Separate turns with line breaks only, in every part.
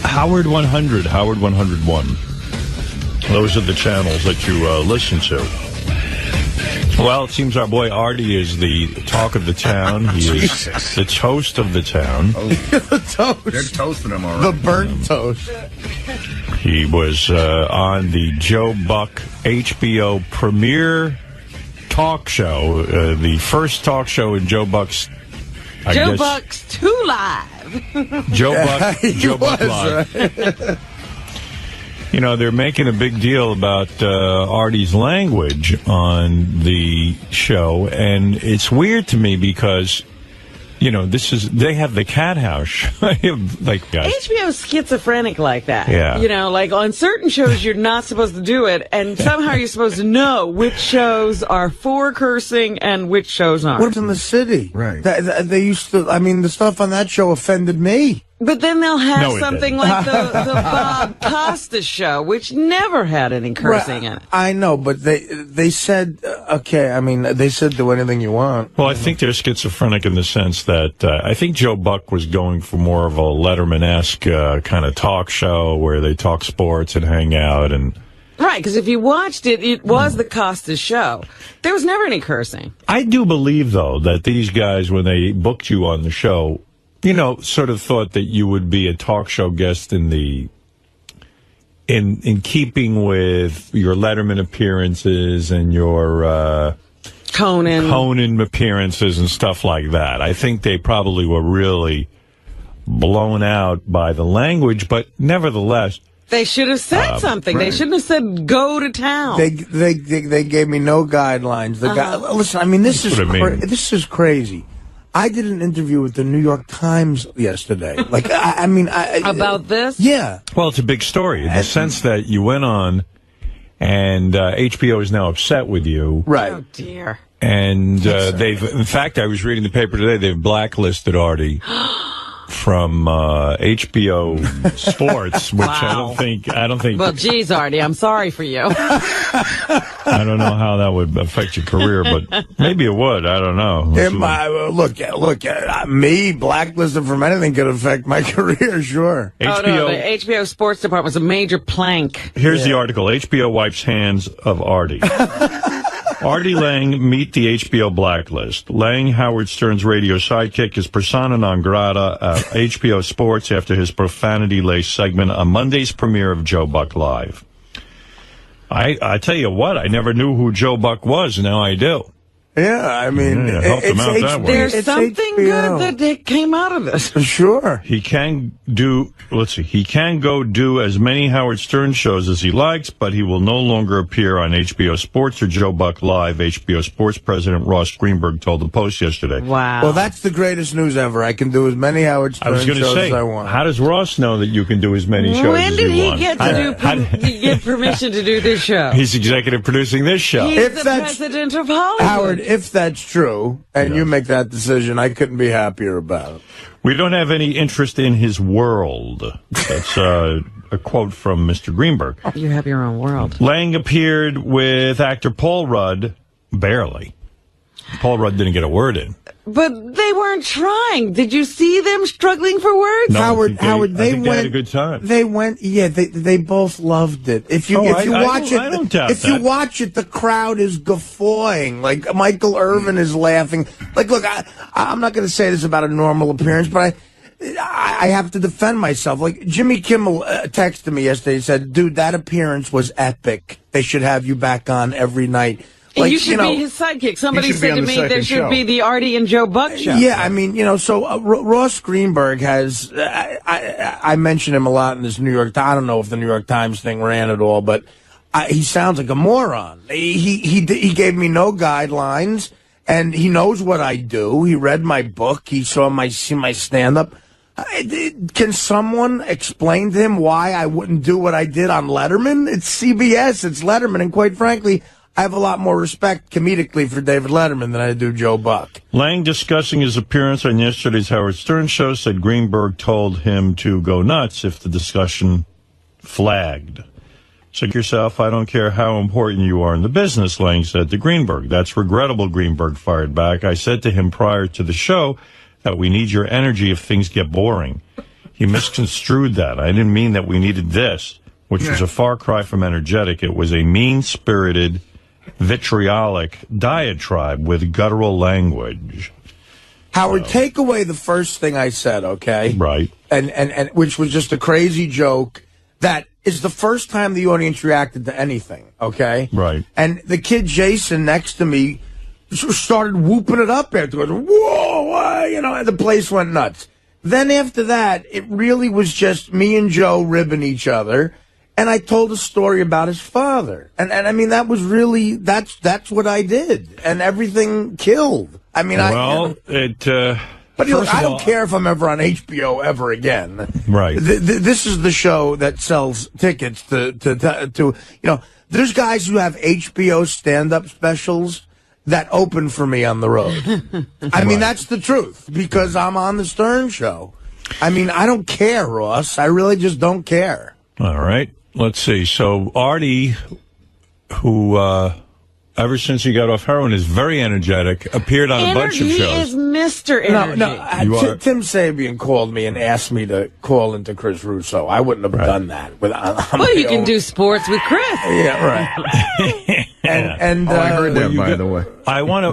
Howard 100, Howard 101. Those are the channels that you listen to. Well, it seems our boy Artie is the talk of the town. He is the toast of the town.
The toast.
They're toasting him already.
The burnt toast.
He was on the Joe Buck HBO premiere talk show, the first talk show in Joe Buck's,
Joe Buck's 2 Live.
Joe Buck Live. Right. You know, they're making a big deal about Artie's language on the show, and it's weird to me because, you know, they have the cat house. Like, guys.
HBO's schizophrenic like that.
Yeah.
You know, like on certain shows you're not supposed to do it, and somehow you're supposed to know which shows are for cursing and which shows aren't.
What's in the city?
Right.
They used to, I mean, the stuff on that show offended me.
But then they'll have something like the Bob Costas show, which never had any cursing in it.
I know, but they said, okay, I mean, they said do anything you want.
Well, I think they're schizophrenic in the sense that I think Joe Buck was going for more of a Letterman-esque kind of talk show where they talk sports and hang out. And
right, because if you watched it, it was the Costas show. There was never any cursing.
I do believe, though, that these guys, when they booked you on the show, you know, sort of thought that you would be a talk show guest in keeping with your Letterman appearances and your Conan appearances and stuff like that. I think they probably were really blown out by the language, but nevertheless,
they should have said something. Right. They shouldn't have said "go to town."
They gave me no guidelines. Listen, I mean, this is crazy. I did an interview with the New York Times yesterday. Like, I mean,
about this?
Yeah.
Well, it's a big story in the sense that you went on, and HBO is now upset with you.
Right.
Oh dear.
And in fact, I was reading the paper today. They've blacklisted Artie from HBO Sports, which
wow.
I don't think.
Well, geez, Artie, I'm sorry for you.
I don't know how that would affect your career, but maybe it would. I don't know.
Look, me blacklisted from anything could affect my career, sure.
Oh, no, the HBO Sports Department was a major plank.
Here's the article. HBO wipes hands of Artie. Artie Lange meet the HBO blacklist. Lange, Howard Stern's radio sidekick, is persona non grata at HBO Sports after his profanity-laced segment on Monday's premiere of Joe Buck Live. I tell you what, I never knew who Joe Buck was. Now I do.
Yeah, I mean,
there's something good that came out of this.
Sure.
He can do, he can go do as many Howard Stern shows as he likes, but he will no longer appear on HBO Sports or Joe Buck Live, HBO Sports President Ross Greenberg told the Post yesterday.
Wow.
Well, that's the greatest news ever. I can do as many Howard Stern shows as I want.
How does Ross know that you can do as many shows as you want?
When did he get permission to do this show?
He's executive producing this show.
He's the president of Hollywood.
Howard, if that's true, and you make that decision, I couldn't be happier about it.
We don't have any interest in his world. That's a quote from Mr. Greenberg.
You have your own world.
Lange appeared with actor Paul Rudd, barely. Paul Rudd didn't get a word in.
But they weren't trying. Did you see them struggling for words?
No,
Howard, they
went. They had a good time.
They went. Yeah, they both loved it. If you watch it, the crowd is guffawing. Like Michael Irvin is laughing. Like, look, I'm not going to say this about a normal appearance, but I have to defend myself. Like Jimmy Kimmel texted me yesterday. He said, "Dude, that appearance was epic. They should have you back on every night." Like,
you should be his sidekick. Somebody said to me there should be the Artie and Joe Buck show.
Yeah, I mean, so Ross Greenberg has, I mention him a lot in this New York Times. I don't know if the New York Times thing ran at all, but he sounds like a moron. He gave me no guidelines, and he knows what I do. He read my book. He saw my stand-up. Can someone explain to him why I wouldn't do what I did on Letterman? It's CBS. It's Letterman, and quite frankly, I have a lot more respect comedically for David Letterman than I do Joe Buck.
Lange, discussing his appearance on yesterday's Howard Stern show, said Greenberg told him to go nuts if the discussion flagged. Check yourself, I don't care how important you are in the business, Lange said to Greenberg. That's regrettable, Greenberg fired back. I said to him prior to the show that we need your energy if things get boring. He misconstrued that. I didn't mean that we needed this, which was a far cry from energetic. It was a mean-spirited, vitriolic diatribe with guttural language.
Howard, take away the first thing I said, okay?
Right.
And which was just a crazy joke that is the first time the audience reacted to anything, okay?
Right.
And the kid Jason next to me started whooping it up afterwards. Whoa, you know, and the place went nuts. Then after that, it really was just me and Joe ribbing each other. And I told a story about his father. And I mean, that was really, that's what I did. And everything killed. I mean, but look, I don't care if I'm ever on HBO ever again.
Right.
This is the show that sells tickets to, you know, there's guys who have HBO stand-up specials that open for me on the road. I mean, that's the truth, because I'm on the Stern Show. I mean, I don't care, Ross. I really just don't care.
All right. Let's see. So Artie, who ever since he got off heroin is very energetic, appeared on a bunch of shows.
He is Mr. Energy.
No, Tim Sabean called me and asked me to call into Chris Russo. I wouldn't have done that.
Well, you can do sports with Chris.
Yeah, right. And
I heard that, by the way.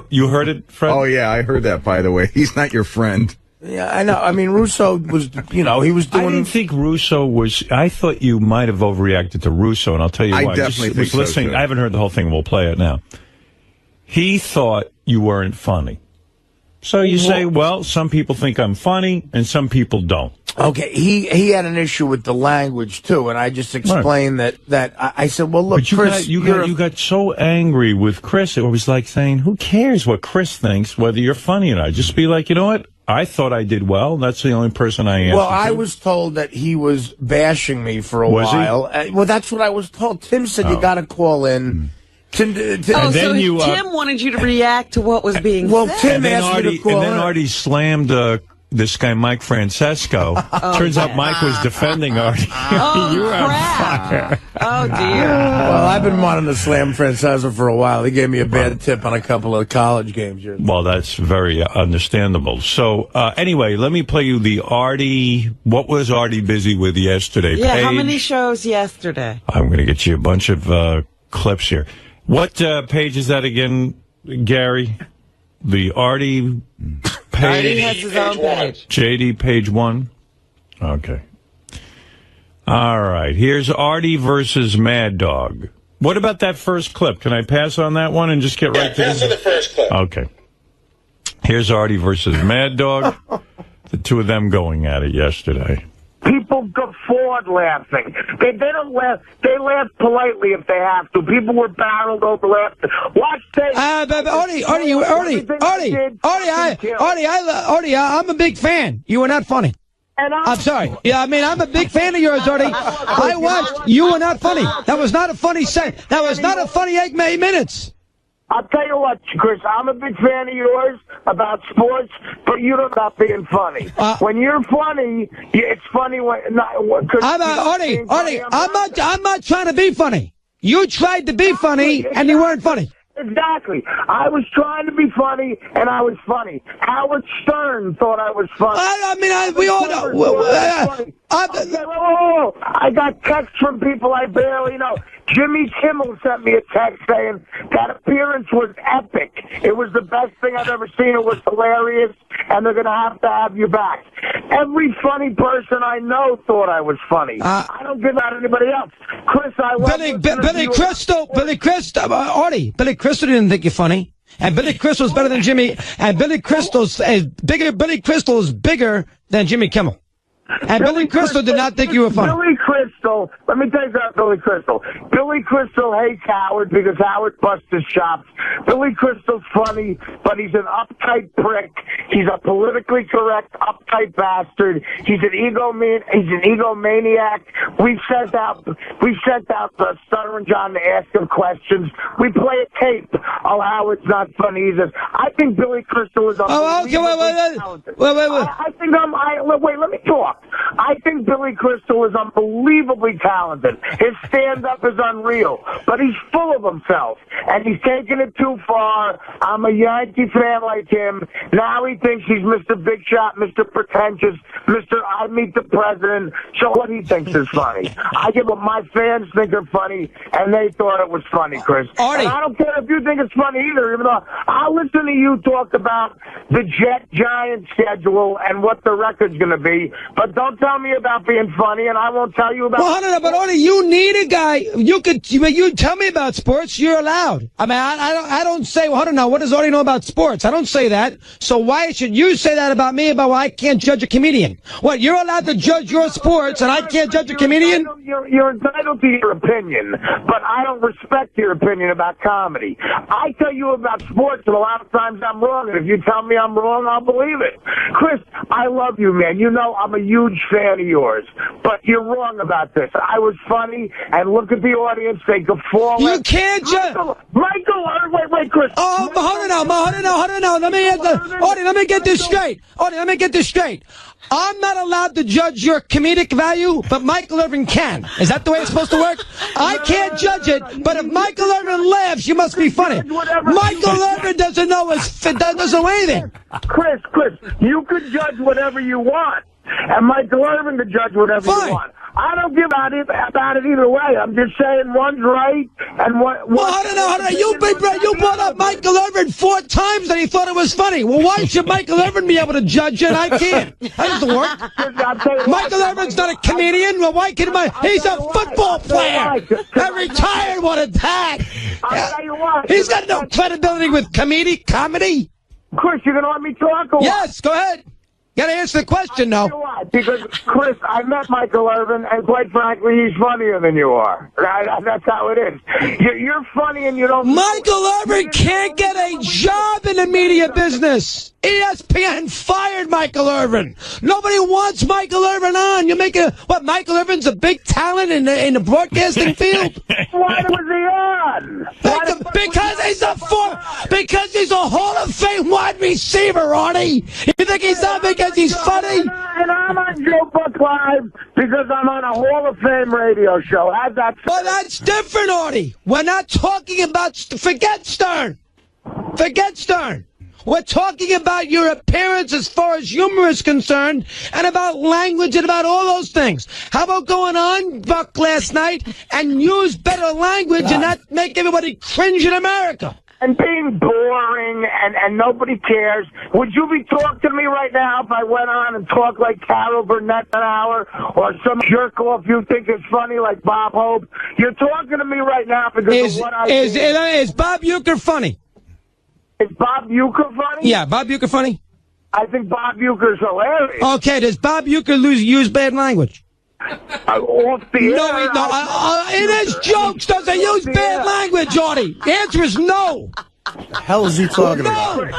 You heard it, Fred?
Oh, yeah, I heard that, by the way. He's not your friend.
Yeah, I know. I mean, Russo was, you know, he was doing...
I didn't think Russo was... I thought you might have overreacted to Russo, and I'll tell you why.
I definitely think so, too.
I haven't heard the whole thing. We'll play it now. He thought you weren't funny. So you say, well, some people think I'm funny, and some people don't.
Okay, he had an issue with the language, too, and I just explained that I said, well, look,
but
Chris...
You got so angry with Chris, it was like saying, who cares what Chris thinks, whether you're funny or not? Just be like, you know what? I thought I did well. That's the only person I answered.
Well, I was told that he was bashing me for a while. Well, that's what I was told. Tim said you got to call in.
Tim wanted you to react to what was being said.
Well, Tim asked me to call in.
And then Artie slammed this guy, Mike Francesco. Turns out Mike was defending Artie. You were on fire.
Oh, dear.
Well, I've been wanting to slam Francesco for a while. He gave me a bad tip on a couple of college games.
Well, that's very understandable. So, anyway, let me play you the Artie. What was Artie busy with yesterday?
Yeah, how many shows yesterday?
I'm going to get you a bunch of clips here. What page is that again, Gary? The Artie page.
Artie has his own page.
JD, page 1. Okay. All right. Here's Artie versus Mad Dog. What about that first clip? Can I pass on that one and just get right to
pass on the first clip.
Okay. Here's Artie versus Mad Dog. The two of them going at it yesterday.
People guffawed laughing. They don't laugh. They laugh politely if they have to. People were barreled over laughing. Watch this.
Artie, I'm a big fan. You were not funny.
And
I'm sorry. Yeah, I mean, I'm a big fan of yours, Artie. I watched. You were not funny. That was not a funny set. That was not a funny 8 minutes.
I'll tell you what, Chris, I'm a big fan of yours about sports, but you don't stop being funny. When you're funny, it's funny when
Artie, I'm not trying to be funny. You tried to be funny, and you weren't funny.
Exactly. I was trying to be funny, and I was funny. Howard Stern thought I was funny.
We all know.
I got texts from people I barely know. Jimmy Kimmel sent me a text saying that appearance was epic. It was the best thing I've ever seen. It was hilarious, and they're going to have you back. Every funny person I know thought I was funny. I don't give out anybody else. Chris, I love
Billy Crystal didn't think you're funny. And Billy Crystal's better than Jimmy. And Billy Crystal's Billy Crystal is bigger than Jimmy Kimmel. And Billy Crystal did not think you were funny.
Billy Crystal, let me tell you about Billy Crystal. Billy Crystal hates Howard because Howard busts his chops. Billy Crystal's funny, but he's an uptight prick. He's a politically correct, uptight bastard. He's an egomaniac. We've sent out the Stuttering John to ask him questions. We play a tape. Oh, Howard's not funny either. I think Billy Crystal is unbelievably talented.
Wait.
Wait, let me talk. I think Billy Crystal is unbelievably unbelievably talented. His stand-up is unreal, but he's full of himself, and he's taking it too far. I'm a Yankee fan like him. Now he thinks he's Mr. Big Shot, Mr. Pretentious, Mr. I Meet the President. So what he thinks is funny. I get what my fans think are funny, and they thought it was funny, Chris.
Artie.
And I don't care if you think it's funny either, even though I'll listen to you talk about the Jet-Giant schedule and what the record's going to be, but don't tell me about being funny, and I won't tell you about...
Well, no, but Artie, you need a guy. You tell me about sports. You're allowed. I mean, I don't say, well, I don't know. What does Artie know about sports? I don't say that. So why should you say that about me, about why I can't judge a comedian? What, you're allowed to judge your sports, and I can't judge a comedian?
You're entitled to your opinion, but I don't respect your opinion about comedy. I tell you about sports, and a lot of times I'm wrong, and if you tell me I'm wrong, I'll believe it. Chris, I love you, man. You know I'm a huge fan of yours, but you're wrong about this. I was funny, and look at the audience. They guffaw.
You can't judge.
Michael, wait, Chris.
Oh, hold on now. Let me get this straight. Artie, let me get this straight. I'm not allowed to judge your comedic value, but Michael Irvin can. Is that the way it's supposed to work? I can't judge it, but if Michael Irvin laughs, you must be funny. Michael Irvin doesn't know anything.
Chris, you could judge whatever you want, and Michael Irvin could judge whatever you want. I don't give about it either way. I'm just saying one's right and one.
Well, I don't know. You brought up Michael Irvin 4 times and he thought it was funny. Well, why should Michael Irvin be able to judge it? I can't. That doesn't work. Michael Irvin's not a comedian. Well, why can't he's a football player. A retired one at that.
I'll tell you what.
He's got no credibility with comedy.
Chris, you gonna let me talk? Or
yes, go ahead. You gotta answer the question, though.
Because, Chris, I met Michael Irvin, and quite frankly, he's funnier than you are. That's how it is. You're funny, and you don't...
Michael Irvin can't get a job in the media business. ESPN fired Michael Irvin. Nobody wants Michael Irvin on. You make Michael Irvin's a big talent in the broadcasting field?
Why was he on?
Because he's a Hall of Fame wide receiver, Artie. You think he's not because he's funny?
And I'm on Joe Buck Live because I'm on a Hall of Fame radio show. How's that?
Well, that's different, Artie. We're not talking about... Forget Stern. We're talking about your appearance as far as humor is concerned and about language and about all those things. How about going on, Buck, last night and use better language and not make everybody cringe in America?
And being boring and nobody cares. Would you be talking to me right now if I went on and talked like Carol Burnett an hour or some jerk-off you think is funny like Bob Hope? You're talking to me right now because of what I think.
Is Bob Uecker funny?
Is Bob Uecker funny?
Yeah, Bob Uecker funny?
I think Bob Uecker's hilarious.
Okay, does Bob Uecker use bad language?
Off the air.
In his jokes, does he use bad language, Artie? The answer is no.
What the hell is he talking about?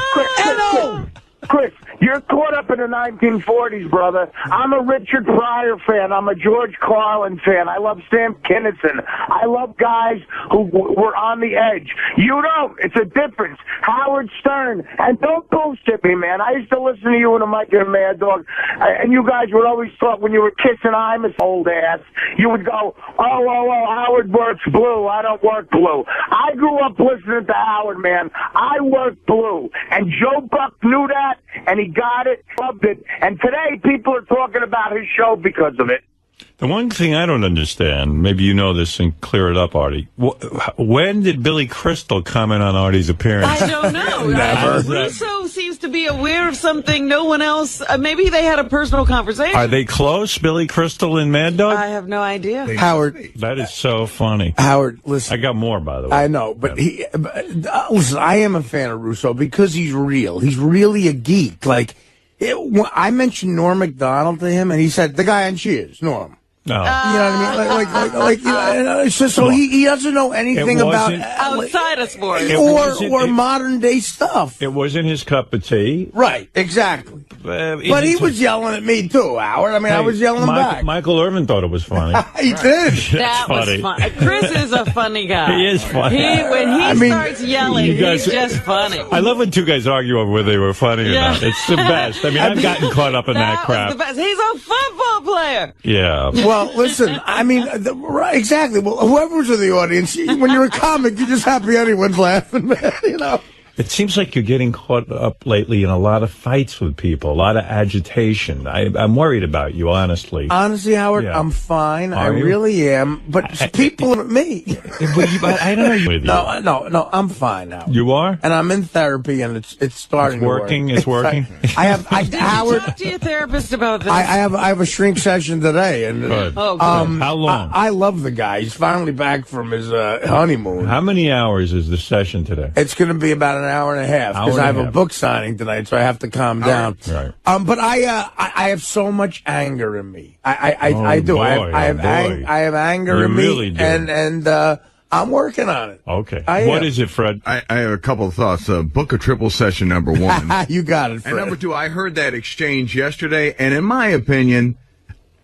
Chris, you're caught up in the 1940s, brother. I'm a Richard Pryor fan. I'm a George Carlin fan. I love Sam Kinison. I love guys who were on the edge. You don't. It's a difference. Howard Stern. And don't bullshit me, man. I used to listen to you and Mike and Mad Dog, and you guys would always talk when you were kissing Imus, old ass. You would go, oh, Howard works blue. I don't work blue. I grew up listening to Howard, man. I work blue. And Joe Buck knew that. And he got it, loved it, and today people are talking about his show because of it.
The one thing I don't understand, maybe you know this and clear it up, Artie. When did Billy Crystal comment on Artie's appearance?
I don't know.
Never.
Russo seems to be aware of something no one else. Maybe they had a personal conversation.
Are they close, Billy Crystal and Mad Dog?
I have no idea.
Howard.
That is so funny.
Howard, listen.
I got more, by the way.
I know, but listen, I am a fan of Russo because he's real. He's really a geek. I mentioned Norm Macdonald to him, and he said, the guy on Cheers, Norm.
No.
You know what I mean? So he doesn't know anything about
outside of sports
or modern day stuff.
It wasn't his cup of tea.
Right, exactly. But he was yelling at me too, Howard. I mean, I was yelling back.
Michael Irvin thought it was funny.
He did.
That was funny. Chris is a funny guy.
He is funny.
When he starts yelling, he's just funny.
I love when two guys argue over whether they were funny or not. It's the best. I mean, I've gotten caught up in that crap.
Was the best. He's a football player.
Yeah.
Well, Well, listen, I mean, exactly. Well, whoever's in the audience, when you're a comic, you're just happy anyone's laughing, man, you know.
It seems like you're getting caught up lately in a lot of fights with people, a lot of agitation. I'm worried about you, honestly.
Honestly, Howard, I'm fine. I really am. But people at me.
I don't know you.
No, I'm fine now.
You are?
And I'm in therapy, and it's starting to work.
It's working?
Howard,
talk to your therapist about this?
I have a shrink session today. And
how long?
I love the guy. He's finally back from his honeymoon.
How many hours is the session today?
It's going to be about an hour and a half because I have a book signing tonight, so I have to calm down.
Right.
But I have so much anger in me. I do. I have anger in me,
really do.
and I'm working on it.
Okay. What is it, Fred?
I have a couple of thoughts. Book a triple session, number one.
You got it, Fred.
And number two, I heard that exchange yesterday, and in my opinion,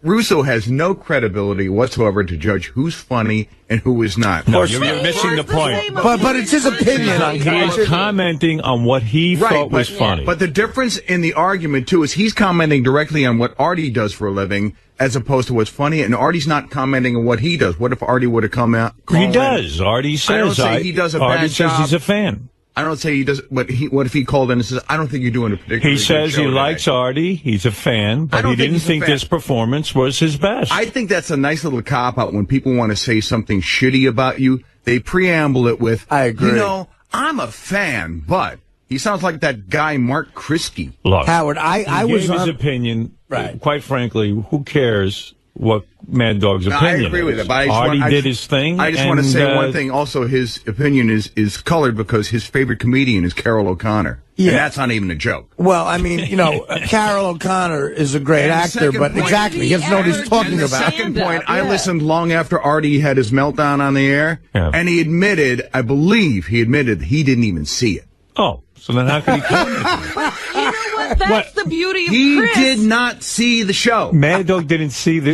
Russo has no credibility whatsoever to judge who's funny and who is not.
No, you're missing the point.
But it's his opinion on
He is commenting on what he thought was funny.
But the difference in the argument, too, is he's commenting directly on what Artie does for a living as opposed to what's funny, and Artie's not commenting on what he does. What if Artie would have come out?
He does. Artie says
I don't say he does a
Artie
bad
says
job.
he's a fan.
I don't say he does, but what if he called in and says, I don't think you're doing a particularly
He says
good show
he
today.
likes Artie, he's a fan, but he didn't think this performance was his best.
I think that's a nice little cop-out when people want to say something shitty about you. They preamble it with,
I agree.
You know, I'm a fan, but he sounds like that guy 𝗦𝗵cie𝘄𝗿𝗱.
Look,
Howard, I was
gave his opinion.
Right.
Quite frankly, who cares what Mad Dog's opinion is?
I agree with it, but
Artie did his thing.
I just want to say one thing. Also, his opinion is colored because his favorite comedian is Carol O'Connor. Yeah. And that's not even a joke.
Well, I mean, you know, Carol O'Connor is a great actor, but exactly, he doesn't know what he's talking
and the
about.
Second point, I listened long after Artie had his meltdown on the air, and he admitted, I believe he admitted he didn't even see it.
Oh, so then how could he comment?
You know what? That's the beauty of Chris.
He did not see the show.
Mad Dog didn't see the.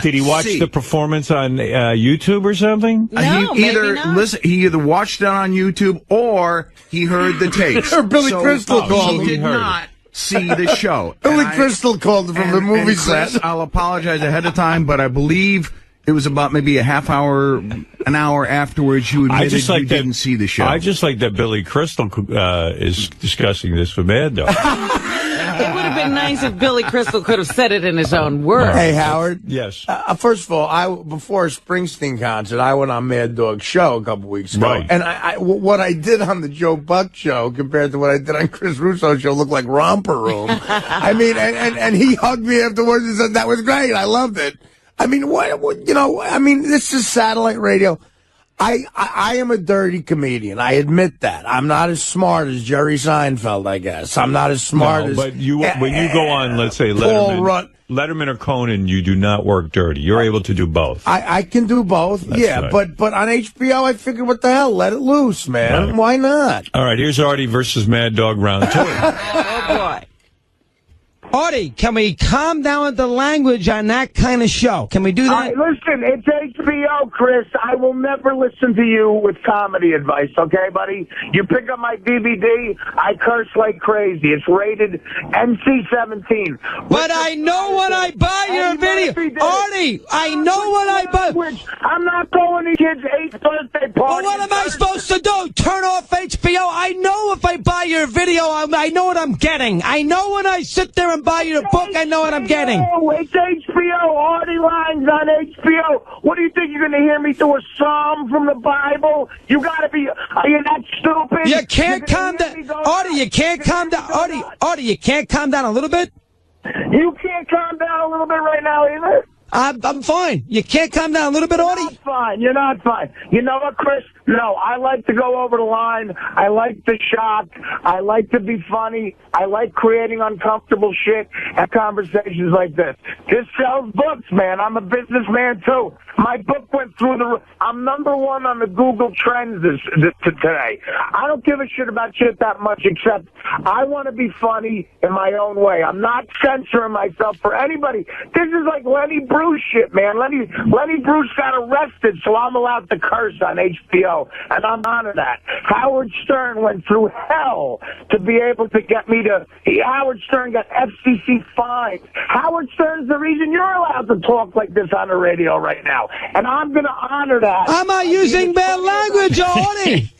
Did he watch the performance on YouTube or something?
No,
he
maybe
either watched it on YouTube or he heard the tapes.
Or Billy Crystal called him.
He did not see the show.
Billy Crystal called him from the movie set.
Chris, I'll apologize ahead of time, but I believe it was about maybe a half hour, an hour afterwards you admitted you didn't see the show.
I just like that Billy Crystal is discussing this with Mad Dog.
It would have been nice if Billy Crystal could have said it in his own words.
Hey, Howard.
Yes.
First of all, before a Springsteen concert, I went on Mad Dog's show a couple weeks ago.
Right.
And what I did on the Joe Buck show compared to what I did on Chris Russo's show looked like Romper Room. I mean, and he hugged me afterwards and said, that was great. I loved it. I mean, this is satellite radio. I am a dirty comedian. I admit that. I'm not as smart as Jerry Seinfeld, I guess. I'm not as smart as...
But when you go on, let's say, Letterman or Conan, you do not work dirty. You're able to do both.
I can do both, right. But on HBO, I figured, what the hell? Let it loose, man. Right. Why not?
All right, here's Artie versus Mad Dog round 2.
Oh, boy.
Artie, can we calm down with the language on that kind of show? Can we do that?
Listen, it's HBO, Chris. I will never listen to you with comedy advice, okay, buddy? You pick up my DVD, I curse like crazy. It's rated NC-17.
But I know when I buy your video. Artie, I know when I buy...
I'm not going to kids' 8th birthday party.
Well, what am I supposed to do? Turn off HBO? I know if I buy your video, I know what I'm getting. I know when I sit there and buy your book, I know what I'm getting.
It's HBO. Artie Lange's on HBO. What do you think? You're going to hear me do a psalm from the Bible? You got to be... Are you not stupid?
You can't calm down. Artie, you can't calm down. Artie, you can't calm down a little bit?
You can't calm down a little bit right now either?
I'm fine. You can't calm down a little bit, Artie?
You're not fine. You know what, Chris? No, I like to go over the line. I like to shock. I like to be funny. I like creating uncomfortable shit and conversations like this. This sells books, man. I'm a businessman, too. My book went through the... I'm #1 on the Google Trends today. I don't give a shit about shit that much, except I want to be funny in my own way. I'm not censoring myself for anybody. This is like Lenny Bruce shit, man. Lenny Bruce got arrested, so I'm allowed to curse on HBO. show, and I'm honored that. Howard Stern went through hell to be able to get me to. Howard Stern got FCC fines. Howard Stern's the reason you're allowed to talk like this on the radio right now, and I'm going to honor that.
I'm not using bad language, Artie.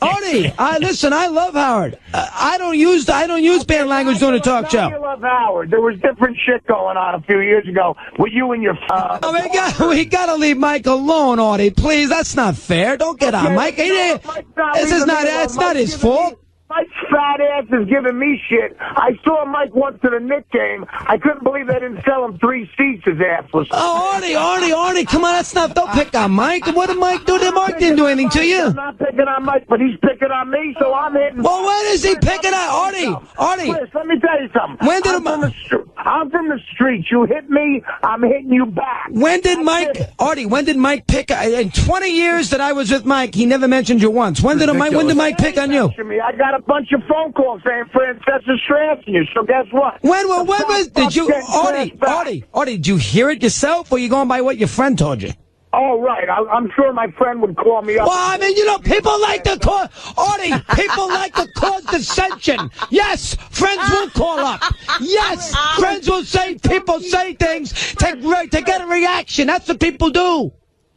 Listen, I love Howard. I don't use bad language during a talk show.
I love Howard. There was different shit going on a few years ago with you and your.
We gotta leave Mike alone, Artie. Please, that's not fair. Don't get on Mike. It's not his fault.
Mike's fat ass is giving me shit. I saw Mike once at a Knicks game. I couldn't believe they didn't sell him 3 seats. His ass was.
Oh, Artie, come on, that's not. Don't pick on Mike. What did Mike do? Mike didn't do anything to you.
I'm not picking on Mike, but he's picking on me, so I'm hitting.
Well, when is he picking on Artie?
Chris, let me tell you something. I'm from the streets. You hit me, I'm hitting you back.
When did Mike pick? In 20 years that I was with Mike, he never mentioned you once. When did Mike pick on you?
I got a bunch of phone calls saying Francesca's trashing you. So guess what?
Artie, did you hear it yourself, or you going by what your friend told you?
Oh, right. I'm sure my friend would call me up.
Well, I mean, people like to cause, Artie, people like to cause dissension. Yes, friends will call up. Yes, friends will say, people say things to get a reaction. That's what people do.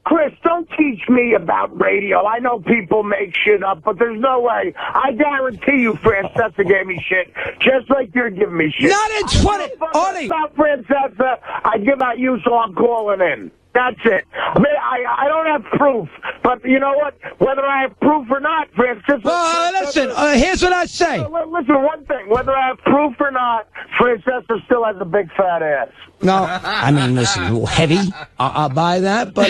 Chris, don't teach me about radio. I know people make shit up, but there's no way. I guarantee you Francesca gave me shit, just like you're giving me shit.
Not in 20, Artie.
About Francesca, I give out you, so I'm calling in. That's it. I mean, I don't have proof, but you know what? Whether I have proof or not, Francesca...
listen, here's what I say.
Listen, one thing. Whether I have proof or not, Francesca still has a big fat ass.
No, I mean, listen, a little heavy. I'll buy that, but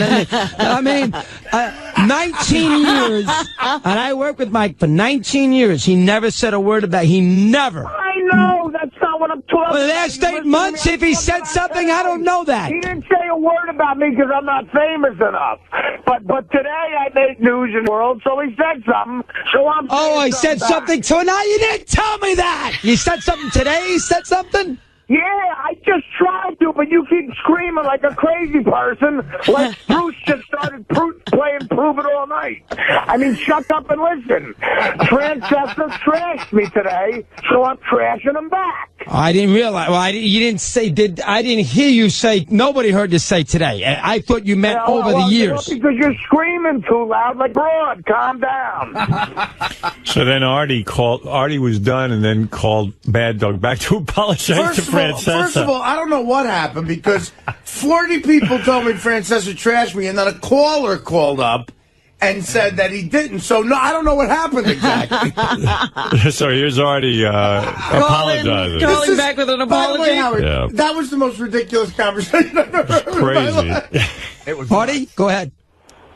19 years, and I worked with Mike for 19 years. He never said a word about it. He never.
I know. That's not what I'm talking about.
The last 8 months, if he said something, I don't know that.
He didn't say a word about me because I'm not famous enough. But today I made news in the world, so he said something. So I'm.
Oh, I said something. So now you didn't tell me that. You said something today. He said something.
Yeah, I just tried to, but you keep screaming like a crazy person, like Bruce just started playing Prove It All night. I mean, shut up and listen. Francesca trashed me today, so I'm trashing him back.
I didn't realize. Well, you didn't say. I didn't hear you say. Nobody heard you say today. I thought you meant over the years.
Because you're screaming too loud, like Broad. Calm down.
So then Artie was done, and then called Mad Dog back to apologize to Francesca.
First of all, I don't know what happened because 40 people told me Francesca trashed me, and then a caller called up and said that he didn't. So, no, I don't know what happened exactly.
So here's Artie apologizing.
Calling back with an apology.
By the way, Howard, that was the most ridiculous conversation I've ever heard.
Crazy.
It was
Artie, go ahead.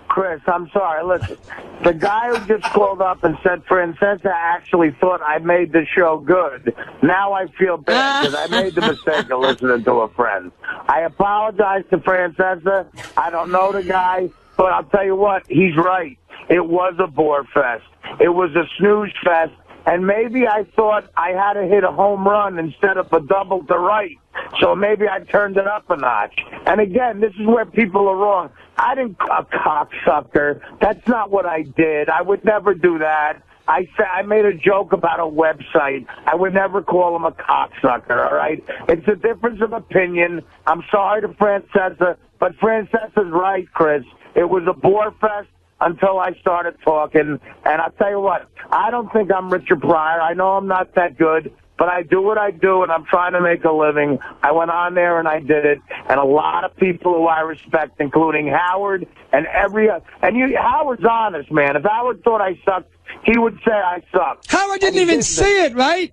Chris, I'm sorry. Listen, the guy who just called up and said Francesca actually thought I made the show good. Now I feel bad because I made the mistake of listening to a friend. I apologize to Francesca. I don't know the guy, but I'll tell you what, he's right. It was a bore fest. It was a snooze fest. And maybe I thought I had to hit a home run instead of a double to right. So maybe I turned it up a notch. And again, this is where people are wrong. I didn't a cocksucker. That's not what I did. I would never do that. I made a joke about a website. I would never call him a cocksucker, all right? It's a difference of opinion. I'm sorry to Francesca, but Francesca's right, Chris. It was a bore fest until I started talking. And I'll tell you what, I don't think I'm Richard Pryor. I know I'm not that good, but I do what I do, and I'm trying to make a living. I went on there, and I did it. And a lot of people who I respect, including Howard and Howard's honest, man. If Howard thought I sucked, he would say I sucked.
Howard didn't even see it, right?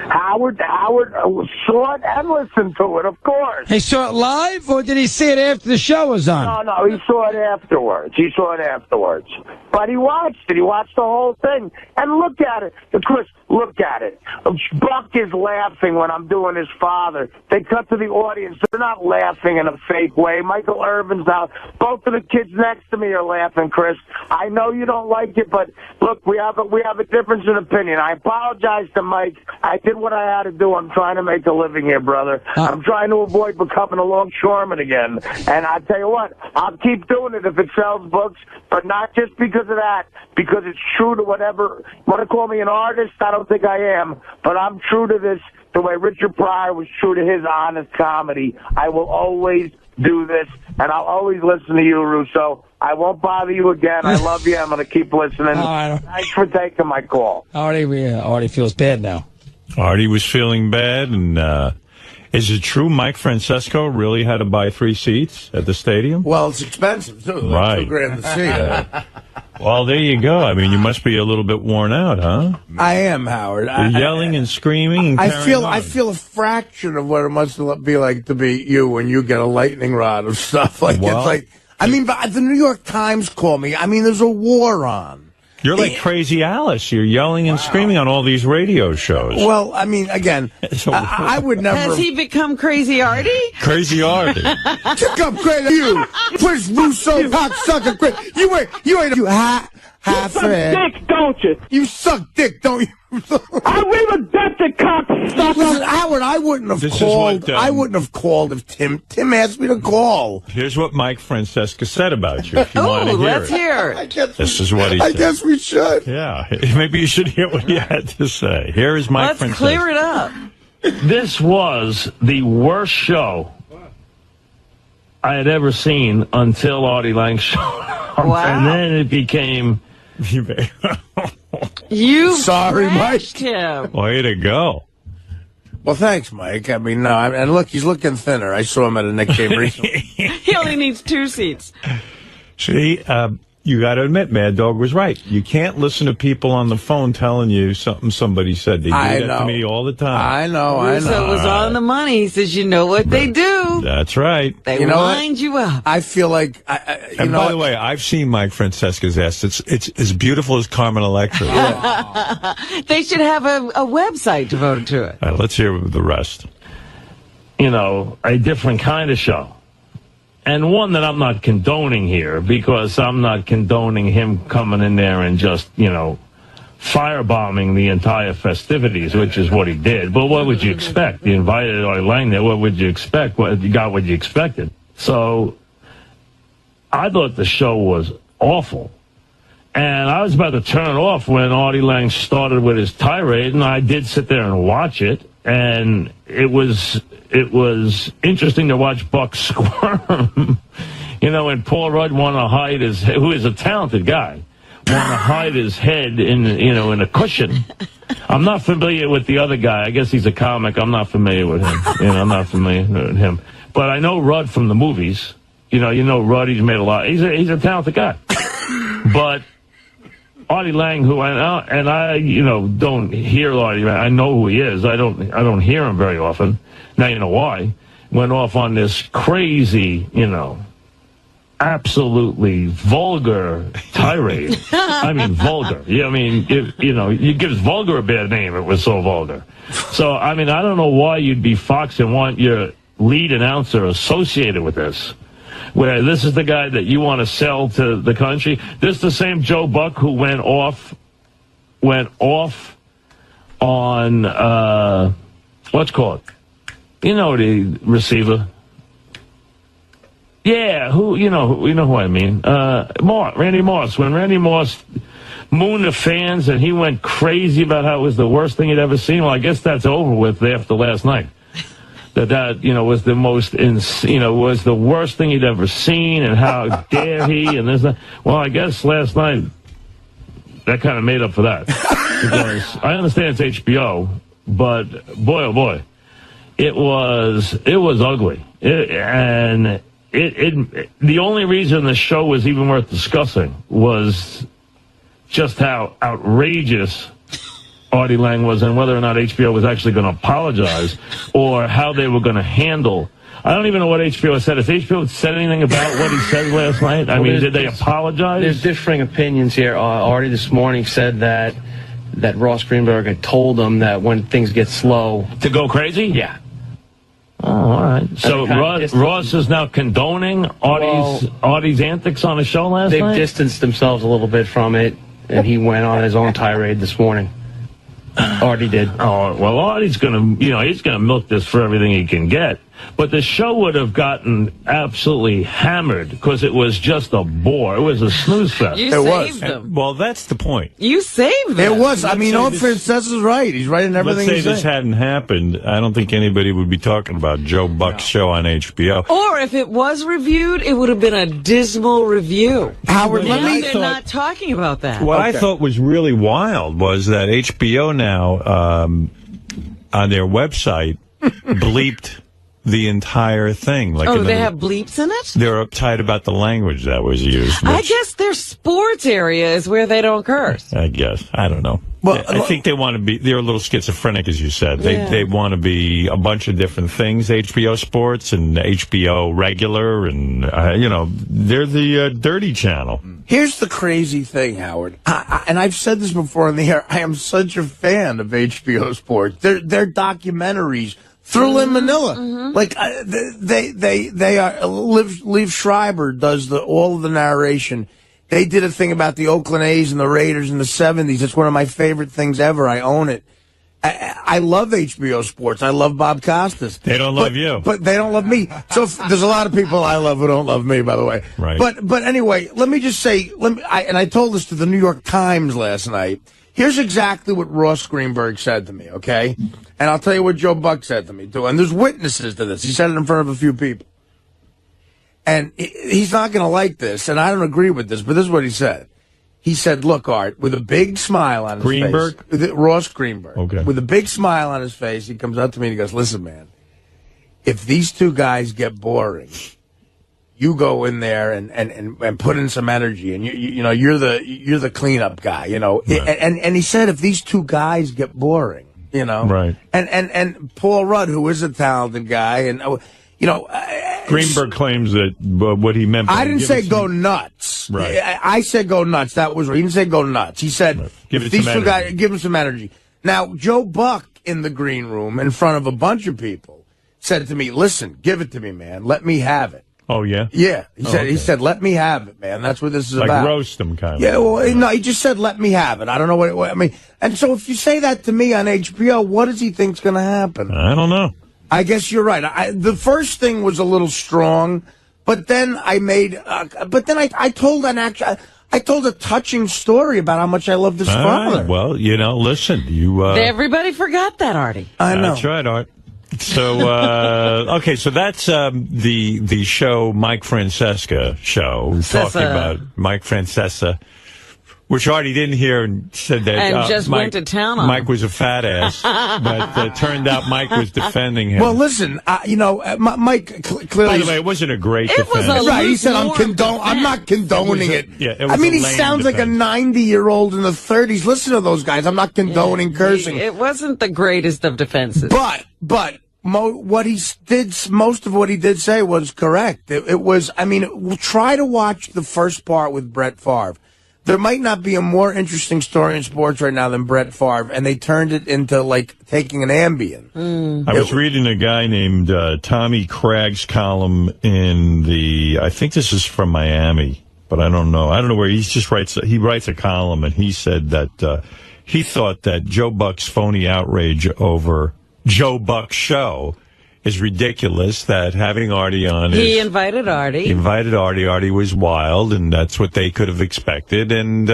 Howard saw it and listened to it, of course.
He saw it live, or did he see it after the show was on?
No, he saw it afterwards. But he watched it. He watched the whole thing. And look at it. Chris, Look at it. Buck is laughing when I'm doing his father. They cut to the audience. They're not laughing in a fake way. Michael Irvin's out. Both of the kids next to me are laughing, Chris. I know you don't like it, but look, we have a difference in opinion. I apologize to Mike. I did what I had to do. I'm trying to make a living here, brother. I'm trying to avoid becoming a longshoreman again. And I tell you what, I'll keep doing it if it sells books, but not just because of that, because it's true to whatever. Want to call me an artist? I don't think I am, but I'm true to this the way Richard Pryor was true to his honest comedy. I will always do this, and I'll always listen to you, Russo. I won't bother you again. I love you. I'm going to keep listening. Thanks for taking my call.
Artie feels bad now.
Artie was feeling bad, and is it true Mike Francesco really had to buy 3 seats at the stadium?
Well, it's expensive, too.
Right.
$2,000 to see.
Well, there you go. I mean, you must be a little bit worn out, huh?
I am, Howard.
You're yelling and screaming and
I
carrying
feel a fraction of what it must be like to be you when you get a lightning rod of stuff. Like,
well,
it's like, I mean, but the New York Times called me. I mean, there's a war on.
You're like Crazy Alice. You're yelling and screaming on all these radio shows.
Well, I mean, again, I would never.
Has he become Crazy Artie?
Crazy Artie.
Took up crazy you. Push Russo, cocksucker. You ain't half
suck dick, don't you?
You suck dick, don't you?
I read a death cocksucker.
Listen, Howard, I wouldn't have called. I wouldn't have called if Tim asked me to call.
Here's what Mike Francesca said about you. If you want to hear
let's
it.
hear it.
This is what he said.
I guess we should.
Yeah, maybe you should hear what he had to say. Here is Mike Francesca.
Let's clear it up.
This was the worst show I had ever seen until Artie Lange showed up.
Wow.
And then it became...
You
sorry, Mike.
Him.
Way to go.
Well, thanks, Mike. I mean, no, and look, he's looking thinner. I saw him at a Knicks game recently.
He only needs 2 seats.
See, you got to admit, Mad Dog was right. You can't listen to people on the phone telling you something somebody said. They do that to me all the time.
I know.
Russo was on the money. He says, you know what they do.
That's right.
They wind you up.
I feel like...
and by the way, I've seen Mike Francesca's ass. It's as beautiful as Carmen Electra.
They should have a website devoted to it.
All right, let's hear the rest.
You know, a different kind of show. And one that I'm not condoning here, because I'm not condoning him coming in there and just, you know, firebombing the entire festivities, which is what he did. But what would you expect? You invited Artie Lange there. What would you expect? You got what you expected. So I thought the show was awful. And I was about to turn it off when Artie Lange started with his tirade, and I did sit there and watch it. And it was interesting to watch Buck squirm. You know, and Paul Rudd wanted to hide who is a talented guy, wanted to hide his head in a cushion. I'm not familiar with the other guy. I guess he's a comic. I'm not familiar with him. I'm not familiar with him. But I know Rudd from the movies. You know Rudd. He's made a lot. He's a talented guy. But Artie Lange, who I don't hear Artie Lange. I know who he is. I don't hear him very often. Now you know why. Went off on this crazy, absolutely vulgar tirade. I mean, vulgar. Yeah, I mean, you give vulgar a bad name. It was so vulgar. So, I mean, I don't know why you'd be Fox and want your lead announcer associated with this. Where this is the guy that you want to sell to the country. This is the same Joe Buck who went off on what's called, the receiver. Yeah, who I mean? Randy Moss. When Randy Moss mooned the fans and he went crazy about how it was the worst thing he'd ever seen. Well, I guess that's over with after last night. That was the most, was the worst thing he'd ever seen, and how dare he, and this. Well, I guess last night that kind of made up for that. Because I understand it's HBO, but boy, oh boy, it was ugly, and the only reason the show was even worth discussing was just how outrageous Artie Lange was, and whether or not HBO was actually going to apologize, or how they were going to handle. I don't even know what HBO said. Has HBO said anything about what he said last night? I mean, did they apologize?
There's differing opinions here. Artie this morning said that that Ross Greenberg had told him that when things get slow...
To go crazy?
Yeah.
Oh, all right. So Ross is now condoning Artie's antics on a show last night?
They've distanced themselves a little bit from it, and he went on his own tirade this morning. Artie did.
Oh, well, Artie's going to, he's going to milk this for everything he can get. But the show would have gotten absolutely hammered because it was just a bore. It was a snooze fest.
You saved them.
Well, that's the point.
You saved them.
It was. I mean, Francesca's right. He's right in everything
Let's say this hadn't happened. I don't think anybody would be talking about Joe Buck's show on HBO.
Or if it was reviewed, it would have been a dismal review.
Howard,
now they're not talking about that.
What I thought was really wild was that HBO now, on their website, bleeped the entire thing. Like
they have bleeps in it?
They're uptight about the language that was used.
I guess their sports area is where they don't curse.
I guess. I don't know. Well, I think they want to be, they're a little schizophrenic, as you said. They want to be a bunch of different things, HBO Sports and HBO Regular, and, they're the dirty channel.
Here's the crazy thing, Howard, and I've said this before on the air, I am such a fan of HBO Sports. Their documentaries, Thrill in Manila. Like, they are, Liev Schreiber does all of the narration. They did a thing about the Oakland A's and the Raiders in the 70s. It's one of my favorite things ever. I own it. I love HBO Sports. I love Bob Costas.
They don't love you.
But they don't love me. So there's a lot of people I love who don't love me, by the way.
Right.
But anyway, let me just say, and I told this to the New York Times last night. Here's exactly what Ross Greenberg said to me, okay? And I'll tell you what Joe Buck said to me, too. And there's witnesses to this. He said it in front of a few people. And he's not going to like this, and I don't agree with this, but this is what he said. He said, look, Art, with a big smile on his face. Ross Greenberg. Okay. With a big smile on his face, he comes up to me and he goes, listen, man, if these two guys get boring, you go in there and put in some energy, and you're the cleanup guy, Right. And he said, if these two guys get boring,
Right.
And Paul Rudd, who is a talented guy, and
Greenberg claims that what he meant by
I didn't say go nuts.
Right.
I said go nuts. That was right. He didn't say go nuts. He said
give
these two guys, give them some energy. Now, Joe Buck in the green room in front of a bunch of people said to me, listen, give it to me, man. Let me have it.
Oh, yeah?
Yeah. He said, let me have it, man. That's what this is
like
about.
Like roast them, kind of.
Yeah, well, no, he just said, let me have it. I don't know what I mean. And so if you say that to me on HBO, what does he think's going to happen?
I don't know.
I guess you're right. The first thing was a little strong, but then I made. I told I told a touching story about how much I love this father.
Right. Well, listen,
everybody forgot that, Artie.
I know.
That's right, Art. So okay, so that's the show Mike Francesa show talking about Mike Francesa. Which Artie didn't hear and said that
and just
Mike,
went to town on
Mike was a fat ass, but it turned out Mike was defending him.
Well, listen, Mike clearly.
By the way, it wasn't a great defense.
Was a
right. He said, "I'm not condoning it." I mean, he sounds like a 90-year-old in the 30s. Listen to those guys. I'm not condoning cursing.
It wasn't the greatest of defenses,
but. Most of what he did say was correct. It was. I mean, try to watch the first part with Brett Favre. There might not be a more interesting story in sports right now than Brett Favre, and they turned it into, like, taking an Ambien.
I was reading a guy named Tommy Craig's column in I think this is from Miami, but I don't know. I don't know where he writes a column, and he said that he thought that Joe Buck's phony outrage over Joe Buck's show is ridiculous, that having Artie on
He invited Artie.
Artie was wild, and that's what they could have expected. And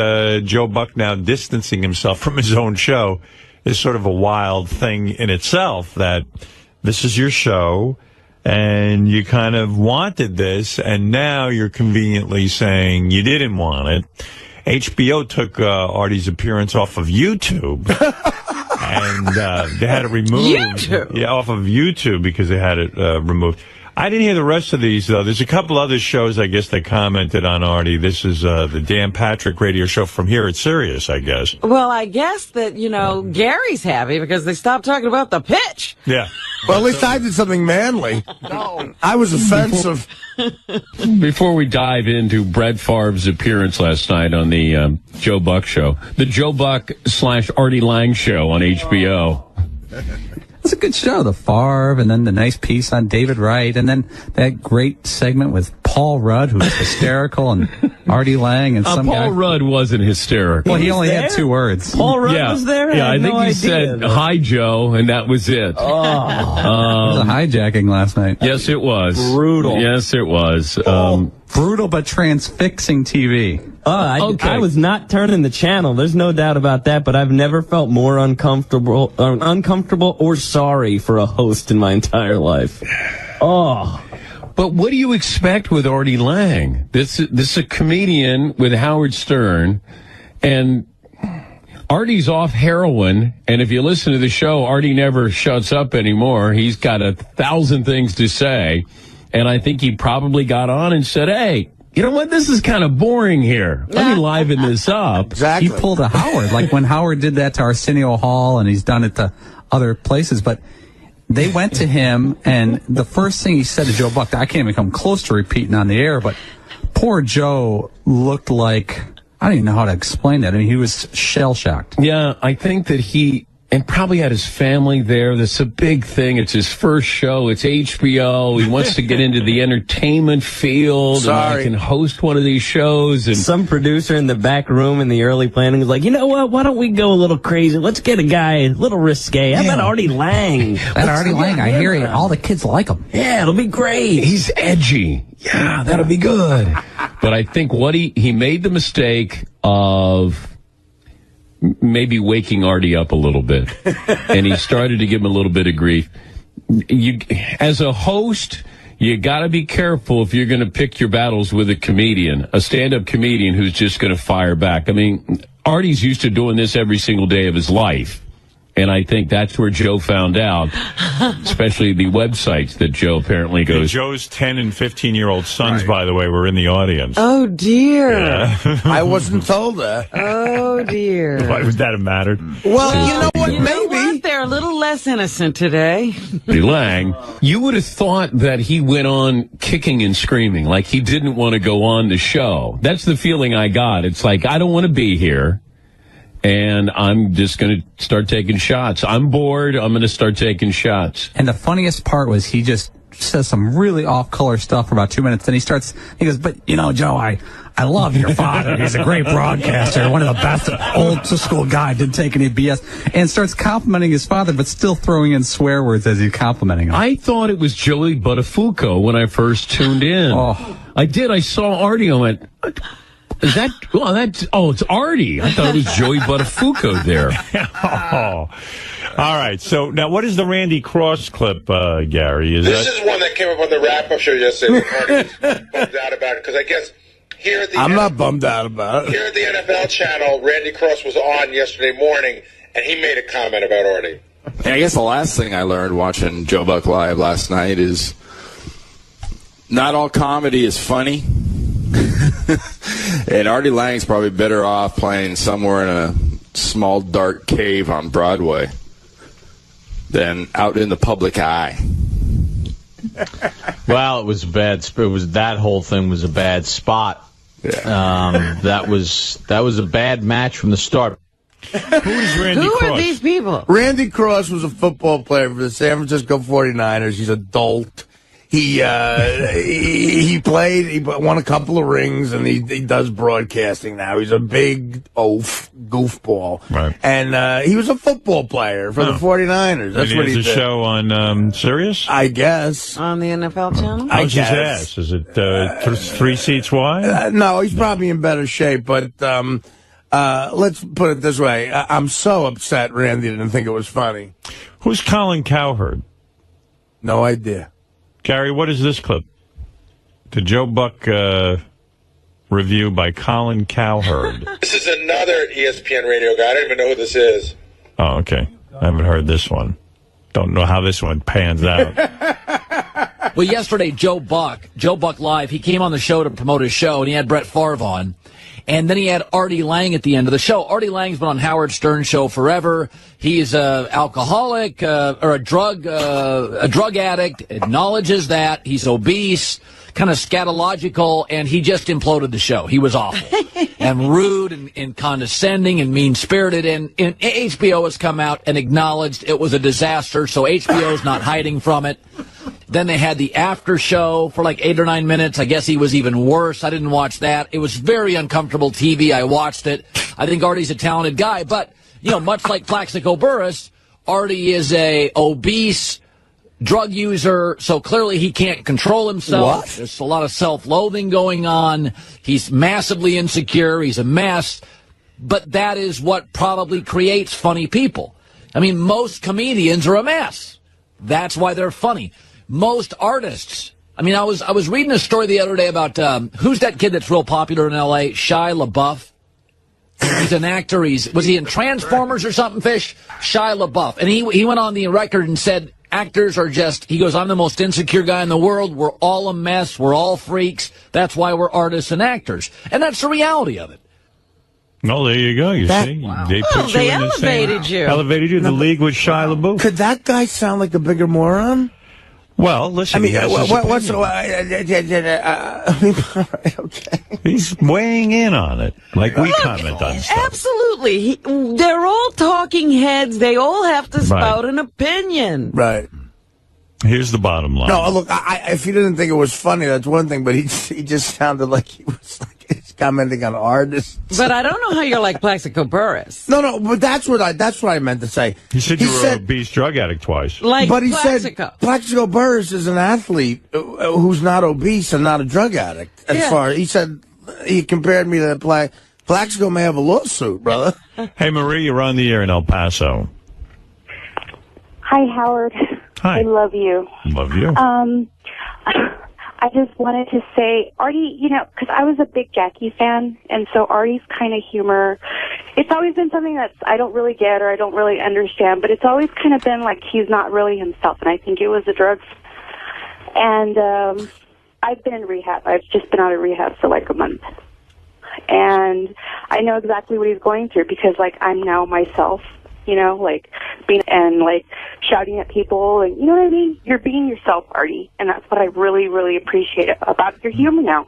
Joe Buck now distancing himself from his own show is sort of a wild thing in itself, that this is your show, and you kind of wanted this, and now you're conveniently saying you didn't want it. HBO took Artie's appearance off of YouTube. And they had it removed.
YouTube?
Yeah, off of YouTube because they had it removed. I didn't hear the rest of these, though. There's a couple other shows, I guess, that commented on Artie. This is the Dan Patrick radio show from here at Sirius, I guess.
Well, I guess that, Gary's happy because they stopped talking about the pitch.
Yeah.
Well, at least I did something manly. No. I was offensive.
Before we dive into Brett Favre's appearance last night on the Joe Buck show, the Joe Buck / Artie Lange show on HBO.
It's a good show, the Favre, and then the nice piece on David Wright, and then that great segment with Paul Rudd, who's hysterical, and Artie Lange, and some guy.
Paul Rudd wasn't hysterical.
Well, he only had 2 words.
Paul Rudd was there?
Yeah, I think he said, "Hi, Joe," and that was it.
It was a hijacking last night.
Yes, it was.
Brutal.
Yes, it was.
Brutal but transfixing TV.
I was not turning the channel. There's no doubt about that, but I've never felt more uncomfortable or sorry for a host in my entire life. Oh.
But what do you expect with Artie Lange? This is a comedian with Howard Stern, and Artie's off heroin, and if you listen to the show, Artie never shuts up anymore. He's got 1,000 things to say, and I think he probably got on and said, "Hey, you know what? This is kind of boring here. Let me liven this up."
Exactly.
He pulled a Howard, like when Howard did that to Arsenio Hall, and he's done it to other places. But they went to him, and the first thing he said to Joe Buck, I can't even come close to repeating on the air, but poor Joe looked like, I don't even know how to explain that. I mean, he was shell-shocked.
Yeah, I think that he, and probably had his family there. That's a big thing. It's his first show. It's HBO. He wants to get into the entertainment field. And I can host one of these shows. And
some producer in the back room in the early planning was like, you know what? Why don't we go a little crazy? Let's get a guy a little risque. How about Artie Lange?
That Artie Lange, I hear it. All the kids like him.
Yeah, it'll be great.
He's edgy. Yeah, that'll be good. But I think what he made the mistake of maybe waking Artie up a little bit, and he started to give him a little bit of grief. As a host, you got to be careful if you're going to pick your battles with a comedian, a stand-up comedian who's just going to fire back. I mean, Artie's used to doing this every single day of his life. And I think that's where Joe found out, especially the websites that Joe apparently goes.
Joe's 10 and 15-year-old sons, by the way, were in the audience.
Oh, dear.
Yeah.
I wasn't told that.
Oh, dear.
Why would that have mattered?
Well, you know what?
Maybe. They're a little less innocent today.
Lang, you would have thought that he went on kicking and screaming, like he didn't want to go on the show. That's the feeling I got. It's like, I don't want to be here. And I'm just going to start taking shots. I'm bored. I'm going to start taking shots.
And the funniest part was he just says some really off-color stuff for about 2 minutes. Then he goes, but, Joe, I love your father. He's a great broadcaster, one of the best old-school guy, didn't take any BS. And starts complimenting his father, but still throwing in swear words as he's complimenting him.
I thought it was 𝗏𝗏𝗏𝗏 when I first tuned in. I did. I saw Artie. I went... Is that, it's Artie. I thought it was Joey 𝗏𝗏𝗏𝗏 there.
All right. So now what is the Randy Cross clip, Gary?
This is one that came up on the wrap-up show yesterday. Artie was bummed out about it because I guess here at the
I'm not bummed out about it.
Here at the NFL channel, Randy Cross was on yesterday morning, and he made a comment about Artie.
And I guess the last thing I learned watching Joe Buck Live last night is not all comedy is funny. And Artie Lange's probably better off playing somewhere in a small, dark cave on Broadway than out in the public eye.
Well, it was that whole thing was a bad spot.
Yeah.
That was a bad match from the start.
Who is Randy Cross?
Who are these people?
Randy Cross was a football player for the San Francisco 49ers. He's adult. He played, he won a couple of rings, and he does broadcasting now. He's a big goofball.
Right.
And he was a football player for the 49ers. That's what he did.
He has a show on Sirius?
I guess.
On the NFL channel?
How's his ass? Is it 3 seats wide?
No, he's probably in better shape, but let's put it this way. I'm so upset Randy didn't think it was funny.
Who's Colin Cowherd?
No idea.
Gary, what is this clip? The Joe Buck review by Colin Cowherd.
This is another ESPN radio guy. I don't even know who this is.
Oh, okay. I haven't heard this one. Don't know how this one pans out.
Well, yesterday, Joe Buck Live, he came on the show to promote his show, and he had Brett Favre on. And then he had Artie Lange at the end of the show. Artie Lange's been on Howard Stern's show forever. He's an alcoholic or a drug addict, acknowledges that. He's obese, kind of scatological, and he just imploded the show. He was awful and rude and condescending and mean-spirited. And HBO has come out and acknowledged it was a disaster, so HBO's not hiding from it. Then they had the after show for like 8 or 9 minutes. I guess he was even worse. I didn't watch that. It was very uncomfortable TV. I watched it. I think Artie's a talented guy, but, much like 𝗦𝗫𝗄𝗿𝗱, Artie is a obese drug user, so clearly he can't control himself.
What?
There's a lot of self-loathing going on. He's massively insecure. He's a mess. But that is what probably creates funny people. I mean, most comedians are a mess. That's why they're funny. Most artists. I mean, I was reading a story the other day about who's that kid that's real popular in L.A., Shia LaBeouf. He's an actor. Was he in Transformers or something, Fish? Shia LaBeouf. And he went on the record and said actors are just, he goes, I'm the most insecure guy in the world. We're all a mess. We're all freaks. That's why we're artists and actors. And that's the reality of it.
Well, there you go. You see?
Wow.
They put
They
you in the same,
elevated you.
in the league with Shia LaBeouf.
Could that guy sound like a bigger moron?
Well, listen.
I mean,
he has his opinion.
okay.
He's weighing in on it, like we comment on stuff.
Absolutely. They're all talking heads. They all have to spout an opinion.
Right.
Here's the bottom line.
No, look, if he didn't think it was funny, that's one thing, but he just sounded like he was he's commenting on artists.
But I don't know how you're like 𝗦𝗫𝗄𝗿𝗱.
No, but that's what I meant to say.
He said you were an obese drug addict twice.
But he said 𝗦𝗫𝗄𝗿𝗱 is an athlete who's not obese and not a drug addict. He said he compared me to 𝗦𝗫𝗄𝗿 may have a lawsuit, brother.
Hey, Marie, you're on the air in El Paso.
Hi, Howard.
Hi.
I love you.
Love you.
I just wanted to say, Artie, because I was a big Jackie fan, and so Artie's kind of humor, it's always been something that I don't really get or I don't really understand, but it's always kind of been like he's not really himself, and I think it was the drugs. And I've been in rehab. I've just been out of rehab for like a month. And I know exactly what he's going through because, like, I'm now myself. Like being and like shouting at people, and you know what I mean? You're being yourself, Artie, and that's what I really, really appreciate about your humor now,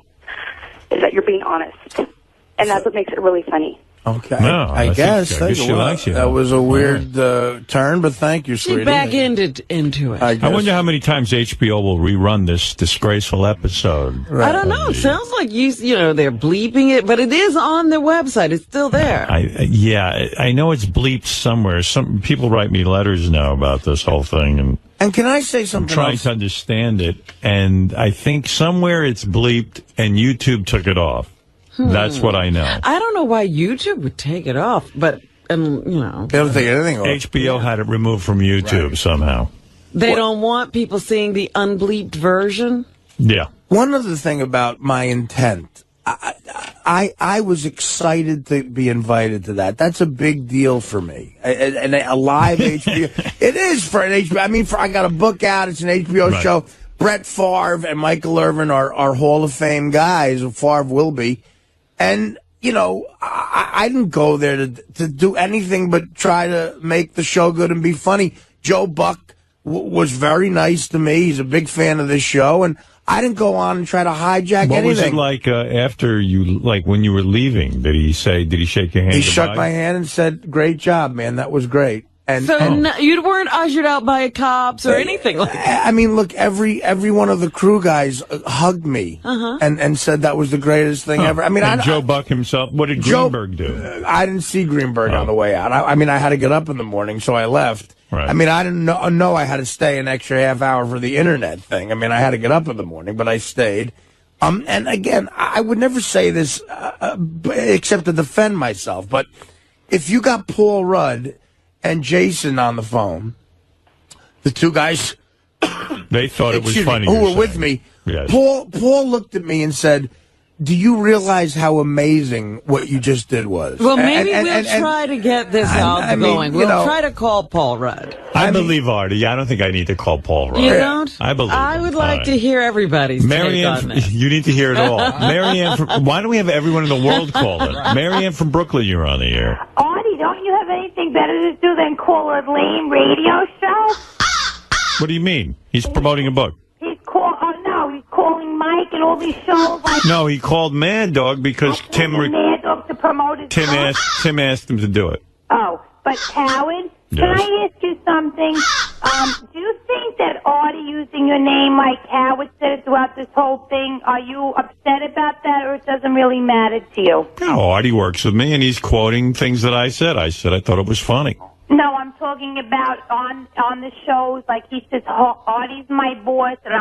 is that you're being honest, and that's what makes it really funny.
Okay,
no,
I guess
she likes you.
That was a weird turn, but thank you, sweetie.
She back into it.
I wonder how many times HBO will rerun this disgraceful episode.
I don't know. It sounds like they're bleeping it, but it is on their website. It's still there.
I know it's bleeped somewhere. Some people write me letters now about this whole thing,
and can I say something?
I'm trying to understand it, and I think somewhere it's bleeped, and YouTube took it off. That's what I know.
I don't know why YouTube would take it off, but,
They don't take anything off.
HBO had it removed from YouTube somehow.
They don't want people seeing the unbleeped version?
Yeah.
One other thing about my intent, I was excited to be invited to that. That's a big deal for me. And a live HBO. It is for an HBO. I mean, I got a book out. It's an HBO show. Brett Favre and Michael Irvin are Hall of Fame guys. Favre will be. And, I didn't go there to do anything but try to make the show good and be funny. Joe Buck was very nice to me. He's a big fan of this show. And I didn't go on and try to hijack anything.
What was it like after when you were leaving? Did he shake your hand?
He shook my hand and said, "Great job, man. That was great." And
you weren't ushered out by cops or anything like that.
I mean, look, every one of the crew guys hugged me and said that was the greatest thing ever. I mean,
Joe Buck himself. What did Greenberg do?
I didn't see Greenberg on the way out. I mean, I had to get up in the morning, so I left.
Right.
I mean, I didn't know I had to stay an extra half hour for the internet thing. I mean, I had to get up in the morning, but I stayed. And again, I would never say this except to defend myself. But if you got Paul Rudd and Jason on the phone, the two guys
they thought it was funny
who were with me.
Yes.
Paul looked at me and said, do you realize how amazing what you just did was?
Well, maybe we'll try to get this out going. We'll try to call Paul Rudd.
I believe Artie. I don't think I need to call Paul Rudd.
You don't?
I believe
I would
him.
like
All
to
right.
hear everybody's take on this.
You need to hear it all. Marianne, why don't we have everyone in the world call it? Marianne from Brooklyn, you're on the air.
Artie, don't you have anything better to do than call a lame radio show?
What do you mean? He's promoting a book.
He's calling Mike and all these shows. Like
No, he called Mad Dog because Tim
Mad Dog to promote his book.
Tim asked him to do it.
Oh, but Howard, can
Yes.
I ask you something? Do you think that Artie using your name like Howard said it throughout this whole thing, are you upset about that, or it doesn't really matter to you?
No, Artie works with me, and he's quoting things that I said. I thought it was funny.
No, I'm talking about on the shows, like he says, Artie's my boss, and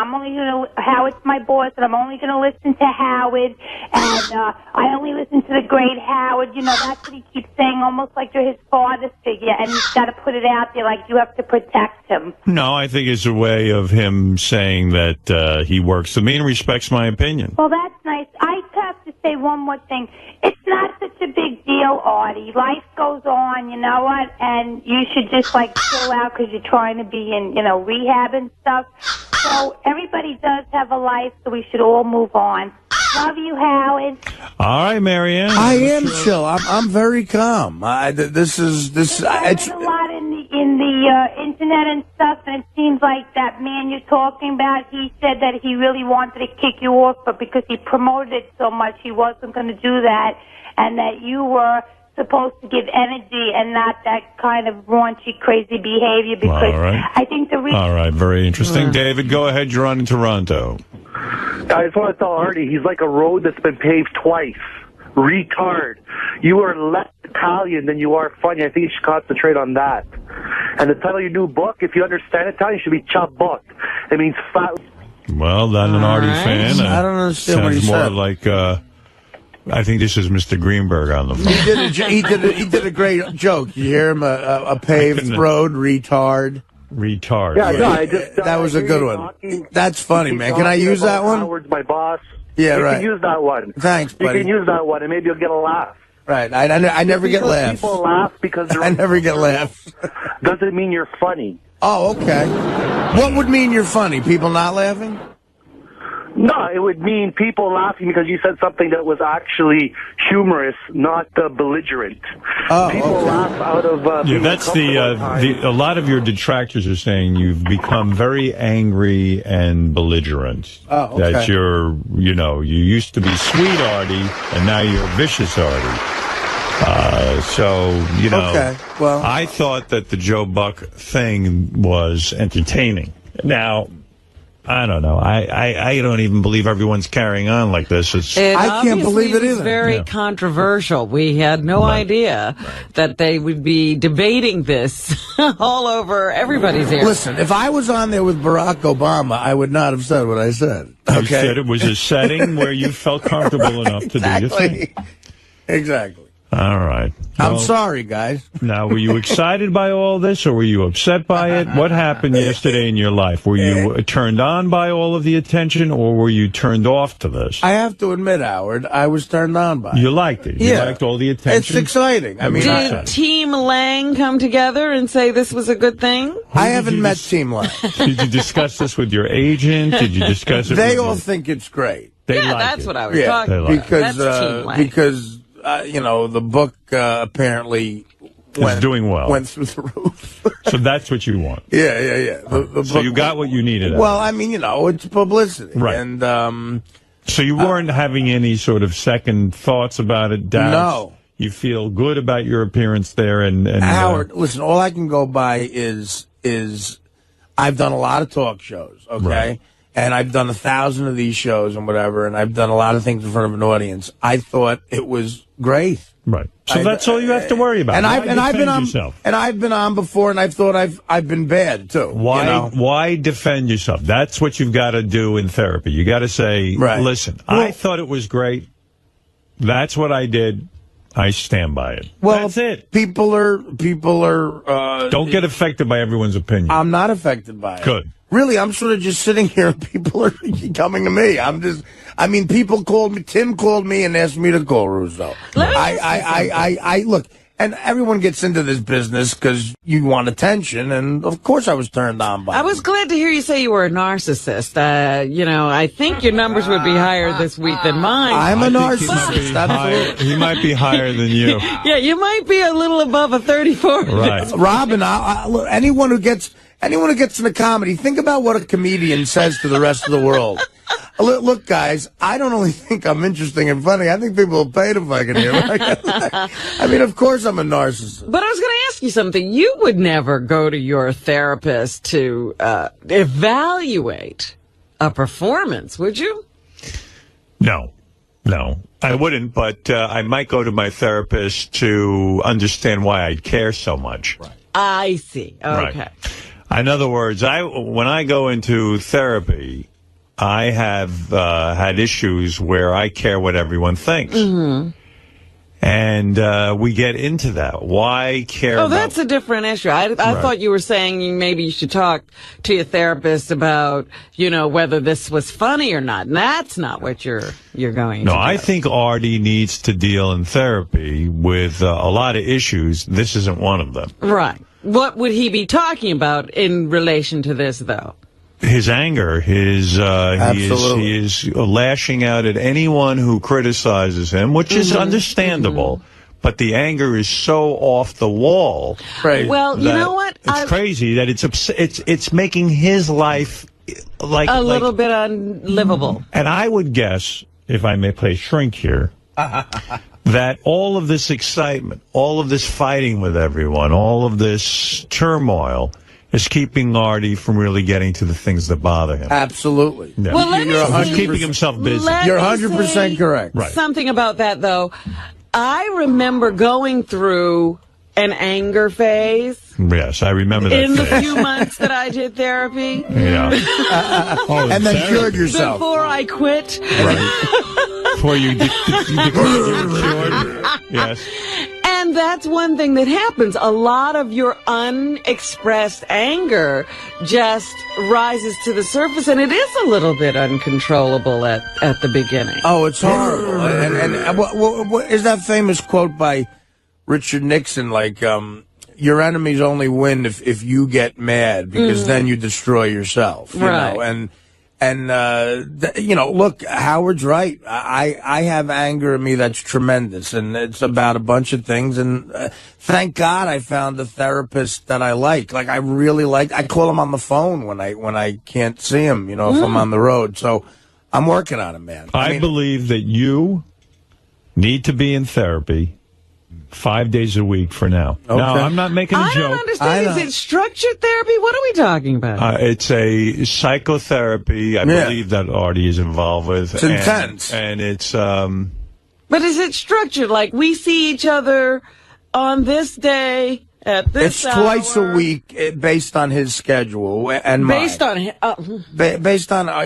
Howard's my boss, and I'm only gonna listen to Howard, and I only listen to the great Howard. You know, that's what he keeps saying, almost like you're his father figure, and he's got to put it out there, like you have to protect him.
No, I think it's a way of him saying that he works with me and respects my opinion.
Well, that's nice. I have to say one more thing. It's not such a big deal, Artie. Life goes on, you know what? And you should just, like, chill out because you're trying to be in, rehab and stuff. So everybody does have a life, so we should all move on. Love you, Howard.
All right, Marianne.
I am chill. I'm very calm. It's
a lot in the internet and stuff, and it seems like that man you're talking about, he said that he really wanted to kick you off, but because he promoted it so much, he wasn't going to do that, and that you were supposed to give energy and not that kind of raunchy, crazy behavior, because
All right.
I think the reason...
All right, very interesting. David, go ahead. You're on in Toronto.
I just want to tell Artie, he's like a road that's been paved twice. Retard. You are less Italian than you are funny. I think you should concentrate on that. And the title of your new book, if you understand Italian, should be Ciabatta. It means fat.
Well, not an Artie fan.
I don't understand what he
sounds more
said.
like, I think this is Mr. Greenberg on the phone.
He did a great joke. You hear him? A paved road, retard.
Retard.
Yeah, no, I just...
that was a good one. That's funny, man. Can I use that one?
Howard's my boss.
Yeah,
you
right.
can use that one.
Thanks, buddy.
You can use that one, and maybe you'll get a laugh.
Right. I never get laughs.
People laugh because they're...
I never get laughs.
Doesn't mean you're funny.
Oh, okay. What would mean you're funny? People not laughing?
No, it would mean people laughing because you said something that was actually humorous, not belligerent.
Oh,
people laugh out of
Yeah, that's a lot of your detractors are saying you've become very angry and belligerent.
Oh, okay.
That you used to be sweet Artie, and now you're vicious Artie.
Okay, well,
I thought that the Joe Buck thing was entertaining. Now, I don't know. I don't even believe everyone's carrying on like this.
I can't believe it
was
either.
Very controversial. We had no idea that they would be debating this all over everybody's ear.
Listen, if I was on there with Barack Obama, I would not have said what I said.
You
Okay?
said it was a setting where you felt comfortable enough to do your thing.
Exactly.
All right.
I'm sorry, guys.
Now, were you excited by all this, or were you upset by it? What happened yesterday in your life? Were you turned on by all of the attention, or were you turned off to this?
I have to admit, Howard, I was turned on by it.
You liked it. You
Yeah.
liked all the attention.
It's exciting. I mean,
Did Team Lange come together and say this was a good thing?
I haven't met Team Lange.
Did you discuss this with your agent? Did you discuss it?
They
with
all think it's great.
They
Yeah,
like
that's
it.
what I was talking about.
Because
That's Team Lange.
the book apparently
doing well.
Went through the roof.
So that's what you want.
Yeah. The
So
book,
you got what you needed.
well, I mean, it's publicity,
Right.
And
so you weren't having any sort of second thoughts about it, doubts?
No.
You feel good about your appearance there, and
Howard, listen, all I can go by is I've done a lot of talk shows, okay?
Right.
And I've done 1,000 of these shows and whatever, and I've done a lot of things in front of an audience. I thought it was great.
Right. So that's all you have to worry about.
And
Why
I've been
defend
on
yourself?
and I've been on before, and I've thought I've been bad too.
Why defend yourself? That's what you've got to do in therapy. You got to say,
Right.
listen, I thought it was great. That's what I did. I stand by it.
Well,
that's it.
People are.
Don't get affected by everyone's opinion.
I'm not affected by it.
Good.
really, I'm sort of just sitting here and people are coming to me. People called me, Tim called me and asked me to call Russo. Look, and everyone gets into this business because you want attention, and of course I was turned on by it.
I was glad to hear you say you were a narcissist. I think your numbers would be higher this week than mine.
I'm a narcissist.
He might be higher than you.
Yeah, you might be a little above a 34.
Right.
Robin, look, anyone who gets into comedy, think about what a comedian says to the rest of the world. Look, guys, I don't only think I'm interesting and funny, I think people will pay to fucking hear me. I mean, of course I'm a narcissist.
But I was going to ask you something. You would never go to your therapist to evaluate a performance, would you?
No, I wouldn't, but I might go to my therapist to understand why I care so much. Right.
I see. Okay.
Right. In other words, when I go into therapy, I have had issues where I care what everyone thinks. Mm-hmm. And we get into that. Why care about...
that's a different issue. I thought you were saying maybe you should talk to your therapist about, whether this was funny or not. And that's not what you're going to do.
No, I think Artie needs to deal in therapy with a lot of issues. This isn't one of them.
Right. What would he be talking about in relation to this, though?
His anger, he is lashing out at anyone who criticizes him, which is understandable. Mm-hmm. But the anger is so off the wall.
Right.
Well, you know what?
It's crazy that it's making his life like
a little bit unlivable.
And I would guess, if I may play shrink here, that all of this excitement, all of this fighting with everyone, all of this turmoil is keeping Artie from really getting to the things that bother him.
Absolutely.
Yeah.
Well,
he's keeping himself busy.
You're 100% correct.
Right.
Something about that, though. I remember going through an anger phase.
Yes, I remember that
in
phase.
the few months that I did therapy.
Yeah.
And then cured yourself.
Before I quit.
Right. Before you cured. Yes.
And that's one thing that happens. A lot of your unexpressed anger just rises to the surface, and it is a little bit uncontrollable at the beginning.
Oh, it's horrible. And what is that famous quote by Richard Nixon, like, your enemies only win if you get mad, because then you destroy yourself. You know? Look, Howard's right. I have anger in me that's tremendous, and it's about a bunch of things. And thank God I found a therapist that I like. Like, I really like. I call him on the phone when I can't see him. If I'm on the road. So I'm working on it, man.
I believe that you need to be in therapy 5 days a week for now. Okay. Now, I'm not making a joke.
I don't understand. Is it structured therapy? What are we talking about?
It's a psychotherapy, I believe, that Artie is involved with.
It's intense.
And it's...
But is it structured? Like, we see each other on this day at this hour?
It's twice a week, based on his schedule and mine.
Based on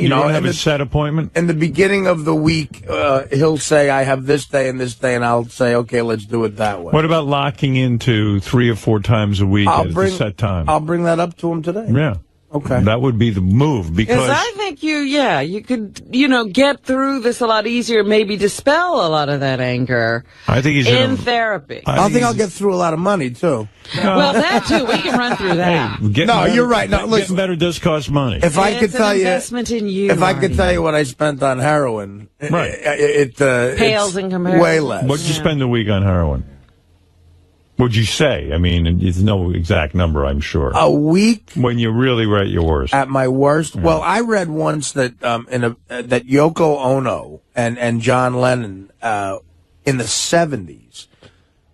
you don't have a set appointment?
In the beginning of the week, he'll say, I have this day and this day, and I'll say, okay, let's do it that way.
What about locking into 3 or 4 times a week at a set time?
I'll bring that up to him today.
Yeah.
Okay.
That would be the move, because
I think you could, get through this a lot easier, maybe dispel a lot of that anger.
I think he's
in therapy.
I think I'll get through a lot of money, too.
Well, that, too. We can run through that.
Hey,
you're right. No, listen.
Getting better does cost money.
If I could tell you,
investment in you,
if I could tell you what I spent on heroin,
right.
it
pales in comparison.
Way less.
What'd you spend a week on heroin? What'd you say? I mean, it's no exact number, I'm sure.
A week?
When you really were at your worst.
At my worst? Yeah. Well, I read once that that Yoko Ono and John Lennon in the 70s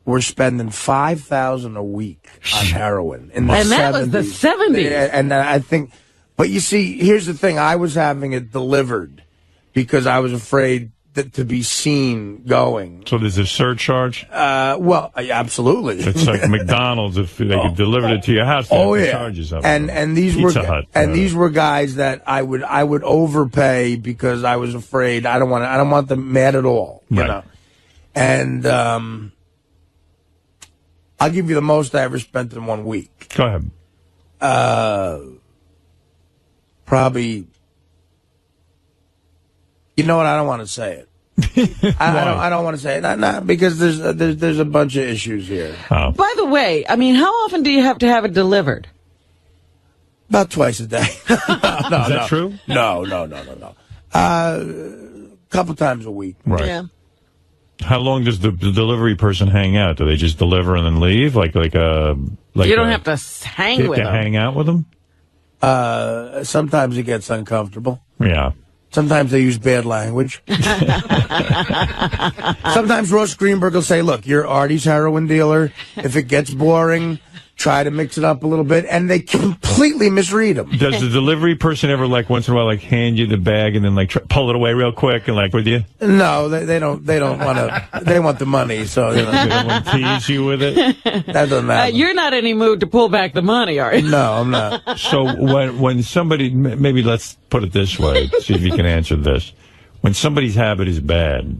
were spending $5,000 a week on heroin. In the 70s.
That was the 70s.
And I think, but you see, here's the thing. I was having it delivered because I was afraid to be seen going.
So there's a surcharge?
Well, absolutely.
It's like McDonald's, if they could deliver it to your house, they charges up.
And these these were guys that I would overpay because I was afraid. I don't want them mad at all. You know. And I'll give you the most I ever spent in 1 week.
Go ahead.
probably. You know what? I don't want to say it. I don't want to say it. Not because there's a bunch of issues here.
Oh.
By the way, I mean, how often do you have to have it delivered?
About twice a day. No,
Is that true?
No. A couple times a week.
Right.
Yeah.
How long does the delivery person hang out? Do they just deliver and then leave? Like
you don't have to hang with them.
Hang out with them?
Sometimes it gets uncomfortable.
Yeah.
Sometimes they use bad language. Sometimes Ross Greenberg will say, look, you're Artie's heroin dealer. If it gets boring, try to mix it up a little bit. And they completely misread him.
Does the delivery person ever, like, once in a while, like, hand you the bag and then, like, pull it away real quick and, like, with you?
No, they don't want to. They want the money, so
they don't want to tease you with it.
That doesn't matter.
You're not in any mood to pull back the money, are you?
No, I'm not.
So when somebody, maybe let's put it this way, see if you can answer this. When somebody's habit is bad,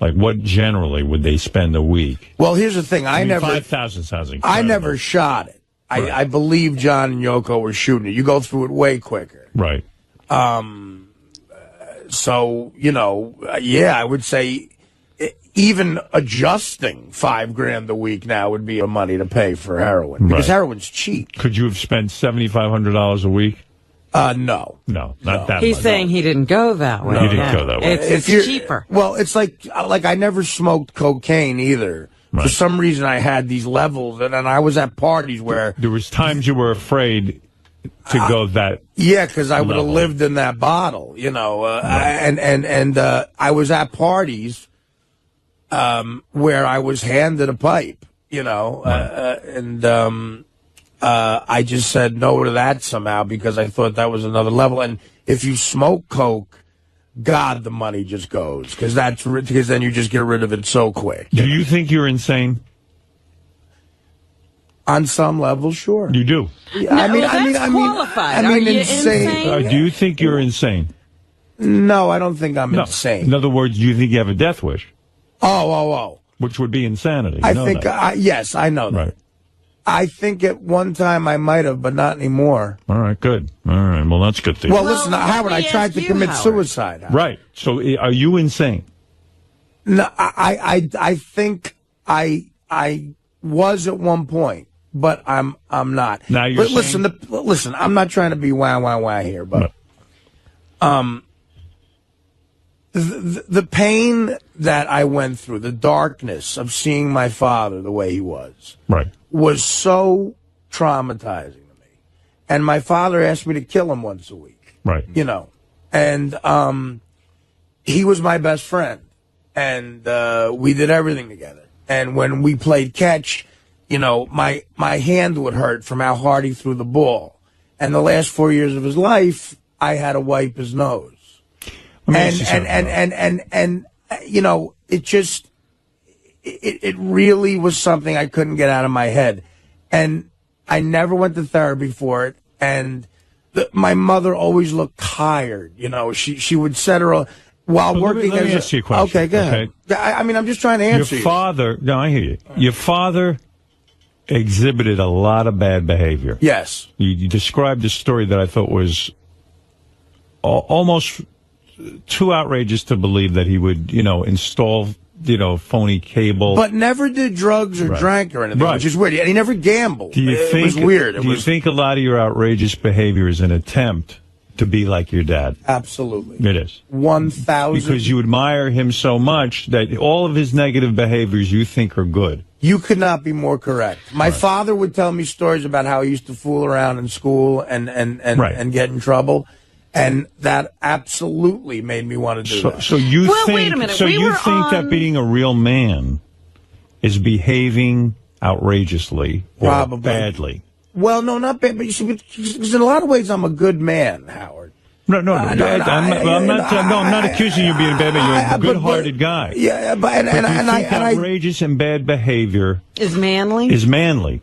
like what generally would they spend a week?
Well, here's the thing. I never
5,000 sounds incredible.
I never shot it.
Right.
I believe John and Yoko were shooting it. You go through it way quicker.
Right.
So, I would say even adjusting $5,000 a week now would be money to pay for heroin because heroin's cheap.
Could you have spent $7,500 a week?
No.
No, not that
He's
much.
saying he didn't go that way.
No, he didn't go that way.
It's cheaper.
Well, it's like I never smoked cocaine either.
Right.
For some reason, I had these levels, and I was at parties where
there was times you were afraid to go that.
Yeah, because I would have
level.
lived in that bottle, and I was at parties where I was handed a pipe, I just said no to that somehow because I thought that was another level. And if you smoke coke, God, the money just goes because then you just get rid of it so quick.
Do you think you're insane?
On some level, sure.
You do.
Yeah, I mean,
Are you insane?
Do you think you're insane?
No, I don't think I'm insane.
In other words, do you think you have a death wish?
Oh.
Which would be insanity.
I think, yes, I know that.
Right.
I think at one time I might have, but not anymore.
All right, good. All right, well, that's good to hear.
Well, listen, Howard, I tried to commit suicide. Howard.
Right. So are you insane?
No, I think I was at one point, but I'm not.
Now you're
listen, I'm not trying to be wah here, but the pain that I went through, the darkness of seeing my father the way he was,
right,
was so traumatizing to me. And my father asked me to kill him once a week.
Right.
And he was my best friend. And we did everything together. And when we played catch, my hand would hurt from how hard he threw the ball. And the last 4 years of his life, I had to wipe his nose. It really was something I couldn't get out of my head. And I never went to therapy for it. And my mother always looked tired. She would set her while working.
Let me ask you a question.
Okay, go ahead. I'm just trying to answer
Your father, no, I hear you. Your father exhibited a lot of bad behavior.
Yes.
You described a story that I thought was almost too outrageous to believe that he would, install, phony cable.
But never did drugs or drank or anything, which is weird. And he never gambled. It was weird.
Do you think a lot of your outrageous behavior is an attempt to be like your dad?
Absolutely.
It is.
1,000.
Because you admire him so much that all of his negative behaviors you think are good.
You could not be more correct. My father would tell me stories about how he used to fool around in school and get in trouble. And that absolutely made me want to do that.
So you think,
wait a minute.
So you think that being a real man is behaving outrageously or
Probably.
badly?
Well, no, not bad. But you see, because in a lot of ways, I'm a good man, Howard.
No, I'm not accusing you of being a bad man. You're a good-hearted guy.
Yeah, but
you think outrageous and bad behavior
is manly.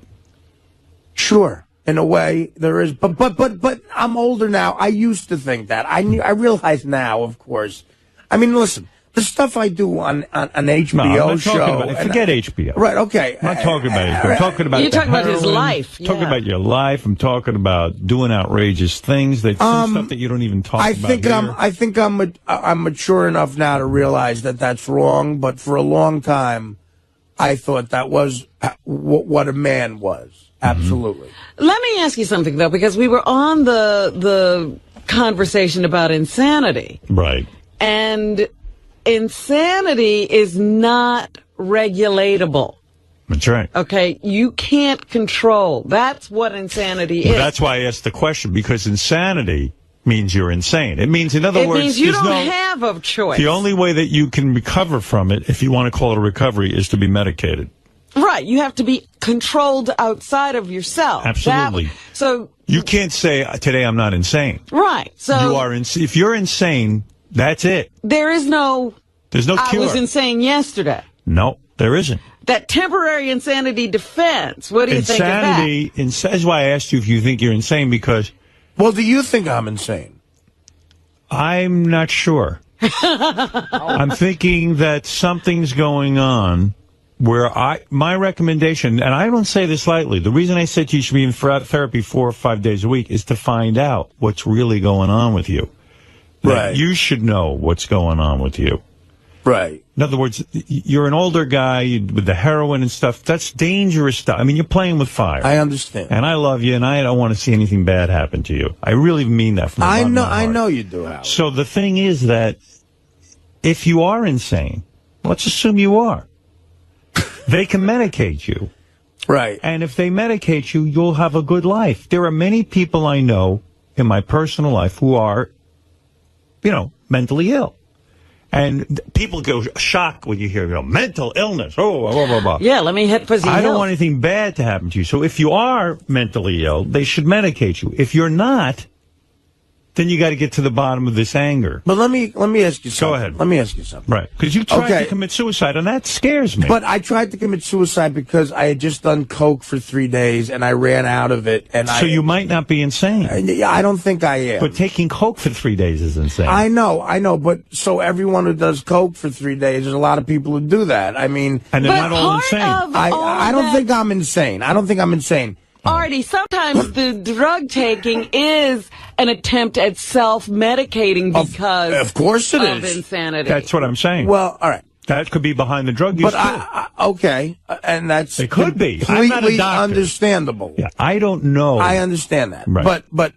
Sure. In a way, there is, but I'm older now. I used to think that. I realize now, of course. I mean, listen, The stuff I do on an HBO
No, I'm not
show.
talking about, forget HBO.
Right, okay.
I'm not talking about it. I'm talking about
You're talking about his
heroin.
life,
I'm talking
yeah.
about your life. I'm talking about doing outrageous things. That some stuff that you don't even talk about here.
I think I'm mature enough now to realize that that's wrong. But for a long time, I thought that was what a man was. Absolutely.
Let me ask you something, though, because we were on the conversation about insanity.
Right.
And insanity is not regulatable.
That's right.
Okay? You can't control. That's what insanity
Well,
is.
that's why I asked the question, because insanity means you're insane. It means, in other words,
It means you
there's
don't have a choice.
The only way that you can recover from it, if you want to call it a recovery, is to be medicated.
Right. You have to be controlled outside of yourself.
Absolutely.
So
You can't say, today I'm not insane.
right. So
You are if you're insane, that's it.
there's no
cure.
I was insane yesterday.
No, there isn't.
That temporary insanity defense. What do you think of that?
Insanity, that's why I asked you if you think you're insane, because...
Well, do you think I'm insane?
I'm not sure. I'm thinking that something's going on where my recommendation, and I don't say this lightly, the reason I said you should be in therapy 4 or 5 days a week is to find out what's really going on with you.
Right.
You should know what's going on with you.
Right.
In other words, you're an older guy with the heroin and stuff. That's dangerous stuff. I mean, you're playing with fire.
I understand.
And I love you, and I don't want to see anything bad happen to you. I really mean that from the bottom of my heart.
I know you do, Howard.
So the thing is that if you are insane, let's assume you are, they can medicate you.
Right.
And if they medicate you, you'll have a good life. There are many people I know in my personal life who are, mentally ill. And people go shocked when you hear, mental illness. Oh, blah, blah, blah.
Yeah, let me hit fuzzy
I don't
Hill.
want anything bad to happen to you. So if you are mentally ill, they should medicate you. If you're not, then you got to get to the bottom of this anger.
But let me ask you something.
Go ahead.
Let me ask you something.
Right. Because you tried to commit suicide, and that scares me.
But I tried to commit suicide because I had just done coke for 3 days, and I ran out of it. And
so you might not be insane.
I don't think I am.
But taking coke for 3 days is insane.
I know. But so everyone who does coke for 3 days, there's a lot of people who do that. I mean,
and they're not all insane.
I don't think I'm insane. I don't think I'm insane.
Artie, sometimes the drug taking is an attempt at self-medicating because
of course it
of
is.
insanity.
That's what I'm saying.
Well, all right.
That could be behind the drug use,
But okay, and that's
it could be. I'm not a
completely
doctor.
understandable.
Yeah, I don't know.
I understand that.
Right.
But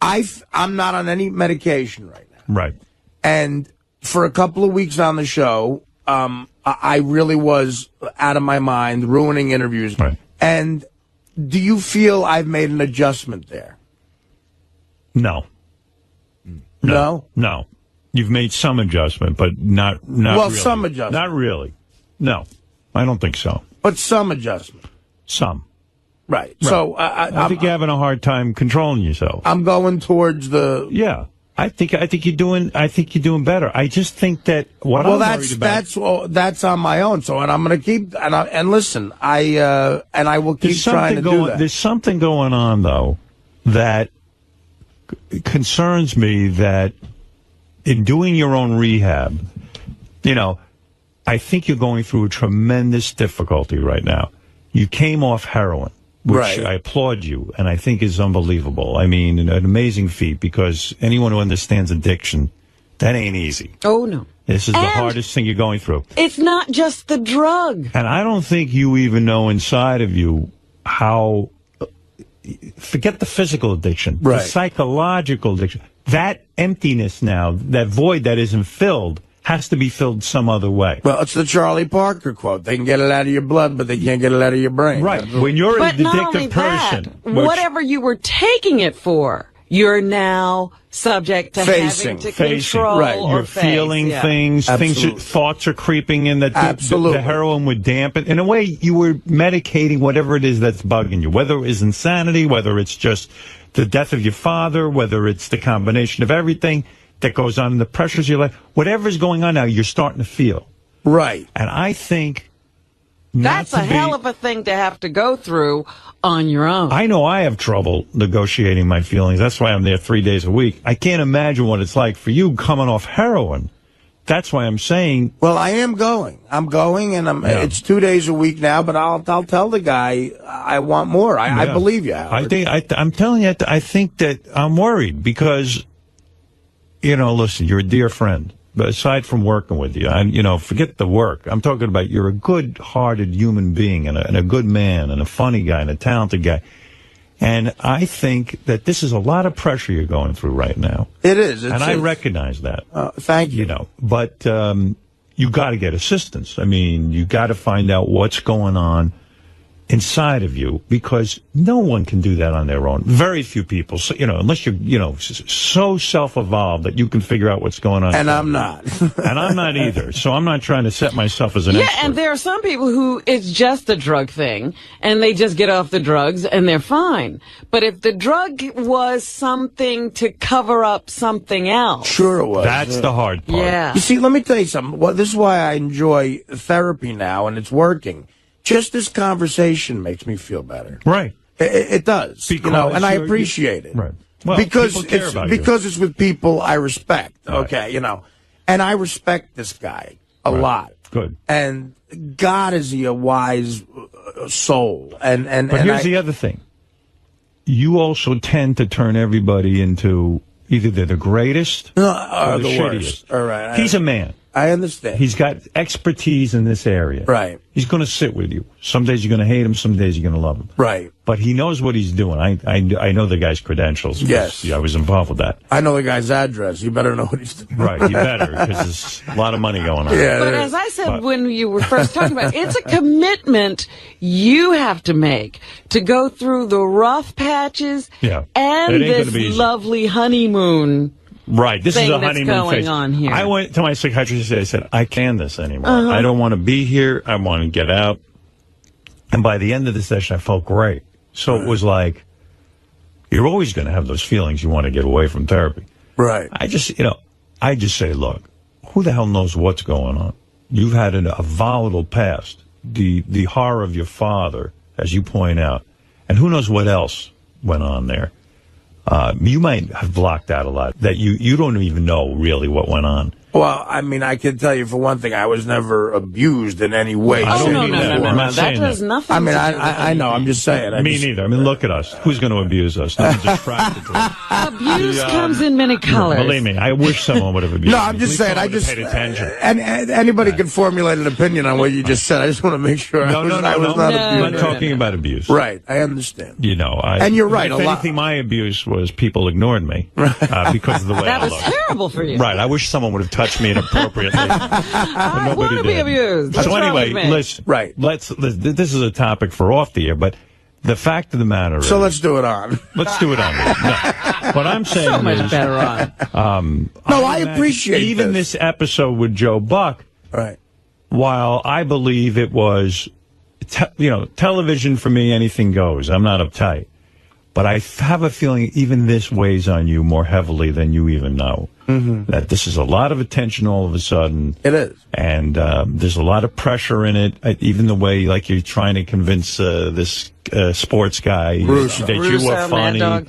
I'm not on any medication right now.
Right.
And for a couple of weeks on the show, I really was out of my mind, ruining interviews.
Right.
And do you feel I've made an adjustment there?
No.
No?
No. You've made some adjustment, but not
Well,
really.
some adjustment.
Not really. No. I don't think so.
But some adjustment.
Some.
Right.
Right.
So
I think you're having a hard time controlling yourself.
I'm going towards the.
Yeah. I think you're doing better. I just think that what I'm worried about.
That's on my own. So, and I'm going to keep and listen. I will keep trying to do that.
There's something going on though that concerns me. That in doing your own rehab, I think you're going through a tremendous difficulty right now. You came off heroin, which
Right.
I applaud you, and I think is unbelievable. I mean, an amazing feat, because anyone who understands addiction, that ain't easy.
Oh, no.
This is the
And
hardest thing you're going through.
It's not just the drug.
And I don't think you even know inside of you how, forget the physical addiction, the
Right.
psychological addiction. That emptiness now, that void that isn't filled, has to be filled some other way.
Well, it's the Charlie Parker quote. They can get it out of your blood, but they can't get it out of your brain.
Right. When you're
But
an
not only
addictive person,
that, whatever you were taking it for, you're now subject to having to control
Right.
or
you're
face.
feeling
Yeah.
things,
Absolutely.
thoughts are creeping in that
Absolutely.
the heroin would dampen. In a way, you were medicating whatever it is that's bugging you, whether it is insanity, whether it's just the death of your father, whether it's the combination of everything that goes on in the pressures of your life. Whatever's going on now, you're starting to feel.
Right.
And I think
That's a hell of a thing to have to go through on your own.
I know I have trouble negotiating my feelings. That's why I'm there 3 days a week. I can't imagine what it's like for you coming off heroin that's why I'm saying.
Well, I am going. I'm going, and it's 2 days a week now. But I'll tell the guy I want more. I believe you, Howard.
I'm telling you. I think that I'm worried because, listen, you're a dear friend. But aside from working with you, forget the work. I'm talking about you're a good-hearted human being and a good man and a funny guy and a talented guy. And I think that this is a lot of pressure you're going through right now.
It is.
I recognize that.
Thank you.
But you got to get assistance. I mean, you got to find out what's going on inside of you, because no one can do that on their own. Very few people, unless you're, so self-evolved that you can figure out what's going on.
And I'm not.
And I'm not either. So I'm not trying to set myself as an expert.
Yeah, and there are some people who it's just a drug thing, and they just get off the drugs, and they're fine. But if the drug was something to cover up something else.
Sure it was.
That's the hard part.
Yeah.
You see, let me tell you something. Well, this is why I enjoy therapy now, and it's working. Just this conversation makes me feel better.
Right.
It does.
Because
and I appreciate it.
Right. Well,
because
people care about
it's with people I respect. Okay, And I respect this guy a lot.
Good.
And God, is he a wise soul.
But here's the other thing. You also tend to turn everybody into either they're the greatest or the
the
shittiest.
worst. All right.
He's a man.
I understand.
He's got expertise in this area.
Right.
He's going to sit with you. Some days you're going to hate him. Some days you're going to love him.
Right.
But he knows what he's doing. I know the guy's credentials.
Yes.
I was involved with that.
I know the guy's address. You better know what he's doing.
Right. You better, because there's a lot of money going on.
Yeah,
but as I said when you were first talking about it, it's a commitment you have to make to go through the rough patches and this lovely honeymoon.
Right, this is a honeymoon
going
phase.
On here.
I went to my psychiatrist today. I said, I can't this anymore. I don't want to be here. I want to get out. And by the end of the session, I felt great. So it was like, you're always going to have those feelings you want to get away from therapy.
Right.
I just say, look, who the hell knows what's going on? You've had a volatile past, the horror of your father, as you point out, and who knows what else went on there. You might have blocked out a lot that you don't even know really what went on.
Well, I mean, I can tell you for one thing, I was never abused in any way.
Oh, no. That does nothing.
I mean, I know. I'm just saying.
Me neither. I mean, look at us. Who's going to abuse us? No one's attracted to us.
Abuse comes in many colors.
Believe me, I wish someone would have abused
me. No, I'm just saying. I just paid attention. And anybody can formulate an opinion on what you just said. I just want to make sure I was not abused.
I'm not talking about abuse.
Right. I understand.
And
you're right.
If anything, my abuse was people ignored me because of the way I looked.
That was terrible for you.
Right. I wish someone would have touched me inappropriately.
I want to be abused.
So anyway, listen.
Right.
This is a topic for off the air, but the fact of the matter is.
So let's do it on.
Let's do it on. No. What I'm saying
so much
is,
better on.
I appreciate
even this episode with Joe Buck.
Right.
While I believe it was, television for me, anything goes. I'm not uptight. But I have a feeling even this weighs on you more heavily than you even know. Mm-hmm. That this is a lot of attention all of a sudden.
It is.
And there's a lot of pressure in it. Even the way, like, you're trying to convince this sports guy that you were funny.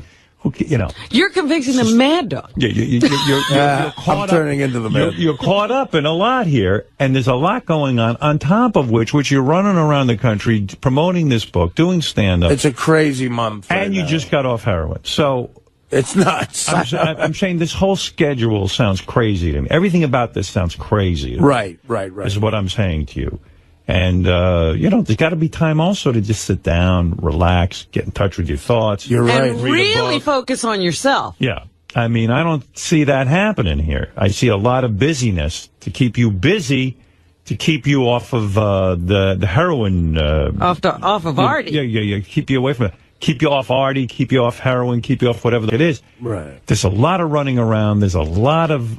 You're convincing the Mad Dog.
You're caught
I'm turning into the Mad Dog.
You're caught up in a lot here, and there's a lot going on top of which you're running around the country promoting this book, doing stand-up.
It's a crazy month.
And you just got off heroin. So
it's nuts.
I'm saying this whole schedule sounds crazy to me. Everything about this sounds crazy to me.
Right.
Is what I'm saying to you. And, there's got to be time also to just sit down, relax, get in touch with your thoughts.
You're right.
And really focus on yourself.
Yeah. I mean, I don't see that happening here. I see a lot of busyness to keep you busy, to keep you off of the heroin.
Off of Artie.
Yeah. Keep you away from it. Keep you off Artie, keep you off heroin, keep you off whatever it is.
Right.
There's a lot of running around. There's a lot of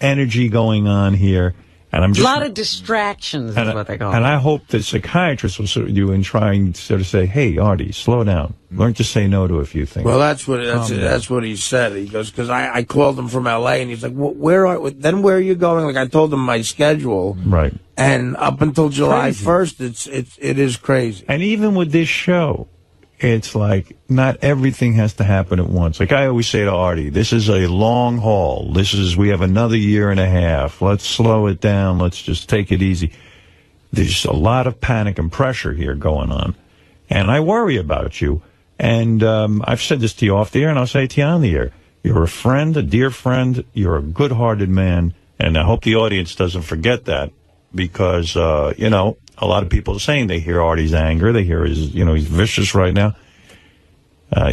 energy going on here. And I'm just,
a lot of distractions is what they call it.
And I hope the psychiatrist will sort of do in trying to sort of say, hey, Artie, slow down. Learn to say no to a few things.
Well, that's what he said. He goes, because I called him from L.A., and he's like, well, where are you going? Like, I told him my schedule.
Right.
And up until July 1st, it is crazy.
And even with this show, it's like not everything has to happen at once. Like I always say to Artie, this is a long haul. We have another year and a half. Let's slow it down. Let's just take it easy. There's a lot of panic and pressure here going on. And I worry about you. And I've said this to you off the air, and I'll say it to you on the air. You're a friend, a dear friend. You're a good-hearted man. And I hope the audience doesn't forget that because, you know, a lot of people are saying they hear Artie's anger. They hear his, you know, he's vicious right now.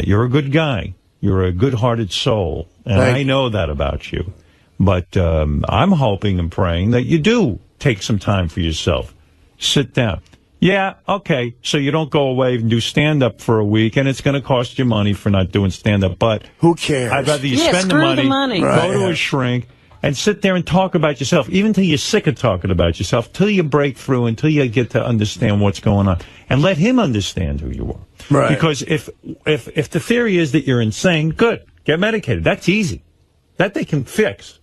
You're a good guy. You're a good-hearted soul. And I know that about you. But I'm hoping and praying that you do take some time for yourself. Sit down. Yeah, okay, so you don't go away and do stand-up for a week, and it's going to cost you money for not doing stand-up, but
who cares?
I'd rather you spend the money. Go to a shrink, and sit there and talk about yourself, even until you're sick of talking about yourself, till you break through, until you get to understand what's going on, and let him understand who you are.
Right.
Because if the theory is that you're insane, good, get medicated. That's easy. That they can fix.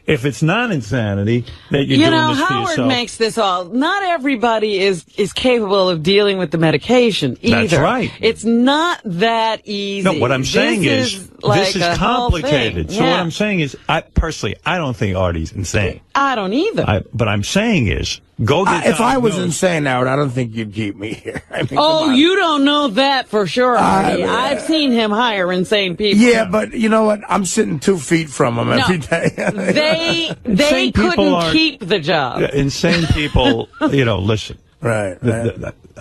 If it's not insanity that you're doing this to
Howard
yourself.
makes this all. Not everybody is capable of dealing with the medication either.
That's right.
It's not that easy.
No, what I'm saying is
like
this is complicated. So
yeah.
what I'm saying is, I don't think Artie's insane.
I don't either.
But I'm saying is, go get
if I was insane, Howard, I don't think you'd keep me here. I mean,
you don't know that for sure, Artie. I've seen him hire insane people.
Yeah, but you know what? I'm sitting 2 feet from him every day.
They couldn't keep the job.
Insane people, you know, listen.
Right.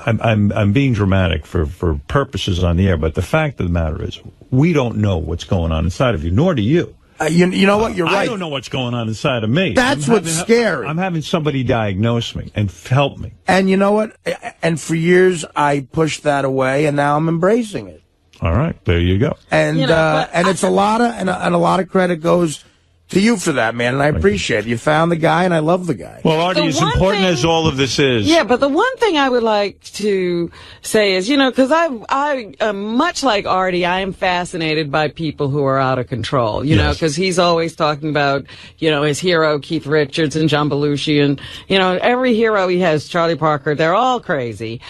I'm being dramatic for purposes on the air, but the fact of the matter is, we don't know what's going on inside of you, nor do you.
You know what? You're right.
I don't know what's going on inside of me.
That's what's scary.
I'm having somebody diagnose me and help me.
And you know what? And for years, I pushed that away, and now I'm embracing it.
All right. There you go.
And and it's a lot of credit goes to you for that, man, and I appreciate it. You found the guy, and I love the guy.
Well, Artie, as important as all of this is...
Yeah, but the one thing I would like to say is, you know, because I much like Artie, I am fascinated by people who are out of control, you know, because he's always talking about, you know, his hero, Keith Richards and John Belushi, and, you know, every hero he has, Charlie Parker, they're all crazy.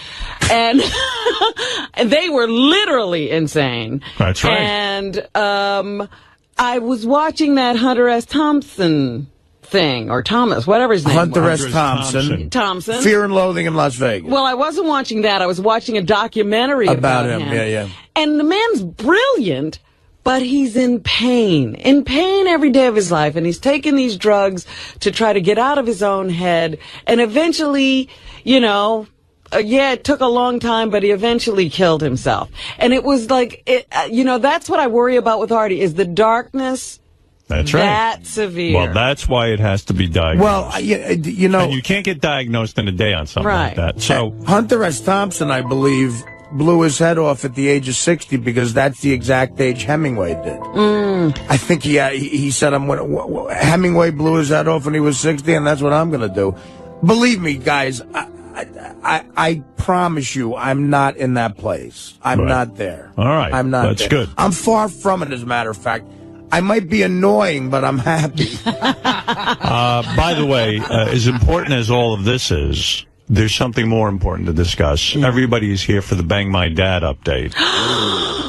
And they were literally insane.
That's right.
And, I was watching that Hunter S. Thompson thing, or Thomas, whatever his name
Hunter
was.
S. Thompson.
Thompson.
Fear and Loathing in Las Vegas.
Well, I wasn't watching that. I was watching a documentary about him.
Yeah.
And the man's brilliant, but he's in pain every day of his life. And he's taking these drugs to try to get out of his own head. And eventually, you know... it took a long time, but he eventually killed himself. And it was like, you know, that's what I worry about with Artie, is the darkness.
That's right.
That severe.
Well, that's why it has to be diagnosed.
Well, you know...
And you can't get diagnosed in a day on something like that. So
Hunter S. Thompson, I believe, blew his head off at the age of 60 because that's the exact age Hemingway did. I think he said, Hemingway blew his head off when he was 60, and that's what I'm going to do. Believe me, guys... I promise you, I'm not in that place. I'm not there.
All right.
I'm not
That's
there.
good.
I'm far from it, as a matter of fact. I might be annoying, but I'm happy.
By the way, as important as all of this is, there's something more important to discuss. Everybody is here for the Bang My Dad update.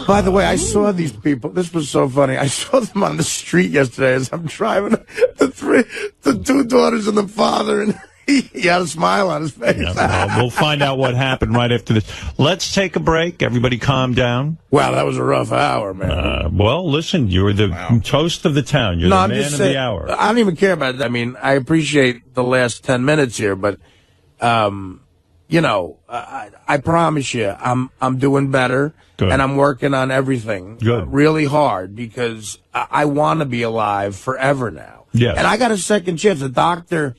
By the way, I saw these people. This was so funny. I saw them on the street yesterday as I'm driving. The 2 daughters and the father, and he had a smile on his face.
Yeah, well, we'll find out what happened right after this. Let's take a break. Everybody calm down.
Wow, that was a rough hour, man.
Well, listen, you're the toast of the town. You're the man of the hour.
I don't even care about that. I mean, I appreciate the last 10 minutes here, but, you know, I promise you, I'm doing better. Good. And I'm working on everything really hard because I want to be alive forever now.
Yes.
And I got a second chance. The doctor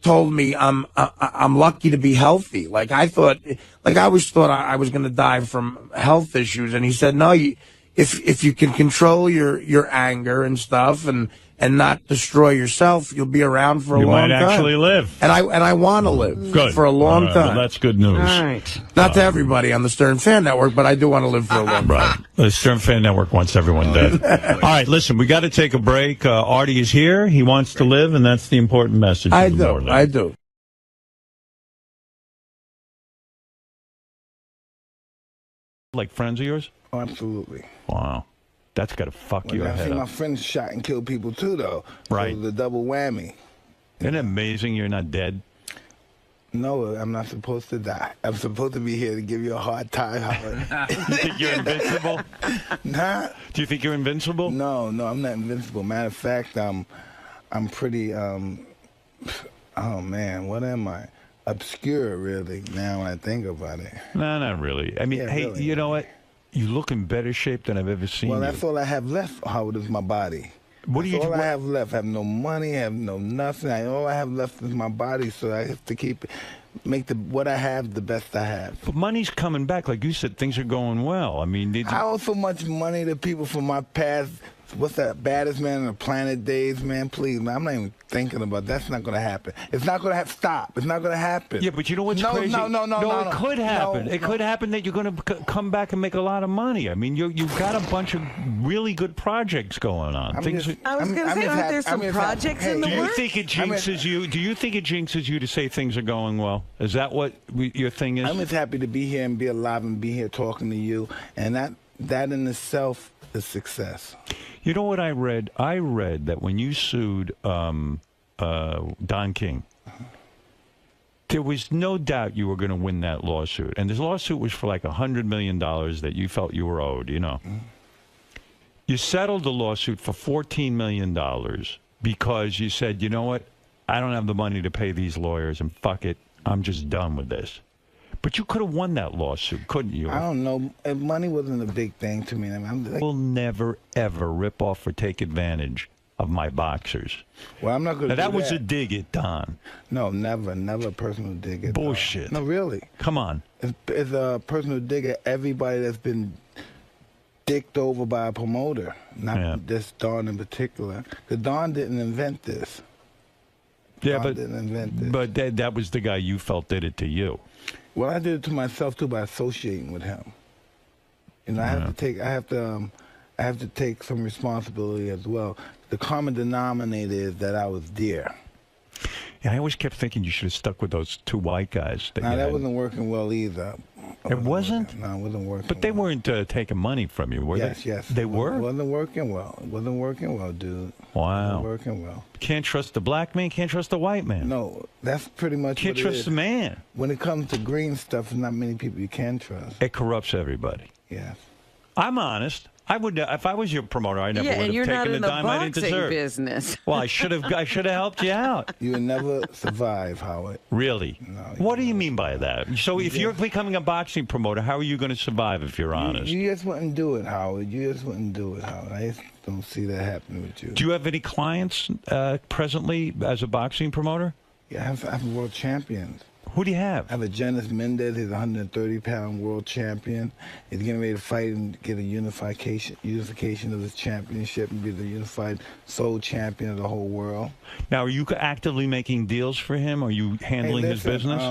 told me I'm lucky to be healthy. Like I always thought I was going to die from health issues, and he said no. If you can control your anger and stuff, and not destroy yourself, you'll be around for a long time.
You might actually live,
and I want to live for a long time.
Well, that's good news.
All right.
Not to everybody on the Stern Fan Network, but I do want to live for a long time.
Right. The Stern Fan Network wants everyone dead. All right, listen, we got to take a break. Artie is here. He wants to live, and that's the important message.
I do.
like friends of yours?
Oh, absolutely.
Wow. That's got to fuck your
I
head
see
up.
my friends shot and killed people too, though.
Right.
So the double whammy.
Isn't it amazing you're not dead?
No, I'm not supposed to die. I'm supposed to be here to give you a hard time, Howard.
You think you're invincible?
Nah.
Do you think you're invincible?
No, I'm not invincible. Matter of fact, I'm pretty, oh man, what am I? Obscure, really, now when I think about it.
No, not really. I mean,
Yeah,
hey,
really.
you know what? You look in better shape than I've ever seen
Well,
you.
that's all I have left, Howard, is my body.
What do you?
All
What,
I have left. I have no money. I have no nothing. All I have left is my body. So I have to make what I have the best I have.
but money's coming back, like you said. Things are going well. I mean,
I owe so much money to people from my past. What's that? Baddest man on the planet days, man. Please, man. I'm not even thinking about that's not going to happen. It's not going to stop. It's not going to happen.
Yeah, but you know what's
no,
crazy?
No,
it could happen.
No,
it could happen that you're going to come back and make a lot of money. I mean, you've got a bunch of really good projects going on.
I was going to say, aren't there some projects in the
Do you
works?
think it jinxes you? Do you think it jinxes you to say things are going well? Is that what your thing is?
I'm just happy to be here and be alive and be here talking to you, and that in itself is success.
You know what I read? I read that when you sued Don King, there was no doubt you were going to win that lawsuit. And this lawsuit was for like $100 million that you felt you were owed, you know. You settled the lawsuit for $14 million because you said, you know what? I don't have the money to pay these lawyers, and fuck it. I'm just done with this. But you could have won that lawsuit, couldn't you?
I don't know. Money wasn't a big thing to me. I
will never, ever rip off or take advantage of my boxers.
Well, I'm not going to do
that. That was a dig at Don.
No, never a personal dig at
Bullshit.
Don. No, really.
Come on.
It's a personal dig at everybody that's been dicked over by a promoter, not just Don in particular. Because Don didn't invent this.
Yeah,
Don didn't invent this.
But that was the guy you felt did it to you.
Well, I did it to myself too by associating with him. You know, I have to take some responsibility as well. The common denominator is that I was there.
Yeah, I always kept thinking you should have stuck with those two white guys.
That wasn't working well either.
It wasn't?
No, it wasn't working.
But they weren't taking money from you, were they?
Yes.
They were?
It wasn't working well. It wasn't working well, dude.
Wow.
It wasn't working well.
Can't trust the black man, can't trust the white man.
No, that's pretty much
Can't
what
trust
it is.
the man.
When it comes to green stuff, there's not many people you can trust.
It corrupts everybody.
Yeah.
I'm honest. I would, if I was your promoter, I never would
and
have
you're not
taken
in
the
the
dime I didn't
boxing
deserve.
business.
Well, I should have helped you out.
You would never survive, Howard.
Really? No. What do you mean by that? So if you're becoming a boxing promoter, how are you going to survive if you're honest?
You just wouldn't do it, Howard. You just wouldn't do it, Howard. I just don't see that happening with you.
Do you have any clients presently as a boxing promoter?
Yeah, I have world champions.
Who do you have?
I have a Jonas Mendez. He's a 130-pound world champion. He's getting ready to fight and get a unification of his championship and be the unified sole champion of the whole world.
Now, are you actively making deals for him? Are you handling his business?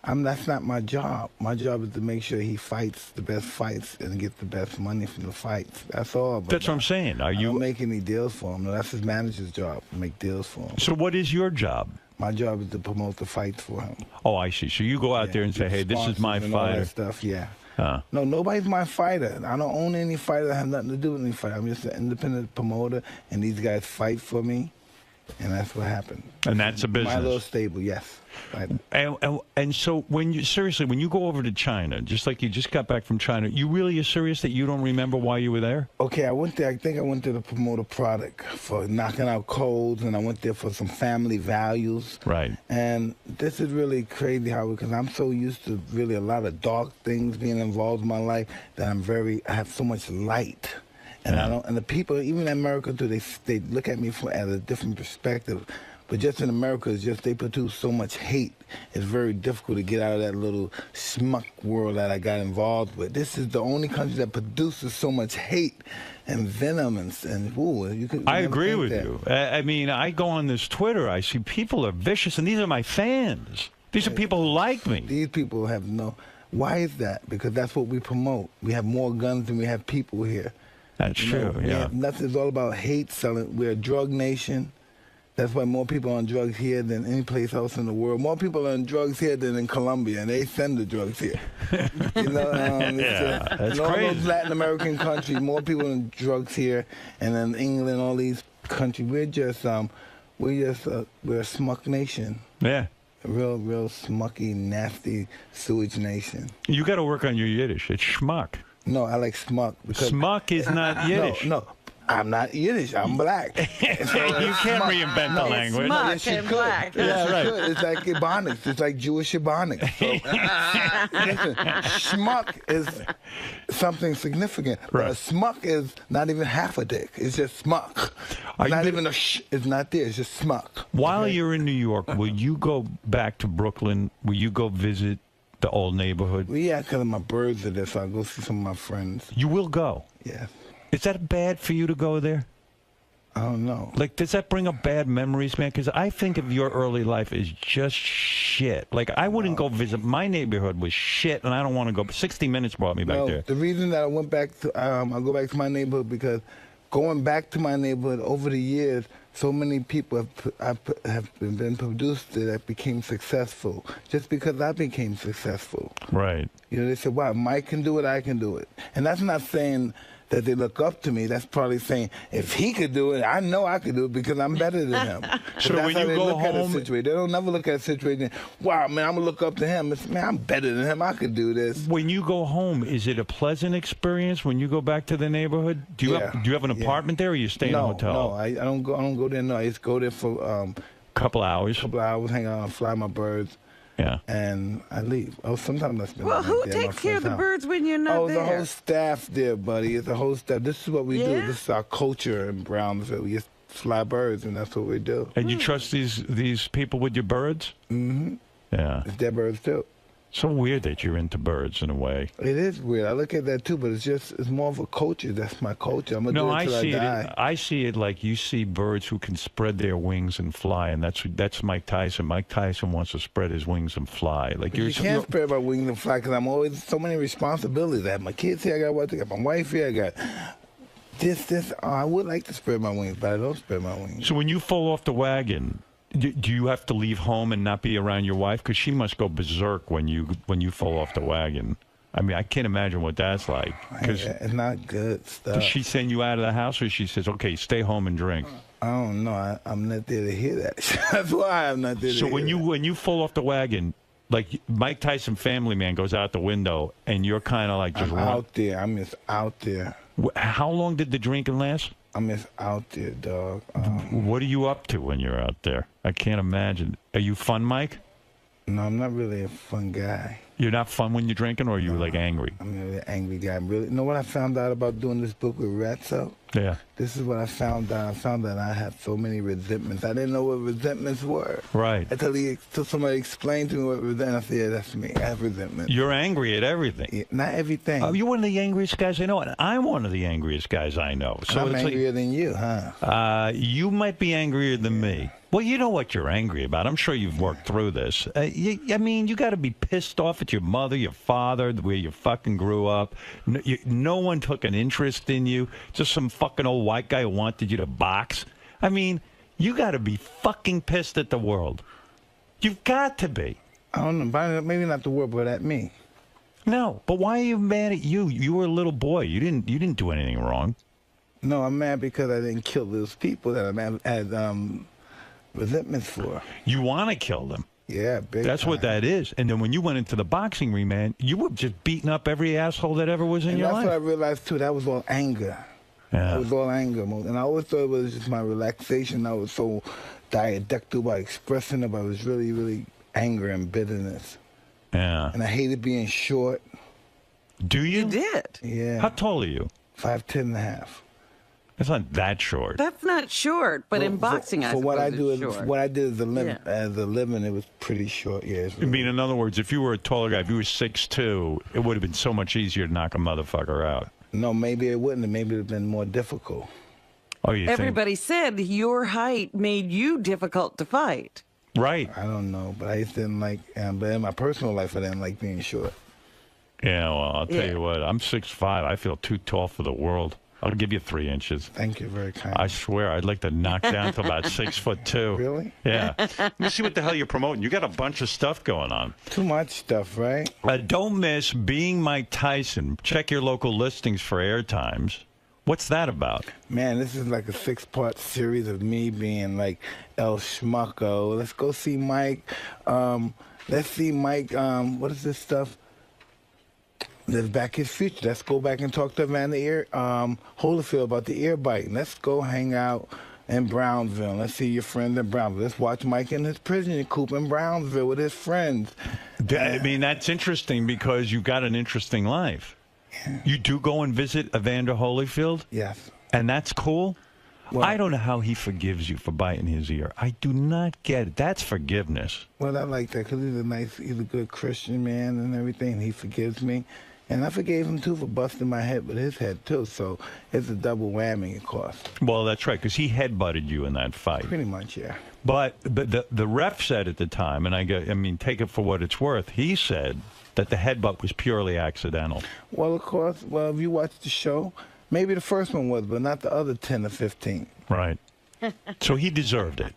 That's not my job. My job is to make sure he fights the best fights and get the best money from the fights. That's all. But
that's what I'm saying. I
don't make any deals for him. No, that's his manager's job to make deals for him.
So what is your job?
My job is to promote the fights for him.
Oh, I see. So you go out there and say, hey, this is my
and
fighter.
All that stuff, yeah. No, nobody's my fighter. I don't own any fighter. I have nothing to do with any fighter. I'm just an independent promoter, and these guys fight for me, and that's what happened.
And that's a business.
My little stable, yes.
And so when you go over to China, just like you just got back from China, you really are serious that you don't remember why you were there?
Okay, I went there. I think I went there to promote a product for knocking out colds, and I went there for some family values.
Right.
And this is really crazy, Howard, because I'm so used to really a lot of dark things being involved in my life that I have so much light. And and the people, even in America too, they look at me at a different perspective. But just in America, it's just they produce so much hate. It's very difficult to get out of that little schmuck world that I got involved with. This is the only country that produces so much hate and venom
I agree with you. I mean, I go on this Twitter, I see people are vicious, and these are my fans. These are people who like me.
These people have no... Why is that? Because that's what we promote. We have more guns than we have people here.
That's true, yeah.
Nothing's all about hate selling. We're a drug nation. That's why more people are on drugs here than any place else in the world. More people are on drugs here than in Colombia, and they send the drugs here. You know,
that's
in all
crazy.
those Latin American countries, more people on drugs here, and in England, all these countries, we're a smuck nation.
Yeah.
A real smucky, nasty sewage nation.
You got to work on your Yiddish. It's schmuck.
No, I like smuck. Because
Smuck is not Yiddish.
No, I'm not Yiddish. I'm black.
You can't reinvent the language.
Smuck
Yes, you
and
could.
black.
Yes,
Yeah,
you
right.
could. It's like Ebonics. It's like Jewish Ebonics. So, listen, schmuck is something significant. But
Right.
a smuck is not even half a dick. It's just smuck.
Are
Not
you-
even a sh. It's not there. It's just smuck.
While you're in New York, will you go back to Brooklyn? Will you go visit the old neighborhood?
Well, yeah, because my birds are there, so I'll go see some of my friends.
You will go.
Yeah.
Is that bad for you to go there?
I don't know.
Like, does that bring up bad memories, man? Because I think of your early life as just shit. Like, I wouldn't go visit. My neighborhood was shit, and I don't want to go. 60 Minutes brought me back there.
The reason that I went back to, I go back to my neighborhood because going back to my neighborhood over the years, so many people have been produced that became successful just because I became successful.
Right.
You know, they said, wow, Mike can do it, I can do it. And that's not saying that they look up to me. That's probably saying, if he could do it, I know I could do it because I'm better than him.
So
that's
when
how
you
they
go
look at a
home-
situation. They don't never look at a situation, wow, man, I'm going to look up to him. It's, man, I'm better than him. I could do this.
When you go home, is it a pleasant experience when you go back to the neighborhood? Do you have an apartment there, or you stay in a hotel?
No, I don't go there. No, I just go there for
couple hours.
Hang out, fly my birds.
Yeah.
And I leave. Oh, sometimes I spend
Well,
the night
who
there at my
takes care of
friend's
the
house.
birds when you're not
Oh,
there?
the whole staff there, buddy. It's a whole staff. This is what we do.
Yeah?
This is our culture in Brownsville. We just fly birds, and that's what we do.
And you trust these people with your birds?
Mm-hmm.
Yeah.
It's their birds, too.
So weird that you're into birds in a way.
It is weird. I look at that, too, but it's more of a culture. That's my culture. I'm going to do it till I die.
I see it like you see birds who can spread their wings and fly, and that's Mike Tyson. Mike Tyson wants to spread his wings and fly. Like
You can't spread my wings and fly because I'm always so many responsibilities. I have my kids here. I got what? I got my wife here. I got this. Oh, I would like to spread my wings, but I don't spread my wings.
So when you fall off the wagon, do you have to leave home and not be around your wife? Because she must go berserk when you fall off the wagon. I mean, I can't imagine what that's like. Because
it's not good stuff.
Does she send you out of the house, or she says, "Okay, stay home and drink"?
I don't know. I'm not there to hear that. That's why I'm not there.
So
to
when
hear
you fall off the wagon, like Mike Tyson, Family Man, goes out the window, and you're kind of like just
I'm out there. I'm just out there.
How long did the drinking last?
I'm just out there, dog.
What are you up to when you're out there? I can't imagine. Are you fun, Mike?
No, I'm not really a fun guy.
You're not fun when you're drinking, or are you like angry?
I'm a really angry guy. I'm really. You know what I found out about doing this book with Ratso?
Yeah.
This is what I found out. I found that I have so many resentments. I didn't know what resentments were.
Right.
Until somebody explained to me what resentment. I said, yeah, that's me. I have resentment.
You're angry at everything.
Yeah, not everything.
You're one of the angriest guys I know, and I'm one of the angriest guys I know. So
I'm
it's
angrier than you, huh?
You might be angrier than me. Well, you know what you're angry about. I'm sure you've worked through this. I mean, you got to be pissed off at your mother, your father, the way you fucking grew up. No one took an interest in you. Just some fucking old white guy who wanted you to box. I mean, you got to be fucking pissed at the world. You've got to be.
I don't know. Maybe not the world, but at me.
No, but why are you mad at you? You were a little boy. You didn't do anything wrong.
No, I'm mad because I didn't kill those people that I had resentments for.
You want to kill them.
Yeah, big
That's
time.
what that is. And then when you went into the boxing ring, man, you were just beating up every asshole that ever was in
And
your
that's
life.
what I realized, too. That was all anger.
Yeah.
It was all anger. And I always thought it was just my relaxation. I was so dialectical by expressing it, but it was really, really anger and bitterness.
Yeah.
And I hated being short.
Do you?
You did.
Yeah.
How tall are you?
5'10" and a half.
That's not that short.
That's not short, but in boxing, I
for what I
suppose
do,
it's short.
what I did as a living,
Yeah.
it was pretty short. Yeah. It's
I mean, in other words, if you were a taller guy, if you were 6'2", it would have been so much easier to knock a motherfucker out.
No, maybe it wouldn't have. Maybe it would have been more difficult.
Oh, you
Everybody said your height made you difficult to fight.
think? Right.
I don't know, but I just didn't like, but in my personal life, I didn't like being short.
Yeah, well, I'll tell
Yeah.
you what. I'm 6'5". I feel too tall for the world. I'll give you 3 inches.
Thank you, very kind.
I swear, I'd like to knock down to about 6'2".
Really?
Yeah. Let me see what the hell you're promoting. You got a bunch of stuff going on.
Too much stuff, right?
Don't miss Being Mike Tyson. Check your local listings for air times. What's that about?
Man, this is like a 6-part series of me being like 𝗛𝗵cie𝘄. Let's go see Mike. Let's see Mike. What is this stuff? Let's back his future. Let's go back and talk to Evander Holyfield about the ear bite. Let's go hang out in Brownsville. Let's see your friends in Brownsville. Let's watch Mike in his prison coop in Brownsville with his friends.
I mean, that's interesting because you got an interesting life. Yeah. You do go and visit Evander Holyfield?
Yes.
And that's cool?
Well,
I don't know how he forgives you for biting his ear. I do not get it. That's forgiveness.
Well, I like that because he's a good Christian man and everything. And he forgives me. And I forgave him, too, for busting my head with his head, too. So it's a double whammy, of course.
Well, that's right, because he headbutted you in that fight.
Pretty much, yeah.
But the ref said at the time, and I mean, take it for what it's worth, he said that the headbutt was purely accidental.
Well, of course, if you watch the show, maybe the first one was, but not the other 10 or 15.
Right. So he deserved it.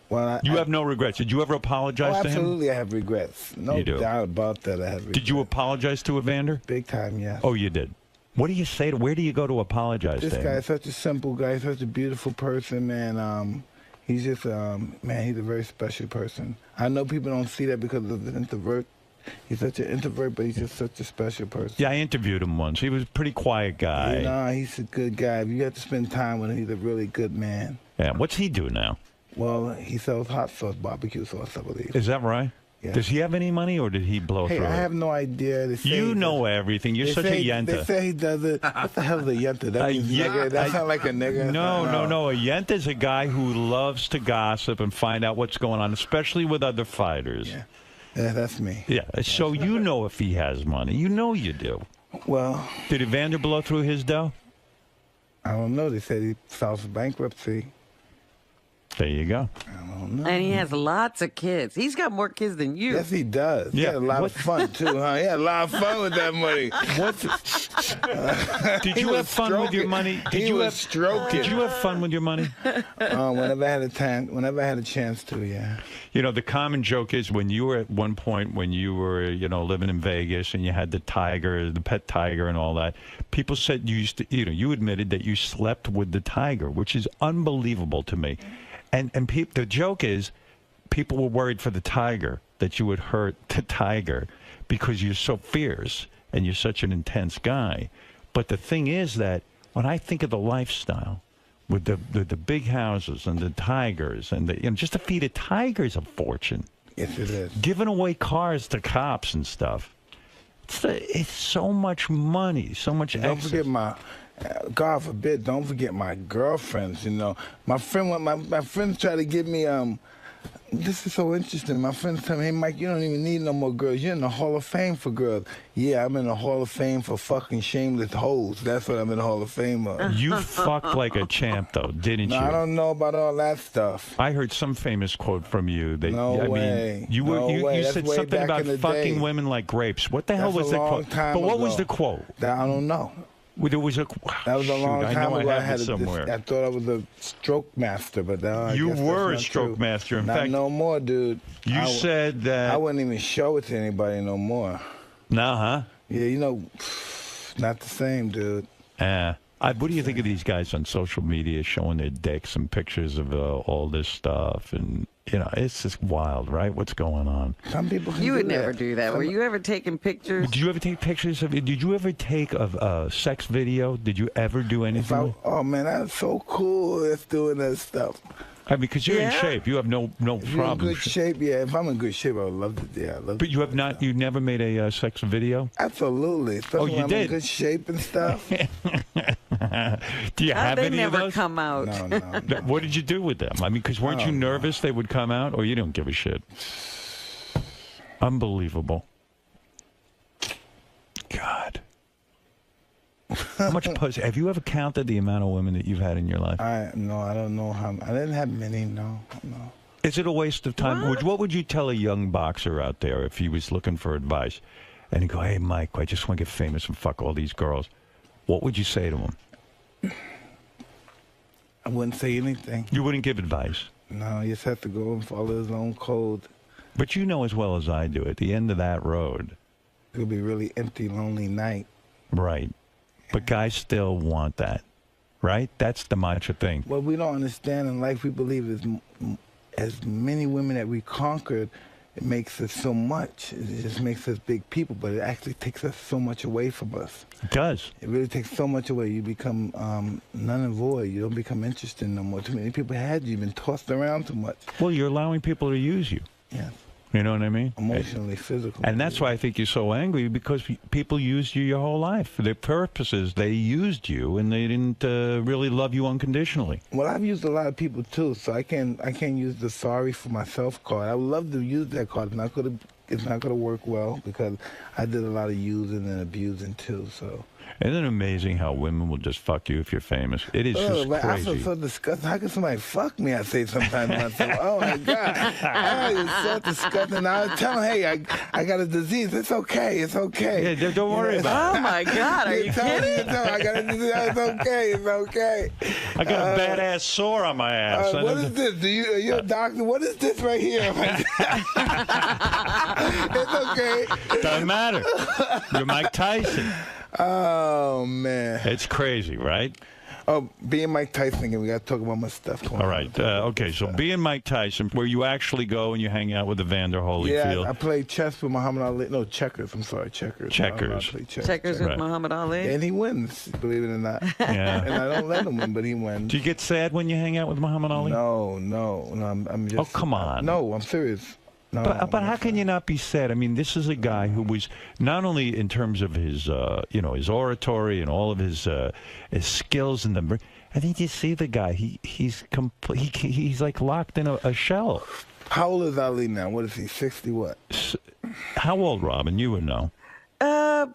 Well,
you have no regrets. Did you ever apologize to him?
Absolutely, I have regrets. No doubt about that. I have regrets.
Did you apologize to Evander?
Big time, yes.
Oh, you did. What do you say? Where do you go to apologize to him?
This guy is such a simple guy. He's such a beautiful person, man. He's just, man, he's a very special person. I know people don't see that because of the introvert. He's such an introvert, but he's just such a special person.
Yeah, I interviewed him once. He was a pretty quiet guy.
He's a good guy. If you have to spend time with him, he's a really good man.
Yeah, what's he do now?
Well, he sells hot sauce, barbecue sauce, I believe.
Is that right?
Yeah.
Does he have any money, or did he blow through it?
I have no idea.
You know everything. You're such a yenta.
They say he does it. What the hell is a yenta? That means nigger. That sounds like a nigger.
No. A yenta is a guy who loves to gossip and find out what's going on, especially with other fighters.
Yeah, that's me.
Yeah, so you know if he has money. You know you do.
Well.
Did Evander blow through his dough?
I don't know. They said he filed for bankruptcy.
There you go.
I don't know.
And he has lots of kids. He's got more kids than you.
Yes, he does. He had a lot of fun, too, huh? He had a lot of fun with that money.
Did you have fun with your money? Did you have fun with your money?
Whenever I had a chance to, yeah.
You know, the common joke is when you were at one point when you were, living in Vegas and you had the tiger, the pet tiger and all that, people said you used to, you admitted that you slept with the tiger, which is unbelievable to me. And the joke is, people were worried for the tiger, that you would hurt the tiger because you're so fierce and you're such an intense guy. But the thing is that when I think of the lifestyle with the big houses and the tigers and just to feed a tiger is a fortune.
Yes, it is.
Giving away cars to cops and stuff. It's so much money, so much
Don't
excess.
forget God forbid, don't forget my girlfriends, My friends try to give me, this is so interesting. My friends tell me, hey, Mike, you don't even need no more girls. You're in the Hall of Fame for girls. Yeah, I'm in the Hall of Fame for fucking shameless hoes. That's what I'm in the Hall of Fame of.
You fucked like a champ, though, didn't you?
No, I don't know about all that stuff.
I heard some famous quote from you.
No way.
You said something about fucking women like grapes. What the hell was the quote? But what was the quote?
I don't know.
There was a.
That was a long time ago.
I had it somewhere.
I thought I was a stroke master, but
you were a stroke master. In fact,
no more, dude.
You said that
I wouldn't even show it to anybody no more.
No, huh?
Yeah, not the same, dude.
What do you think of these guys on social media showing their dicks and pictures of all this stuff? And, it's just wild, right? What's going on?
Some people
You would never do that. Were you ever taking pictures?
Did you ever take pictures of it? Did you ever take a sex video? Did you ever do anything?
Oh, man, that's so cool. That's doing that stuff.
Because you're in shape. You have no problem.
You're in good shape, yeah. If I'm in good shape, I would love to. Yeah,
but you have not. You never made a sex video.
Absolutely. Especially when I'm in good shape and stuff.
Do you have any of those?
They never come out.
No.
What did you do with them? I mean, because weren't you nervous they would come out, or you don't give a shit? Unbelievable. God. How much pussy? Have you ever counted the amount of women that you've had in your life?
No, I don't know how. I didn't have many. No.
Is it a waste of time? What would you tell a young boxer out there if he was looking for advice, and he'd go, "Hey, Mike, I just want to get famous and fuck all these girls"? What would you say to him?
I wouldn't say anything.
You wouldn't give advice?
No, you just have to go and follow his own code.
But you know as well as I do, at the end of that road,
it'll be a really empty, lonely night.
Right. But guys still want that, right? That's the macho thing.
What we don't understand in life, we believe as many women that we conquered, it makes us so much. It just makes us big people, but it actually takes us so much away from us.
It does.
It really takes so much away. You become none and void. You don't become interested no more. Too many people had you. You've been tossed around too much.
Well, you're allowing people to use you.
Yes.
You know what I mean?
Emotionally, physically.
And that's why I think you're so angry, because people used you your whole life. For their purposes, they used you, and they didn't really love you unconditionally.
Well, I've used a lot of people, too, so I can't use the sorry for myself card. I would love to use that card. It's not gonna work well, because I did a lot of using and abusing, too, so...
Isn't it amazing how women will just fuck you if you're famous? It is just crazy.
I feel so disgusting. How can somebody fuck me? I say sometimes to myself, oh my God, oh, it's so disgusting. I tell them, hey, I got a disease. It's okay. It's okay.
Yeah, don't worry about it.
Oh my God, are you kidding?
I got a disease. It's okay. It's okay.
I got a badass sore on my ass.
What is this? Are you a doctor? What is this right here? It's okay.
Doesn't matter. You're Mike Tyson.
Oh, man.
It's crazy, right?
Oh, being Mike Tyson again, we got to talk about my stuff.
All right. Okay, so being Mike Tyson, where you actually go and you hang out with the Vander Holyfield.
Yeah, I played chess with Muhammad Ali. No, checkers. I'm sorry, checkers.
Checkers.
Checkers with Muhammad Ali.
And he wins, believe it or not.
Yeah.
And I don't let him win, but he wins.
Do you get sad when you hang out with Muhammad Ali?
No. I'm just...
Oh, come on.
No, I'm serious. No,
but how can you not be sad? I mean, this is a guy who was not only in terms of his, his oratory and all of his skills and the. I think you see the guy. He's like locked in a shell.
How old is Ali now? What is he? 60 what?
How old, Robin? You would know.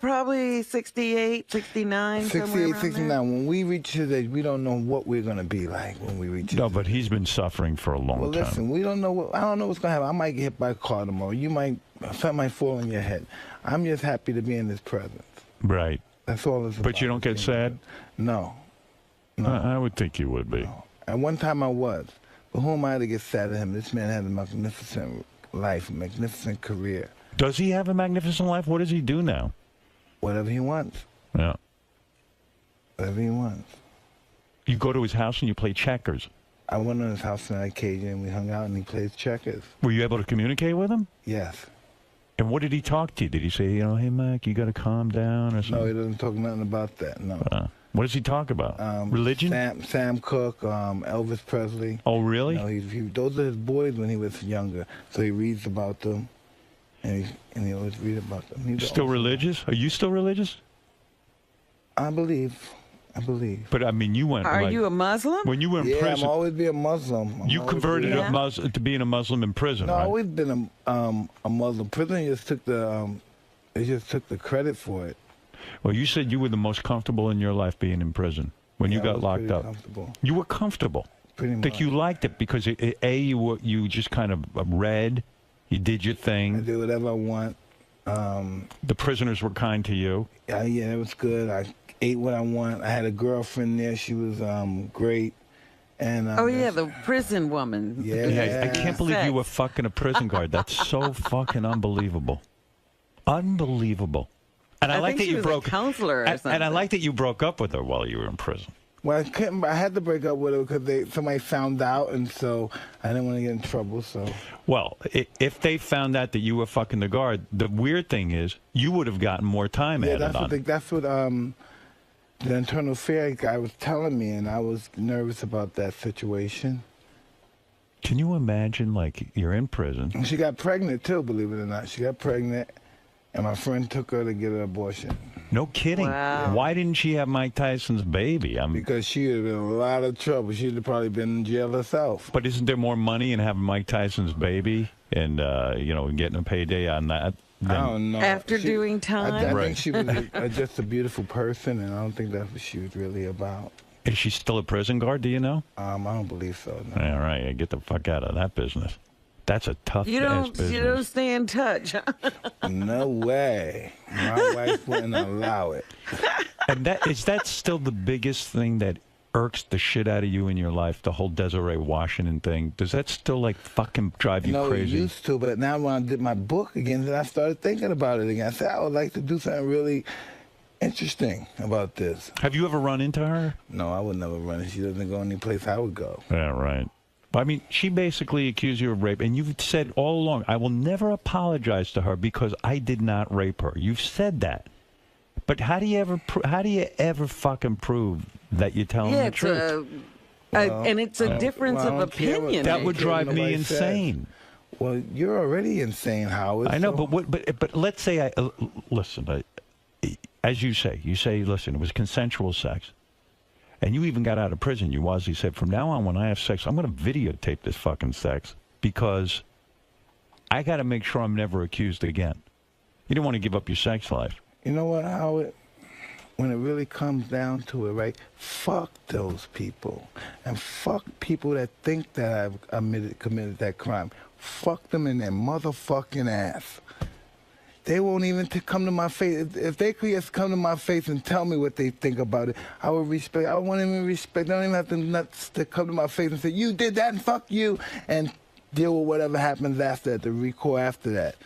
Probably 68, 69.
68, 69. When we reach his age, we don't know what we're going to be like when we reach his age.
But he's been suffering for a long time.
Well, listen, we don't know. I don't know what's going to happen. I might get hit by a car tomorrow. Something might fall on your head. I'm just happy to be in his presence.
Right.
That's all it's about.
But you don't get sad?
No.
I would think you would be.
No. At one time I was. But who am I to get sad at him? This man had a magnificent life, a magnificent career.
Does he have a magnificent life? What does he do now?
Whatever he wants.
Yeah.
Whatever he wants.
You go to his house and you play checkers.
I went to his house on occasion and we hung out and he plays checkers.
Were you able to communicate with him?
Yes.
And what did he talk to you? Did he say, hey, Mike, you got to calm down or something?
No, he doesn't talk nothing about that, no.
What does he talk about? Religion?
Sam Cooke, Elvis Presley.
Oh, really?
No, those are his boys when he was younger. So he reads about them. And he always read about them.
Still religious? Are you still religious?
I believe.
But I mean, you went.
Are you a Muslim?
When you were in prison,
I'm always been a Muslim.
You converted to being a Muslim in prison.
No,
right?
I've always been a Muslim. Prison just took the credit for it.
Well, you said you were the most comfortable in your life being in prison when you got locked up.
Comfortable.
You were comfortable.
Pretty much.
I think you liked it because you just kind of read. You did your thing.
I did whatever I want.
The prisoners were kind to you.
Yeah, it was good. I ate what I want. I had a girlfriend there. She was great. And
the prison woman.
Yeah.
I can't believe you were fucking a prison guard. That's so fucking unbelievable. Unbelievable. And I like that you broke.
A counselor or something.
And I like that you broke up with her while you were in prison.
Well, I had to break up with her because somebody found out, and so I didn't want to get in trouble. So,
well, if they found out that you were fucking the guard, the weird thing is you would have gotten more time added on.
That's what the internal affairs guy was telling me, and I was nervous about that situation.
Can you imagine, like, you're in prison?
And she got pregnant too, believe it or not. She got pregnant. And my friend took her to get an abortion.
No kidding.
Wow.
Why didn't she have Mike Tyson's baby?
Because she would have been in a lot of trouble. She'd have probably been in jail herself.
But isn't there more money in having Mike Tyson's baby and, getting a payday on that?
I don't know.
After doing time?
I think she was just a beautiful person, and I don't think that's what she was really about.
Is she still a prison guard, do you know?
I don't believe so, no.
All right, get the fuck out of that business. That's a tough business.
You don't stay in touch.
No way. My wife wouldn't allow it.
And is that still the biggest thing that irks the shit out of you in your life, the whole Desiree Washington thing? Does that still, like, fucking drive you crazy?
It used to, but now when I did my book again, then I started thinking about it again. I said, I would like to do something really interesting about this.
Have you ever run into her?
No, I would never run. She doesn't go any place I would go.
Yeah, right. I mean, she basically accused you of rape, and you've said all along, I will never apologize to her because I did not rape her. You've said that. But how do you ever fucking prove that you're telling the truth?
And it's a difference of opinion.
That would drive me insane.
Well, you're already insane, Howard.
I know, but let's say listen. As you say, listen, it was consensual sex. And you even got out of prison. You wisely said, from now on, when I have sex, I'm going to videotape this fucking sex because I got to make sure I'm never accused again. You don't want to give up your sex life.
You know what, Howard? When it really comes down to it, right, fuck those people. And fuck people that think that I've committed that crime. Fuck them in their motherfucking ass. They won't even come to my face. If they could just come to my face and tell me what they think about it, I would respect. I wouldn't even respect. They don't even have the nuts to come to my face and say, you did that and fuck you, and deal with whatever happens after that, the recoil after that.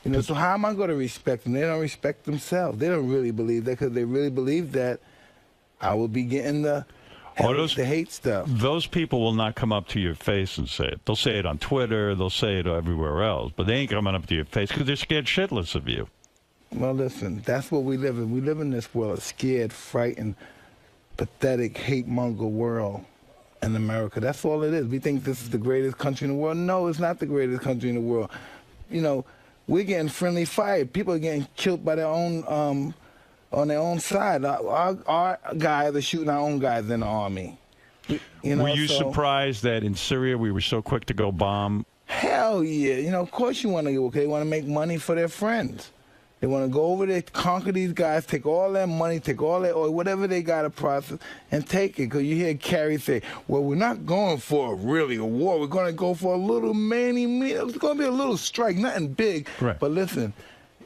You know, so how am I going to respect them? They don't respect themselves. They don't really believe that, because they really believe that I will be getting the hate stuff.
Those people will not come up to your face and say it. They'll say it on Twitter. They'll say it everywhere else. But they ain't coming up to your face because they're scared shitless of you.
Well, listen, that's what we live in. We live in this world, a scared, frightened, pathetic, hate-monger world in America. That's all it is. We think this is the greatest country in the world. No, it's not the greatest country in the world. You know, we're getting friendly fire. People are getting killed by their own... on their own side. Our guys are shooting our own guys in the army. You know,
were you surprised that in Syria we were so quick to go bomb?
Hell yeah. You know, of course you want to go. They want to make money for their friends. They want to go over there, conquer these guys, take all their money, take all their oil, whatever they got to process, and take it. Because you hear Kerry say, well, we're not going for really a war. We're going to go for a little it's going to be a little strike, nothing big. Right. But listen,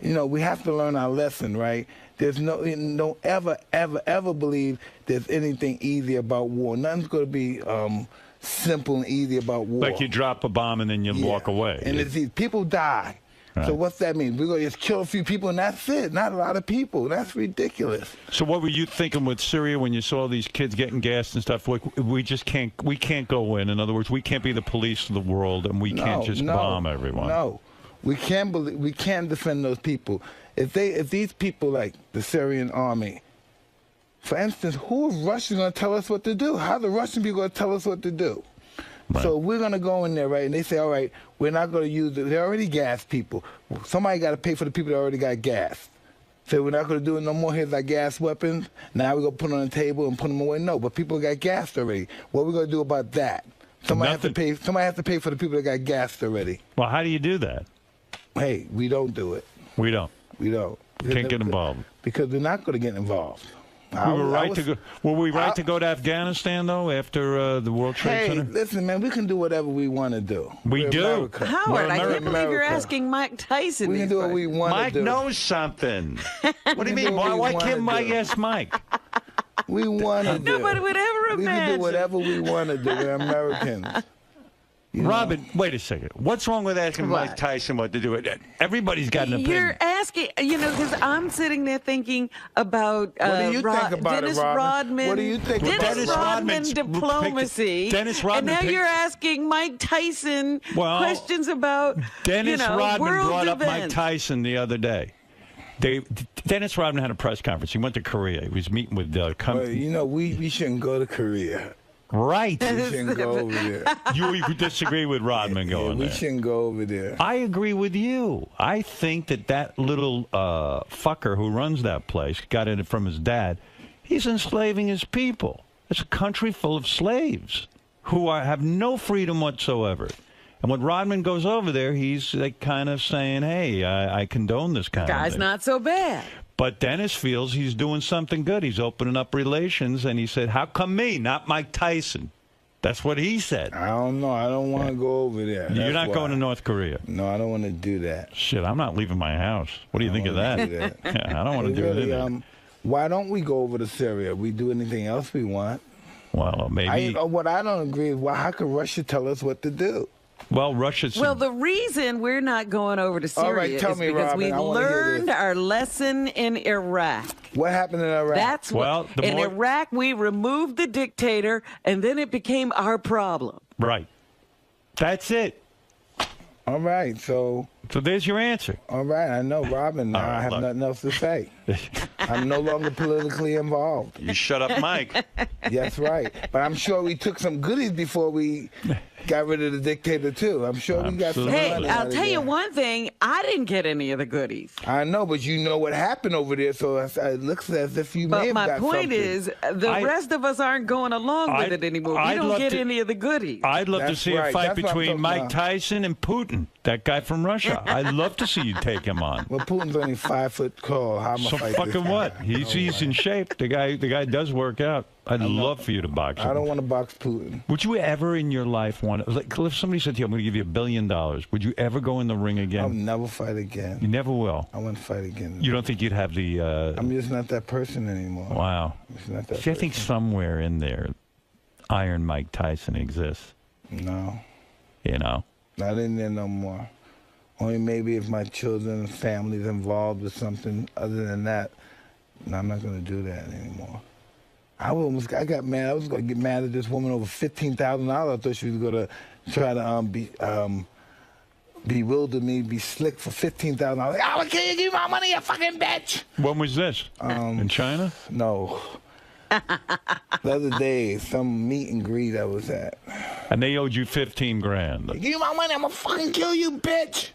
you know, we have to learn our lesson, right? Don't ever believe there's anything easy about war. Nothing's going to be simple and easy about war.
Like you drop a bomb and then you walk away.
And it's easy. People die. Right. So what's that mean? We're going to just kill a few people and that's it. Not a lot of people. That's ridiculous.
So what were you thinking with Syria when you saw these kids getting gassed and stuff? Like, we can't go in. In other words, we can't be the police of the world and we can't just bomb everyone.
No. We can't defend those people. If these people, like the Syrian army, for instance, who is Russia going to tell us what to do? How the Russian people going to tell us what to do? Right. So we're going to go in there, right? And they say, all right, we're not going to use it. They already gassed people. Somebody got to pay for the people that already got gassed. So we're not going to do it no more. Here's our gas weapons. Now we're going to put them on the table and put them away. No, but people got gassed already. What are we going to do about that? Somebody has to pay for the people that got gassed already.
Well, how do you do that?
Hey, we don't do it.
We don't.
We don't.
Can't get involved.
Because we're not going to get involved.
Were we right to go to Afghanistan, though, after the World Trade Center?
Hey, listen, man, we can do whatever we want to do.
We're do.
America.
Howard, I can't believe you're asking Mike Tyson.
We can do what we want to do.
Mike knows something. What do you mean? Why can't Mike ask Mike?
We want to do.
Nobody would ever imagine.
We can do whatever we want to do. We're Americans.
Robin, wait a second. What's wrong with asking Mike Tyson what to do? Everybody's got an opinion.
You're asking, because I'm sitting there thinking about
what do you think about
Dennis
it, Robin?
Rodman.
What do you think about
Dennis Rodman diplomacy.
Dennis Rodman.
And now you're asking Mike Tyson questions about
Dennis Rodman
world
brought
events.
up Mike Tyson the other day. Dennis Rodman had a press conference. He went to Korea. He was meeting with
we shouldn't go to Korea.
Right.
We shouldn't go over there.
You disagree with Rodman going there.
We shouldn't go over there.
I agree with you. I think that little fucker who runs that place got it from his dad. He's enslaving his people. It's a country full of slaves who have no freedom whatsoever. And when Rodman goes over there, he's like kind of saying, hey, I condone this kind of thing.
Guy's not so bad.
But Dennis feels he's doing something good. He's opening up relations, and he said, how come me, not Mike Tyson? That's what he said.
I don't know. I don't want to go over there.
You're not going to North Korea?
No, I don't want to do that.
Shit, I'm not leaving my house. What do you think of that?
Do that.
Yeah, I don't want to do it either.
Why don't we go over to Syria? We do anything else we want.
Well, maybe.
What I don't agree is how can Russia tell us what to do?
Well, Russia's...
Well, the reason we're not going over to Syria
All right, tell
is
me,
because
Robin,
we
I wanna hear
learned
this.
our lesson in Iraq.
What happened in Iraq?
That's what, in Iraq, we removed the dictator, and then it became our problem.
Right. That's it.
All right, so
there's your answer.
All right, I know, Robin. Now I have nothing else to say. I'm no longer politically involved.
You shut up, Mike.
That's right. But I'm sure we took some goodies before we got rid of the dictator, too. I'm sure we got some
Hey,
money
I'll
out of
tell you
there.
one thing. I didn't get any of the goodies.
I know, but you know what happened over there, so it looks as if you may
But
have
my
got
point
something.
is, the rest of us aren't going along with it anymore. We don't get any of the goodies.
I'd love to
That's
see a
right.
fight
That's what I'm
between
talking
Mike
about.
Tyson and Putin, that guy from Russia. I'd love to see you take him on.
Well, Putin's only 5 foot tall. How am I
So
fight this
fucking
guy?
what? He's in shape. The guy does work out. I'd love for you to box him.
I don't want to box Putin.
Would you ever in your life want to, like, if somebody said to you, I'm going to give you $1 billion, would you ever go in the ring again?
I'll never fight again.
You never will.
I won't fight again.
You don't think you'd have the...
I'm just not that person anymore.
Wow.
Just not that
See, I think somewhere in there, Iron Mike Tyson exists.
No.
You know?
Not in there no more. Only maybe if my children and family's involved with something. Other than that, no, I'm not going to do that anymore. I got mad. I was going to get mad at this woman over $15,000. I thought she was going to try to bewilder me, be slick for $15,000. Like, I would kill you, give me my money, you fucking bitch.
When was this? In China?
No. The other day, some meet and greet I was at.
And they owed you $15,000.
Give me my money, I'm going to fucking kill you, bitch.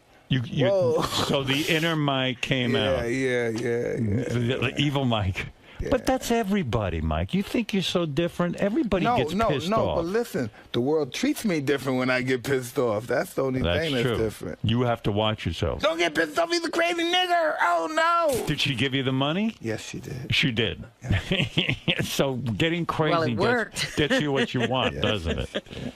So the inner Mike came out.
Yeah.
The evil Mike.
Yeah.
But that's everybody, Mike. You think you're so different? Everybody gets pissed
No,
off.
but listen, the world treats me different when I get pissed off. That's the only thing that's
true.
different.
You have to watch yourself.
Don't get pissed off, he's a crazy nigger. Oh, no.
Did she give you the money?
Yes, she did.
She did. So getting crazy gets you what you want, doesn't it?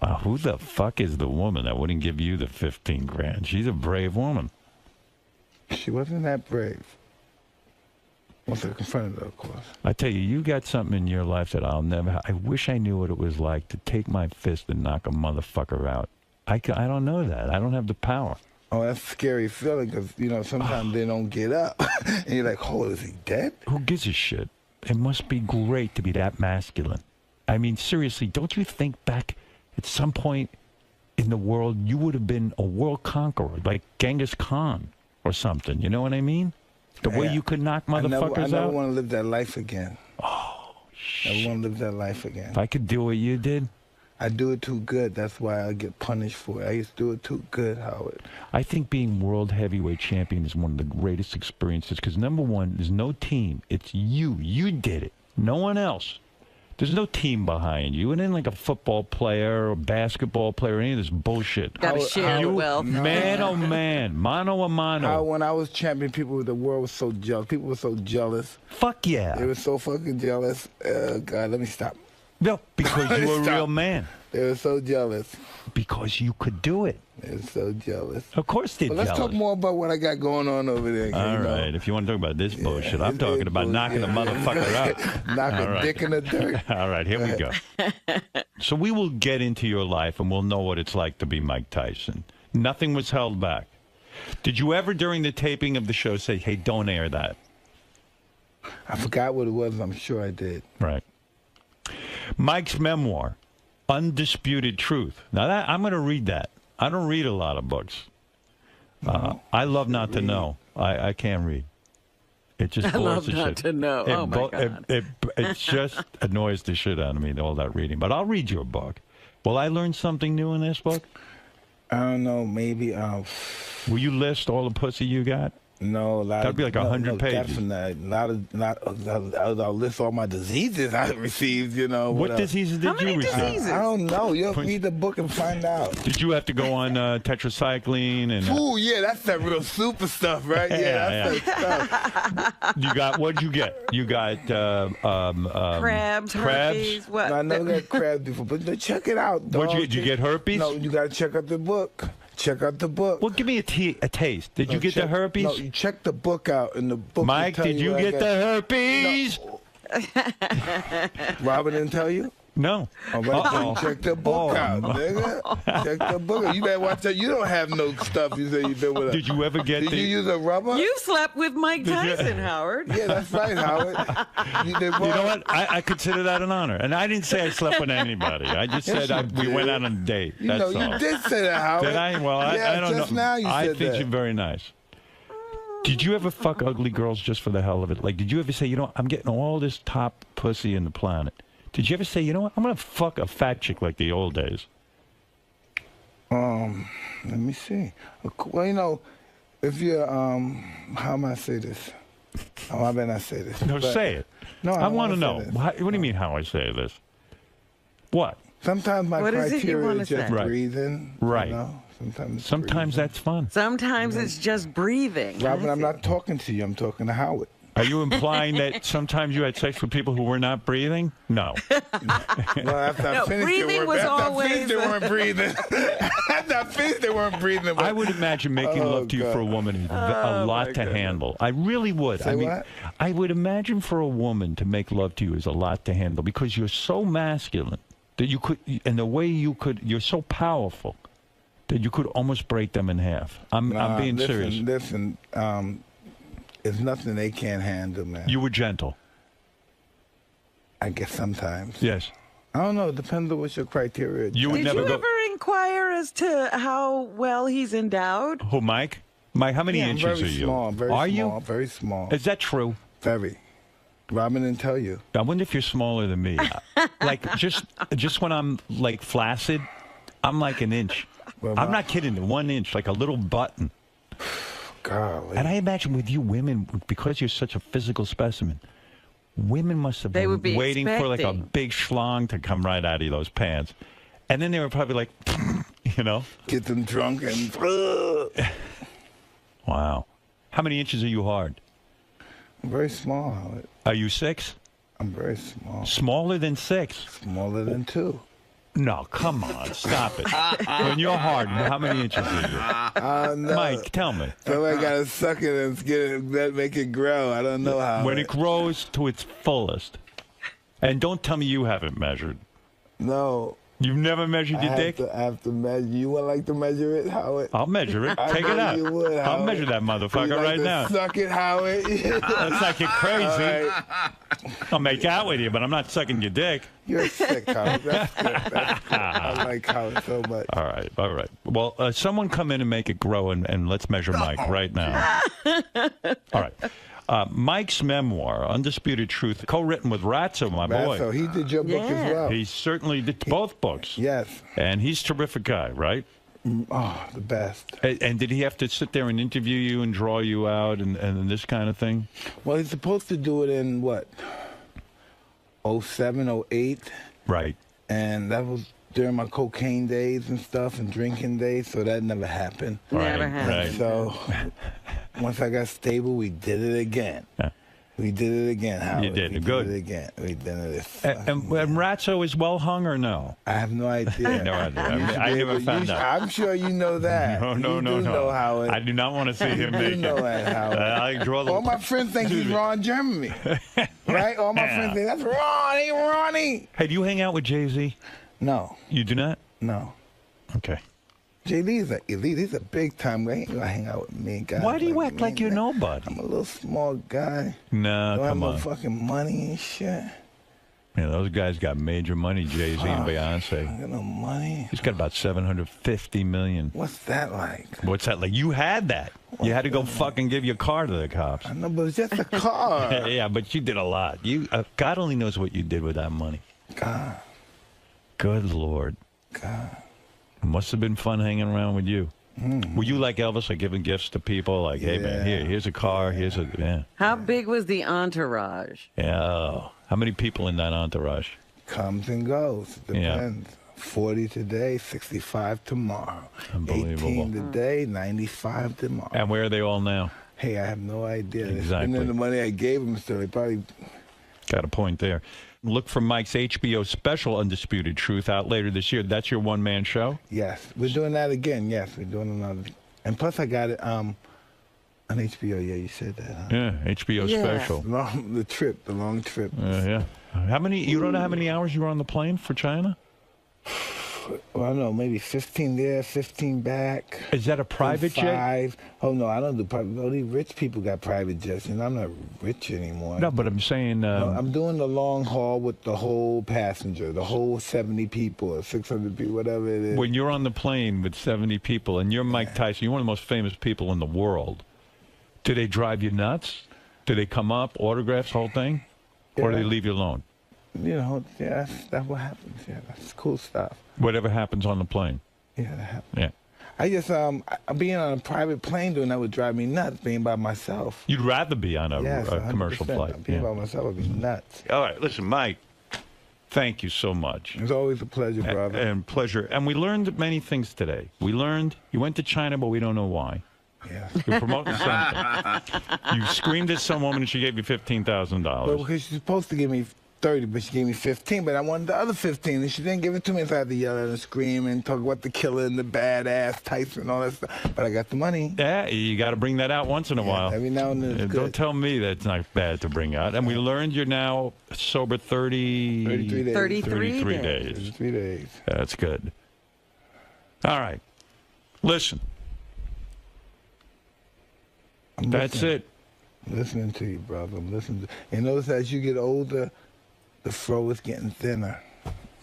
Wow, who the fuck is the woman that wouldn't give you the $15,000? She's a brave woman.
She wasn't that brave. Once I confronted her, of course.
I tell you, you got something in your life that I'll never... I wish I knew what it was like to take my fist and knock a motherfucker out. I don't know that. I don't have the power.
Oh, that's a scary feeling because, sometimes they don't get up. And you're like, oh, is he dead?
Who gives a shit? It must be great to be that masculine. I mean, seriously, don't you think back at some point in the world, you would have been a world conqueror, like Genghis Khan or something. You know what I mean? The way you could knock motherfuckers
I never
out.
want to live that life again.
Oh, shit.
I want to live that life again.
If I could do what you did.
I do it too good. That's why I get punished for it. I used to do it too good, Howard.
I think being world heavyweight champion is one of the greatest experiences because, number one, there's no team. It's you. You did it. No one else. There's no team behind you. It ain't like a football player or basketball player or any of this bullshit.
Gotta share the wealth.
Man, oh man. Mano a mano.
When I was champion, the world was so jealous. People were so jealous.
Fuck yeah.
They were so fucking jealous. God, let me stop.
No, because you were a real man.
They were so jealous.
Because you could do it.
They were so jealous.
Of course they're
Let's
jealous.
talk more about what I got going on over there.
All right. If you want to talk about this bullshit, I'm talking about knocking the motherfucker out.
Knock a dick in the dirt.
All right, here we go. So we will get into your life and we'll know what it's like to be Mike Tyson. Nothing was held back. Did you ever, during the taping of the show, say, hey, don't air that?
I forgot what it was. I'm sure I did.
Right. Mike's memoir, Undisputed Truth. Now, I'm going to read that. I don't read a lot of books. I love not to know. I can't read. It just
I
bores
love
the
not
shit.
to know. Oh, my God.
It just annoys the shit out of me, all that reading. But I'll read your book. Will I learn something new in this book?
I don't know. Maybe.
Will you list all the pussy you got?
No,
that'd be like 100 pages.
I'll list all my diseases I received.
What diseases did you receive?
I don't know. You'll read the book and find out.
Did you have to go on tetracycline and?
Ooh, yeah, that's that real super stuff, right? Yeah, that's that stuff.
You got what'd you get? You got
crabs, herpes, what?
No, I never got crabs before, but check it out. Dog.
Did you get herpes?
No, you got to check out the book. Check out the book.
Well, give me a taste. Did you get the herpes?
No, you check the book out. In the book,
Mike, did you get the herpes?
No. Robin didn't tell you?
No.
All right, check the book out, nigga. Check the book out. You better watch that. You don't have no stuff you say you been with.
Did you ever get
Did you use a rubber?
You slept with Mike Tyson, Howard.
Yeah, that's right, Howard.
You know what? I consider that an honor. And I didn't say I slept with anybody. I just said we went out on a date.
You know, you did say that, Howard.
Did I? Well, I don't
just
know.
Now you
I
said
think
that.
you're very nice. Did you ever fuck ugly girls just for the hell of it? Like, did you ever say, you know, I'm getting all this top pussy in the planet? Did you ever say, you know what, I'm going to fuck a fat chick like the old days?
Let me see. Well, you know, if you're, how am I say this? Oh, I better not say this.
No,
but,
say it.
No,
I want to
say
know.
this.
What do you mean how I say this? What?
Sometimes my
What is it you
criteria
wanna
is just
say?
breathing.
Right.
You know?
Sometimes that's fun.
Sometimes it's just breathing.
Robin, I'm not talking to you. I'm talking to Howard.
Are you implying that sometimes you had sex with people who were not breathing? No.
Well, after I finished,
breathing was always.
They weren't breathing. After I finished, they weren't breathing.
I would imagine making love to you for a woman is a lot to handle. I really would.
Say what?
I would imagine for a woman to make love to you is a lot to handle because you're so masculine that you could, and the way you could, you're so powerful that you could almost break them in half. I'm being serious.
Listen, it's nothing they can't handle, man.
You were gentle.
I guess sometimes.
Yes.
I don't know. It depends on what's your criteria.
You would
Did
never
you
go.
ever inquire as to how well he's endowed?
Who, Mike? Mike, how many
Yeah, I'm
inches
very
are you?
small, very
are
small,
you?
Very small.
Is that true?
Very. Robin didn't tell you.
I wonder if you're smaller than me. Like just when I'm like flaccid, I'm like an inch.
Well,
I'm not kidding. 1 inch, like a little button.
Golly.
And I imagine with you women, because you're such a physical specimen, women must have
They
been
would be
waiting for like a
expecting.
big schlong to come right out of those pants. And then they were probably like, you know.
Get them drunk and...
Wow. How many inches are you hard?
I'm very small, Howard.
Are you 6?
I'm very small.
Smaller than 6?
Smaller than 2.
No, come on. Stop it. When you're hard, how many inches are you?
No.
Mike, tell me.
Somebody got to suck it and make it grow. I don't know how.
When it grows to its fullest. And don't tell me you haven't measured.
No.
You've never measured your dick?
I have to measure. You would like to measure it, Howard?
I'll measure it.
I
Take it
know
out.
you would,
I'll
Howard.
measure that motherfucker
You like
right
to
now.
Suck it, Howard.
That's like you're crazy.
All right.
I'll make out with you, but I'm not sucking your dick.
You're sick, Howard. That's good. That's good. I like Howard so much.
All right, all right. Well, someone come in and make it grow, and let's measure Mike right now. All right. Mike's memoir, Undisputed Truth, co-written with Ratso, my boy.
So he did your book as well.
He certainly did both books.
Yes.
And he's a terrific guy, right?
Oh, the best.
And did he have to sit there and interview you and draw you out and this kind of thing?
Well, he's supposed to do it in, what, 07, 08?
Right.
And that was during my cocaine days and stuff and drinking days, so that never happened.
Never happened.
Right.
So once I got stable, we did it again.
Yeah.
We did it again, Howard.
You did.
We
Good.
did it again. We did it.
And Ratso is well hung or no?
I have no idea.
No idea.
You should
I
be
never
able-
found out.
I'm sure you know that.
No,
You do know, Howard.
I do not want to see him
You
make
do know
it.
that, Howard.
I draw the.
All my friends think he's Ron Jeremy. Right? All my friends think, that's Ron. Ain't Ronnie.
Hey, do you hang out with Jay-Z?
No.
You do not?
No.
Okay.
JD's a elite. He's a big time guy. He ain't gonna hang out with me, guys.
Why do you act
me,
like you're
man.
nobody?
I'm a little small guy.
No,
Don't have
come
no
on.
fucking money and shit.
Yeah, those guys got major money, Jay-Z and
I
Beyonce.
got no money.
He's got about $750 million.
What's that like?
What's that like? You had that. You had to go fucking give your car to the cops.
I know, but it's just a car.
Yeah, but you did a lot. You, God only knows what you did with that money.
God.
Good Lord.
God.
It must have been fun hanging around with you. Were you like Elvis, like giving gifts to people? Like, hey, man, here's a car, here's a, yeah.
How big was the entourage?
Yeah. Oh. How many people in that entourage?
Comes and goes.
Yeah.
Depends. 40 today, 65 tomorrow.
Unbelievable.
18 today, 95 tomorrow.
And where are they all now?
Hey, I have no idea.
Exactly.
And then the money I gave them, so they probably...
Got a point there. look for Mike's HBO special, Undisputed Truth, out later this year. That's your one-man show?
Yes. We're doing that again. Yes, we're doing another. And plus, I got it on HBO. Yeah, you said that. Huh?
Yeah, HBO special.
The long trip.
Yeah. You don't know how many hours you were on the plane for China?
Well, I don't know, maybe 15 there, 15 back.
Is that a private jet?
Oh, no, I don't do private. Only rich people got private jets, and I'm not rich anymore.
No, but I'm saying...
No, I'm doing the long haul with the whole passenger, the whole 70 people or 600 people, whatever it is.
When you're on the plane with 70 people, and you're Mike Tyson, you're one of the most famous people in the world, do they drive you nuts? Do they come up, autographs, whole thing? Or do they leave you alone?
You know, yeah, that's what happens. Yeah, that's cool stuff.
Whatever happens on the plane.
Yeah, that happens.
Yeah.
I just, being on a private plane doing that would drive me nuts, being by myself.
You'd rather be on a commercial flight.
Being by myself would be nuts.
All right, listen, Mike, thank you so much.
It's always a pleasure, brother.
And pleasure. And we learned many things today. We learned you went to China, but we don't know why.
Yeah.
You're promoting something. You screamed at some woman and she gave you $15,000.
Well, because she's supposed to give me 30, but she gave me 15, but I wanted the other 15, and she didn't give it to me, so I had to yell at her and scream and talk about the killer and the badass Tyson and all that stuff. But I got the money.
Yeah, you got to bring that out once in a while.
Every now and then.
Don't tell me that's not bad to bring out. And we learned you're now sober 33 days.
33 days.
33 days.
That's good. All right. Listen. That's it.
I'm listening to you, brother. I'm listening. You notice as you get older, the fro is getting thinner.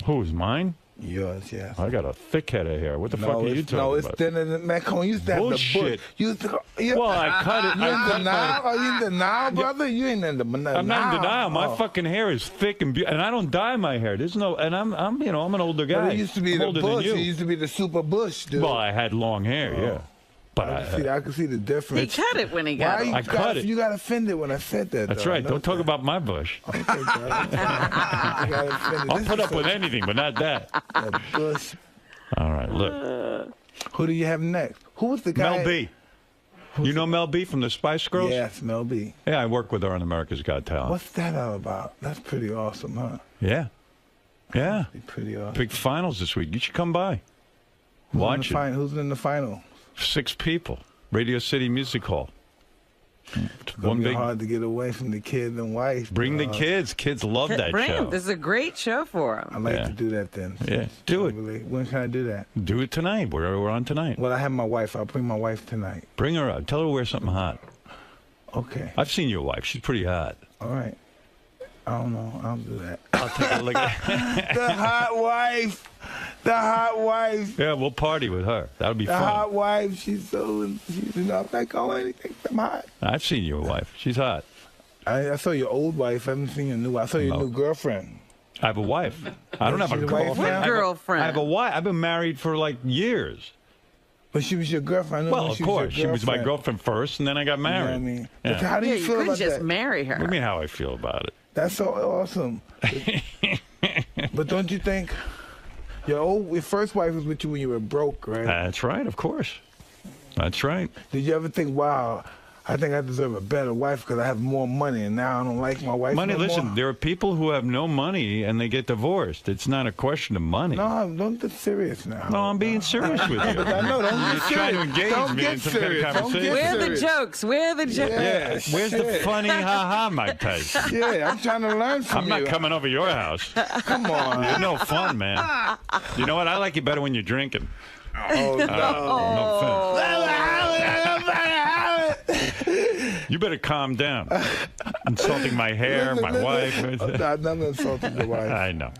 Who's mine?
Yours, yes.
I got a thick head of hair. What the fuck are you talking about?
No, it's thinner than man. Come on, you used to have
Bullshit.
the bush.
Well, I cut it.
You in denial? Are you in denial, brother? You ain't in denial.
I'm not in denial. My fucking hair is thick and and I don't dye my hair. There's no, and I'm an older guy.
But it used to be
I'm
the
older than
bush.
you.
It used to be the super bush, dude.
Well, I had long hair, yeah. But
I can see the difference.
He cut it when he got it.
I cut it.
You got offended when I said that.
That's right. Don't talk about my bush.
Okay, I'll
put up with anything, but not that.
Bush.
All right, look.
Who do you have next? Who was the guy?
Mel B. You know Mel B from the Spice Girls?
Yes, Mel B.
Yeah, I work with her on America's Got Talent.
What's that all about? That's pretty awesome, huh?
Yeah. Yeah.
Pretty awesome.
Big finals this week. You should come by. Watch it.
Who's in the final?
6 people. Radio City Music Hall.
It's hard to get away from the kids and wife.
Bring the kids. Kids love that show.
This is a great show for them.
I'd like to do that then.
Yeah, do it.
When can I do that?
Do it tonight. We're on tonight.
Well, I have my wife. I'll bring my wife tonight.
Bring her up. Tell her to wear something hot.
Okay.
I've seen your wife. She's pretty hot.
All right. I don't know. I'll do that.
I'll take a look at
The hot wife. The hot wife.
Yeah, we'll party with her. That'll be fun.
The hot wife. She's I'm not going anything. I'm hot.
I've seen your wife. She's hot.
I saw your old wife. I haven't seen your new wife. I saw your new girlfriend.
I have a wife. I don't have a girlfriend.
What girlfriend?
I have a wife. I've been married for like years.
But she was your girlfriend.
Well, of course. She was my girlfriend first, and then I got married.
You know what I mean?
Yeah.
How do you feel about that?
You couldn't just marry her.
What do you mean how I feel about it?
That's so awesome. But don't you think your first wife was with you when you were broke, right?
That's right, of course. That's right.
Did you ever think, wow, I think I deserve a better wife because I have more money and now I don't like my wife
Money,
no
listen,
more?
there are people who have no money and they get divorced. It's not a question of money.
No, don't get serious now.
No, I'm being serious with you.
I know, don't get
You're trying to
serious.
engage
Don't
me
get
in some
serious.
kind of
Don't
conversation.
get
Where are the
serious.
jokes? Where are the jokes?
Yeah, where's the
shit.
funny ha-ha, Mike Tyson?
Yeah, I'm trying to learn from you.
I'm not coming over your house.
Come on.
You're no fun, man. You know what? I like you better when you're drinking.
Oh, no.
No offense. You better calm down. Insulting my hair, my wife.
I've never insulted your wife.
I know.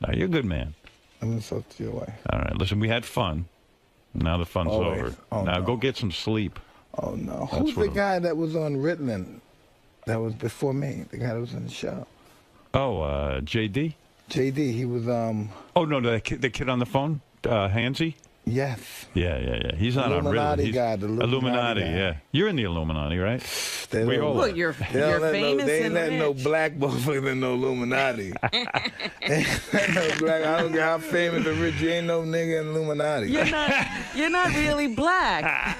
No, you're a good man.
I'm insulted your wife.
All right, listen, we had fun. Now the fun's
Always.
over.
Oh,
now
no.
go get some sleep.
Oh, no.
That's
Who's the
what-
guy that was on Ritalin that was before me? The guy that was in the show.
Oh, JD?
JD, he was,
Oh, no, the kid on the phone? Hansy?
Yes.
Yeah. He's not
Illuminati
he's
guy, the
Illuminati
guy.
Yeah. You're in the Illuminati, right?
We
all
Well,
are.
you're
They
famous
ain't
and
letting no
rich.
black motherfuckers in no Illuminati. No black. I don't care how famous or rich. You ain't no nigga in Illuminati.
You're not really black.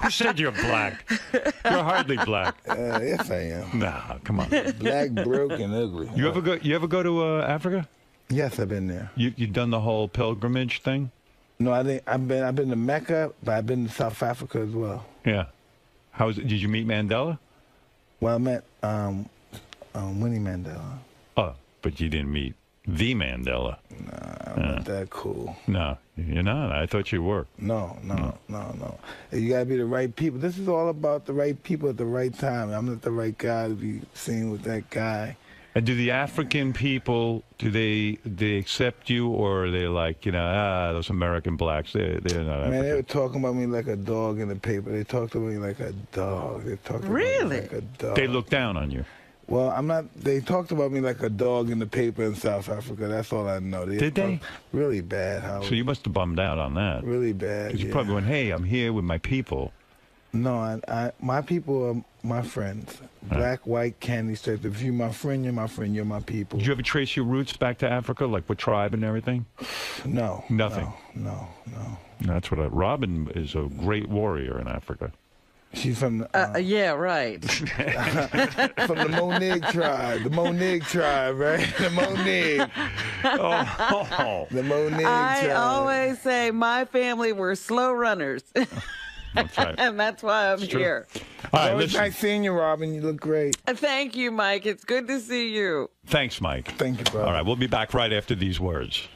Who said you're black? You're hardly black.
Yes, I am.
Nah, come on.
Black, broke, and ugly.
You ever go to Africa?
Yes, I've been there.
You done the whole pilgrimage thing?
No, I think I've been to Mecca, but I've been to South Africa as well.
Yeah. Did you meet Mandela?
Well, I met Winnie Mandela.
Oh, but you didn't meet the Mandela.
Nah, I'm not that cool.
No, you're not. I thought you were.
No. You gotta be the right people. This is all about the right people at the right time. I'm not the right guy to be seen with that guy.
And do the African people, do they accept you, or are they like, those American blacks, they're not African?
Man, they were talking about me like a dog in the paper. They talked about me like a dog. They talked about me like a dog.
They look down on you.
Well, I'm not. They talked about me like a dog in the paper in South Africa. That's all I know.
Did they?
Really bad, Howard.
So you must have bummed out on that.
Really bad.
Because you probably went, hey, I'm here with my people.
No, my people are my friends. Black, white, candy stripes. If you're my friend, you're my friend. You're my people.
Did you ever trace your roots back to Africa, like what tribe and everything?
No.
Nothing?
No.
That's what Robin is a great warrior in Africa.
She's from
Yeah, right.
from the 𝗏𝗏 tribe. The 𝗏𝗏 tribe, right? The 𝗏𝗏. The 𝗏𝗏
I
tribe.
always say my family were slow runners.
That's right.
And that's why I'm here.
All right,
It's nice seeing you, Robin. You look great.
Thank you, Mike. It's good to see you.
Thanks, Mike.
Thank you, bro.
All right, we'll be back right after these words.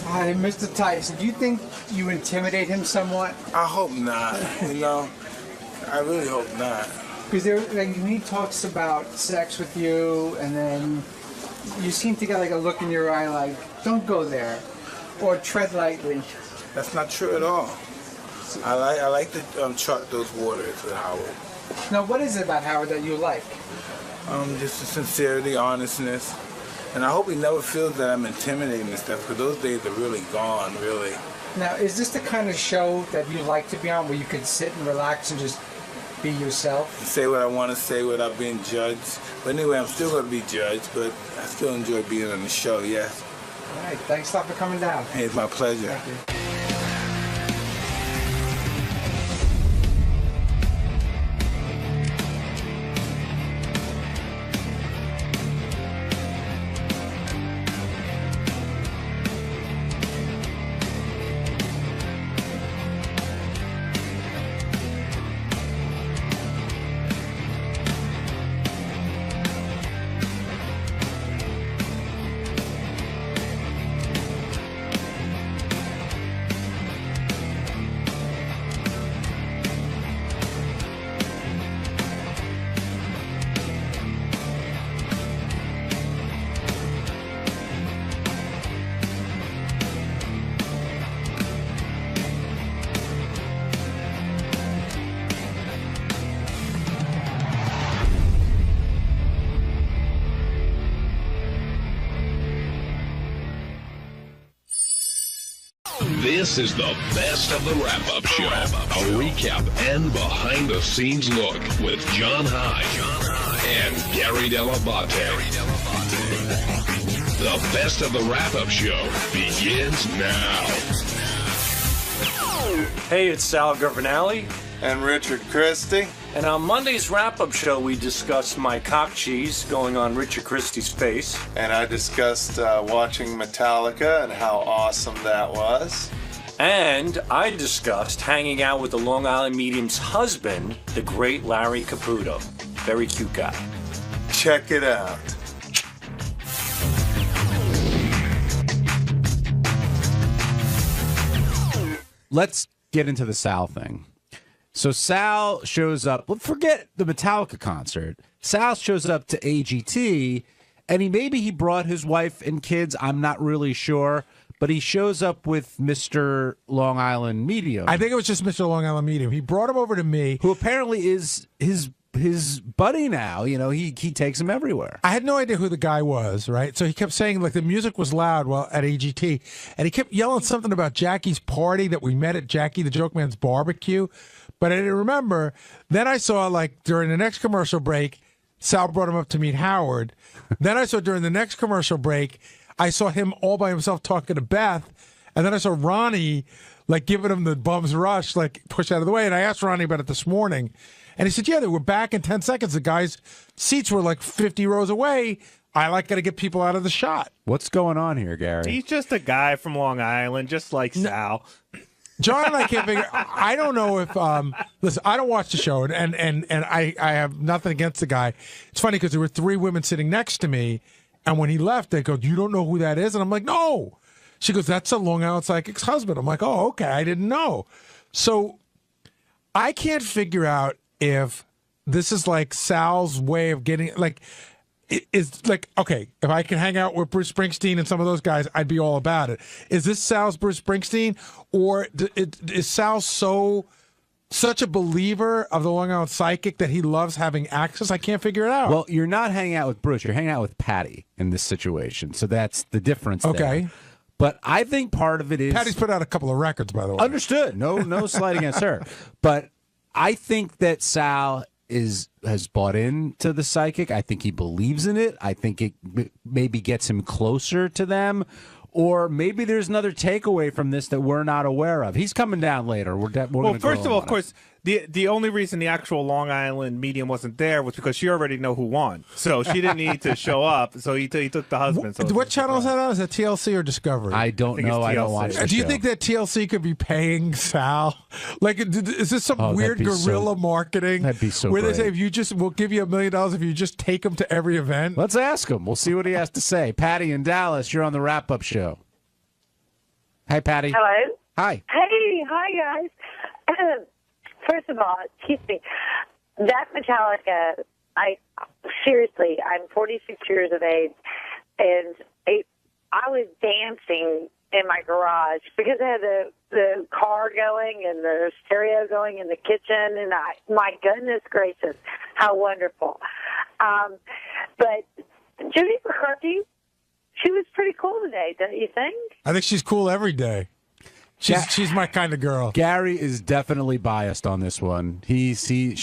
Hi, Mr. Tyson. Do you think you intimidate him somewhat?
I hope not. I really hope not.
Because when he talks about sex with you, and then you seem to get like a look in your eye like, don't go there, or tread lightly.
That's not true at all. I like to chart those waters with Howard.
Now, what is it about Howard that you like?
Just the sincerity, honestness. And I hope he never feels that I'm intimidating and stuff, because those days are really gone, really.
Now, is this the kind of show that you like to be on, where you can sit and relax and just be yourself?
Say what I want to say without being judged. But anyway, I'm still going to be judged, but I still enjoy being on the show, yes.
All right, thanks a lot for coming down.
Hey, it's my pleasure.
Thank you.
This is the best of the wrap-up show. A recap and behind-the-scenes look with John High and Gary 𝗏𝗏𝗏𝗏. The best of the wrap-up show begins now.
Hey, it's Sal Governale.
And Richard Christie.
And on Monday's wrap-up show, we discussed my cock cheese going on Richard Christie's face.
And I discussed watching Metallica and how awesome that was.
And I discussed hanging out with the Long Island Medium's husband, the great Larry Caputo. Very cute guy.
Check it out.
Let's get into the Sal thing. So Sal shows up. Well, forget the Metallica concert. Sal shows up to AGT, and maybe he brought his wife and kids. I'm not really sure. But he shows up with Mr. Long Island Medium.
I think it was just Mr. Long Island Medium. He brought him over to me.
Who apparently is his his buddy now. You know, he takes him everywhere.
I had no idea who the guy was, right? So he kept saying, like, the music was loud while at AGT, and he kept yelling something about Jackie's party that we met at Jackie the Joke Man's barbecue, but I didn't remember. Then I saw, like, during the next commercial break, Sal brought him up to meet Howard. Then I saw during the next commercial break, I saw him all by himself talking to Beth, and then I saw Ronnie, like, giving him the bum's rush, like, push out of the way, and I asked Ronnie about it this morning. And he said, yeah, they were back in 10 seconds. The guys' seats were like 50 rows away. I got to get people out of the shot.
What's going on here, Gary?
He's just a guy from Long Island, just like Sal.
John and I can't figure. I don't know if. Listen, I don't watch the show, and I have nothing against the guy. It's funny because there were 3 women sitting next to me, and when he left, they go, "You don't know who that is?" And I'm like, "No." She goes, "That's a Long Island Psychic's husband." I'm like, "Oh, okay. I didn't know." So I can't figure out if this is like Sal's way of getting, like, is like, okay, if I can hang out with Bruce Springsteen and some of those guys, I'd be all about it. Is this Sal's Bruce Springsteen, or is Sal such a believer of the Long Island Psychic that he loves having access? I can't figure it out.
Well, you're not hanging out with Bruce. You're hanging out with Patty in this situation. So that's the difference there.
Okay.
But I think part of it is...
Patty's put out a couple of records, by the way.
Understood. No slight against her. But I think that Sal has bought into the psychic. I think he believes in it. I think it maybe gets him closer to them. Or maybe there's another takeaway from this that we're not aware of. He's coming down later.
Well, first of all, of course, the only reason the actual Long Island medium wasn't there was because she already know who won. So she didn't need to show up. So he took the husband. So
what channel is that on? Is that TLC or Discovery?
I don't know. I don't watch the
Do you
show.
think that TLC could be paying Sal? Like, is this some weird guerrilla marketing?
That'd be so
where
great.
they say, we'll give you $1 million if you just take him to every event?
Let's ask him. We'll see what he has to say. Patty in Dallas, you're on the wrap-up show. Hi, Patty.
Hello.
Hi.
Hey, hi guys. First of all, excuse me, that Metallica. I'm 46 years of age, and I was dancing in my garage because I had the car going and the stereo going in the kitchen, and my goodness gracious, how wonderful! But Judy McCarthy, she was pretty cool today, don't you think?
I think she's cool every day. She's my kind of girl.
Gary is definitely biased on this one. She's his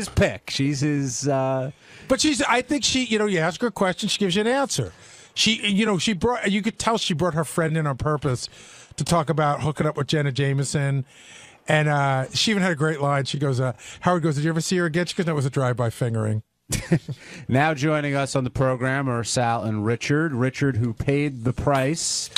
pick. She's his.
But I think she. You ask her a question, she gives you an answer. You could tell she brought her friend in on purpose to talk about hooking up with Jenna Jameson. And she even had a great line. She goes, Howard goes, "Did you ever see her again?" She goes, "That was a drive-by fingering."
Now joining us on the program are Sal and Richard. Richard, who paid the price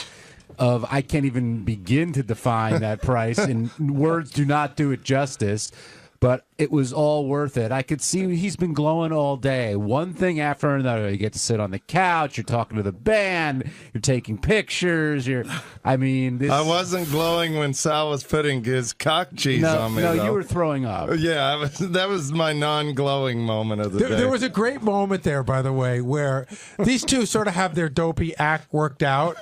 of, I can't even begin to define that price, and words do not do it justice, but it was all worth it. I could see he's been glowing all day. One thing after another. You get to sit on the couch, you're talking to the band, you're taking pictures, I
wasn't glowing when Sal was putting his cock cheese on me,
No,
though.
you were throwing up.
Yeah, that was my non-glowing moment of the day.
There was a great moment there, by the way, where these two sort of have their dopey act worked out,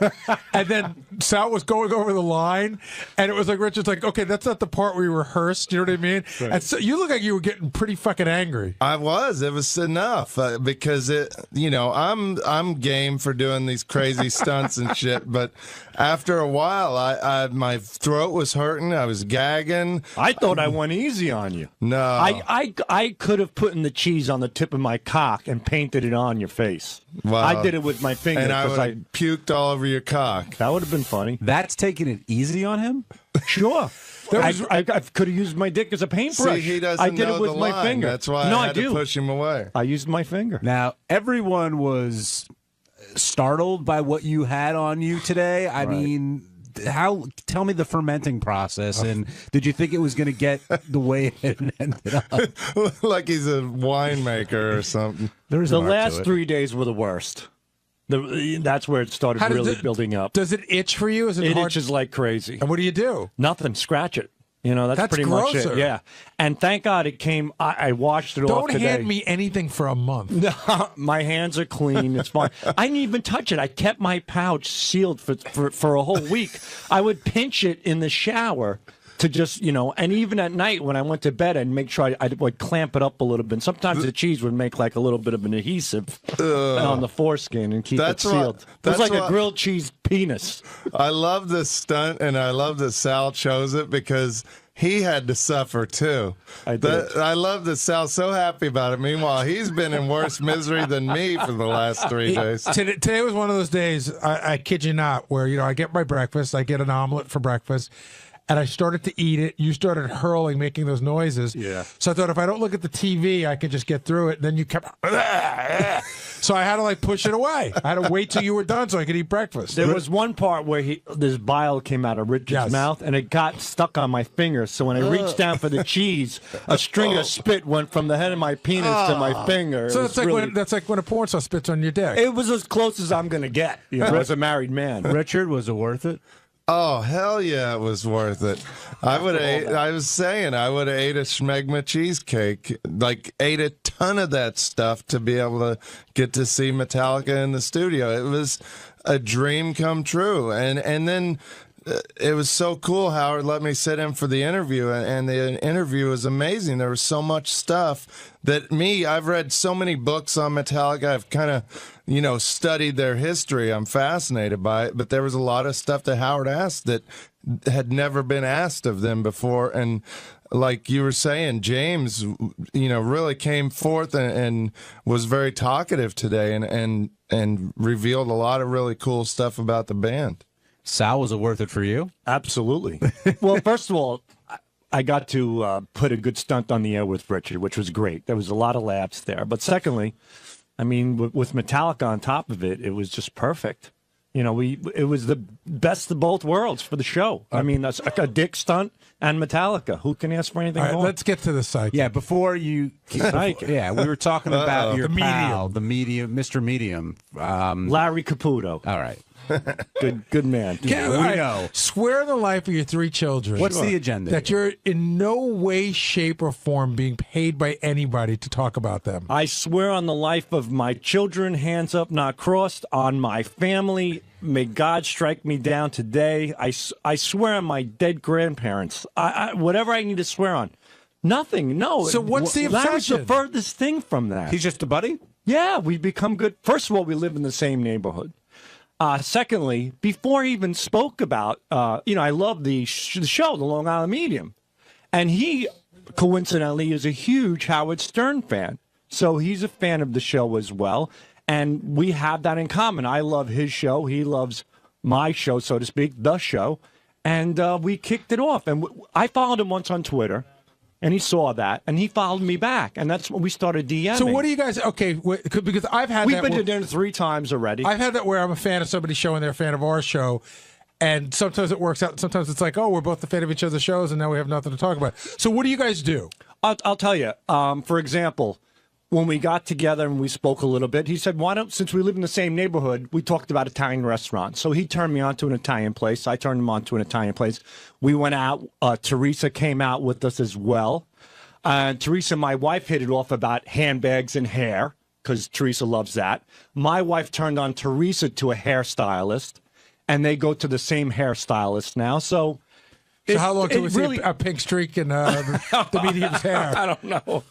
and then Sal was going over the line, and it was like Richard's like, "Okay, that's not the part we rehearsed." You know what I mean? Right. And so you look like you were getting pretty fucking angry.
I was. It was enough because I'm game for doing these crazy stunts and shit. But after a while, I my throat was hurting. I was gagging.
I thought I went easy on you.
No,
I could have put in the cheese on the tip of my cock and painted it on your face.
Wow.
I did it with my finger,
and I would have puked all over your cock.
That would have been funny.
That's taking it easy on him.
Sure. I could have used my dick as a paintbrush.
See, he doesn't
I did
know
it with
the
my
line.
finger.
That's why I had to push him away.
I used my finger.
Now, everyone was startled by what you had on you today. I mean, tell me the fermenting process, and did you think it was going to get the way it ended up?
Like he's a winemaker or something.
The last 3 days were the worst. That's where it started really building up.
Does it itch for you? Is it hard?
Itches like crazy.
And what do you do?
Nothing. Scratch it. That's pretty
grosser.
much it. Yeah. And thank God it came. I washed it off
Don't
today.
hand me anything for a month.
No, my hands are clean. It's fine. I didn't even touch it. I kept my pouch sealed for a whole week. I would pinch it in the shower
to just, and even at night when I went to bed, I'd make sure I would clamp it up a little bit. Sometimes the cheese would make like a little bit of an adhesive on the foreskin and keep it sealed. It was like a grilled cheese penis.
I love this stunt, and I love that Sal chose it because he had to suffer too. I love that Sal's so happy about it. Meanwhile, he's been in worse misery than me for the last 3 days.
Today was one of those days, I kid you not, where, I get my breakfast, I get an omelet for breakfast, and I started to eat it. You started hurling, making those noises.
Yeah.
So I thought if I don't look at the TV, I could just get through it. And then you kept, so I had to push it away. I had to wait till you were done so I could eat breakfast.
There was one part where this bile came out of Richard's mouth, and it got stuck on my finger. So when I reached down for the cheese, a string of spit went from the head of my penis to my finger.
So that's like when a porn star spits on your dick.
It was as close as I'm going to get as a married man.
Richard, was it worth it?
Oh, hell yeah, it was worth it. I would have ate a 𝗦𝗵cie cheesecake, ate a ton of that stuff to be able to get to see Metallica in the studio. It was a dream come true. And then it was so cool. Howard let me sit in for the interview, and the interview was amazing. There was so much stuff that I've read so many books on Metallica. I've kind of, studied their history. I'm fascinated by it, but there was a lot of stuff that Howard asked that had never been asked of them before. And like you were saying, James, really came forth and was very talkative today and revealed a lot of really cool stuff about the band.
Sal, was it worth it for you?
Absolutely. Well, first of all, I got to put a good stunt on the air with Richard, which was great. There was a lot of laughs there. But secondly, with Metallica on top of it, it was just perfect. It was the best of both worlds for the show. That's like a dick stunt and Metallica. Who can ask for anything more?
Let's get to the psych.
Yeah, before you... we were talking about your pal, the medium, Mr. Medium.
Larry Caputo.
All right.
Good man.
We know.
Swear on the life of your 3 children.
What's the agenda?
That you're in no way, shape, or form being paid by anybody to talk about them.
I swear on the life of my children, hands up, not crossed, on my family. May God strike me down today. I swear on my dead grandparents. Whatever I need to swear on. Nothing. No.
So what's the obsession?
Larry's the furthest thing from that.
He's just a buddy?
Yeah, we've become good. First of all, we live in the same neighborhood. Secondly, before he even spoke about, I love the show, the Long Island Medium. And he, coincidentally, is a huge Howard Stern fan. So he's a fan of the show as well. And we have that in common. I love his show. He loves my show, so to speak, the show. And we kicked it off. And I followed him once on Twitter. And he saw that, and he followed me back, and that's when we started DMing.
So what do you guys? Okay, because I've had
we've been to dinner 3 times already.
I've had that where I'm a fan of somebody's show and they're a fan of our show, and sometimes it works out. Sometimes it's like, oh, we're both a fan of each other's shows, and now we have nothing to talk about. So what do you guys do?
I'll tell you. For example, when we got together and we spoke a little bit, he said, why don't, since we live in the same neighborhood, we talked about Italian restaurants. So he turned me on to an Italian place. I turned him on to an Italian place. We went out. Teresa came out with us as well. And Teresa, my wife, hit it off about handbags and hair, because Teresa loves that. My wife turned on Teresa to a hairstylist, and they go to the same hairstylist now. So
how long till we see a pink streak in the medium's hair?
I don't know.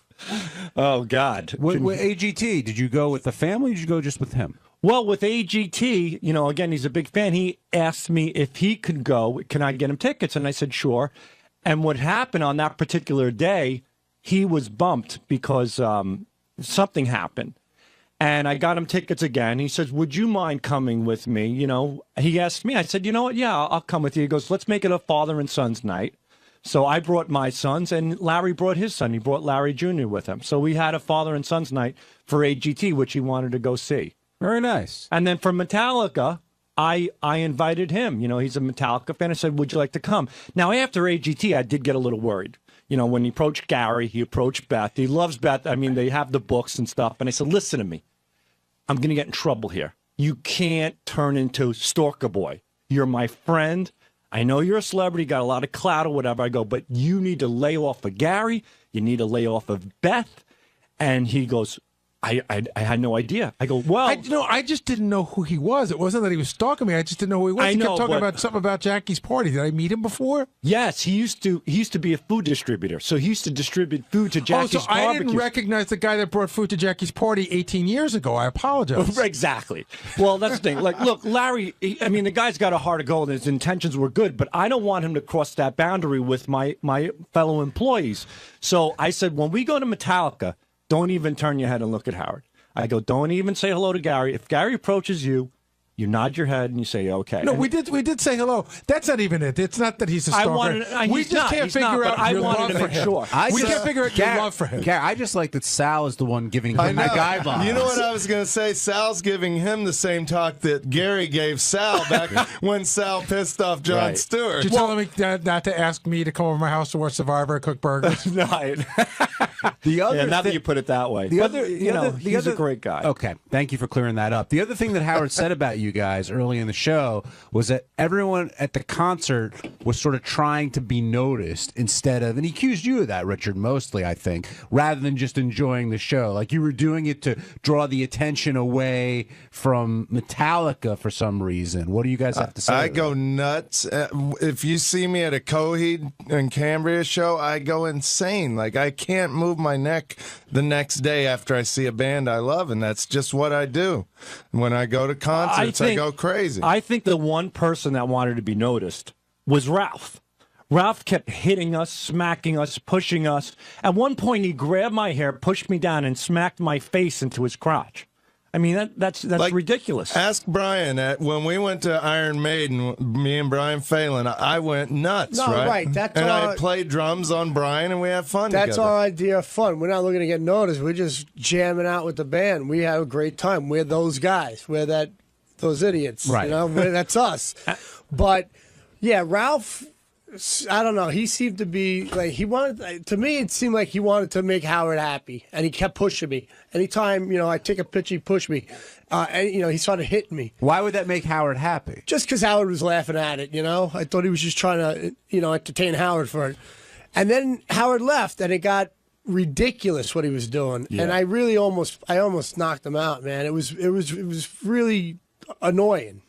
Oh, God.
With AGT, did you go with the family or did you go just with him?
Well, with AGT, again, he's a big fan. He asked me if he could go, can I get him tickets? And I said, sure. And what happened on that particular day, he was bumped because something happened. And I got him tickets again. He says, would you mind coming with me? He asked me. I said, you know what? Yeah, I'll come with you. He goes, let's make it a father and son's night. So I brought my sons, and Larry brought his son. He brought Larry Jr. with him. So we had a father and son's night for AGT, which he wanted to go see.
Very nice.
And then for Metallica, I invited him. He's a Metallica fan. I said, would you like to come? Now, after AGT, I did get a little worried. When he approached Gary, he approached Beth. He loves Beth. They have the books and stuff. And I said, listen to me. I'm going to get in trouble here. You can't turn into Stalker Boy. You're my friend. I know you're a celebrity, got a lot of clout or whatever. I go, but you need to lay off of Gary. You need to lay off of Beth. And he goes, I had no idea. I go, well,
I just didn't know who he was. It wasn't that he was stalking me. I just didn't know who he was.
I
He
know,
kept talking
but-
about something about Jackie's party. Did I meet him before?
Yes, he used to be a food distributor. So he used to distribute food to Jackie's
so I didn't
barbecues.
recognize the guy that brought food to Jackie's party 18 years ago. I apologize.
Exactly. Well, that's the thing. Like, look, Larry, the guy's got a heart of gold and his intentions were good, but I don't want him to cross that boundary with my fellow employees. So I said, when we go to Metallica, don't even turn your head and look at Howard. I go, don't even say hello to Gary. If Gary approaches you, you nod your head and you say, okay.
No, we did say hello. That's not even it. It's not that he's a stalker. We just can't figure out your love for him. We can't figure out your love for him.
Gary, I just like that Sal is the one giving him the guy vibes.
You know what I was going to say? Sal's giving him the same talk that Gary gave Sal back when Sal pissed off Jon Stewart.
Did you tell him not to ask me to come over to my house to watch Survivor and cook burgers?
No. Now that you put it that way. He's a great guy.
Okay, thank you for clearing that up. The other thing that Howard said about you guys early in the show was that everyone at the concert was sort of trying to be noticed instead of, and he accused you of that, Richard, mostly, I think, rather than just enjoying the show. Like you were doing it to draw the attention away from Metallica for some reason. What do you guys have to say?
I go nuts. If you see me at a Coheed and Cambria show, I go insane. Like I can't move my neck the next day after I see a band I love, and that's just what I do. When I go to concerts, I go crazy.
I think the one person that wanted to be noticed was Ralph. Ralph kept hitting us, smacking us, pushing us. At one point, he grabbed my hair, pushed me down, and smacked my face into his crotch. I mean, that's like, ridiculous.
Ask Brian. When we went to Iron Maiden, me and Brian Phelan, I went nuts, right?
That's
and I played drums on Brian, and we had fun
That's
together.
our idea of fun. We're not looking to get noticed. We're just jamming out with the band. We have a great time. We're those guys. We're those idiots.
Right.
You know, that's us. But, yeah, Ralph, I don't know. He seemed to be like to me, it seemed like he wanted to make Howard happy, and he kept pushing me. Anytime, I take a pitch, he pushed me. And, he started hitting me.
Why would that make Howard happy?
Just because Howard was laughing at it, I thought he was just trying to, entertain Howard for it. And then Howard left, and it got ridiculous what he was doing.
Yeah.
And I really almost knocked him out, man. It was really annoying.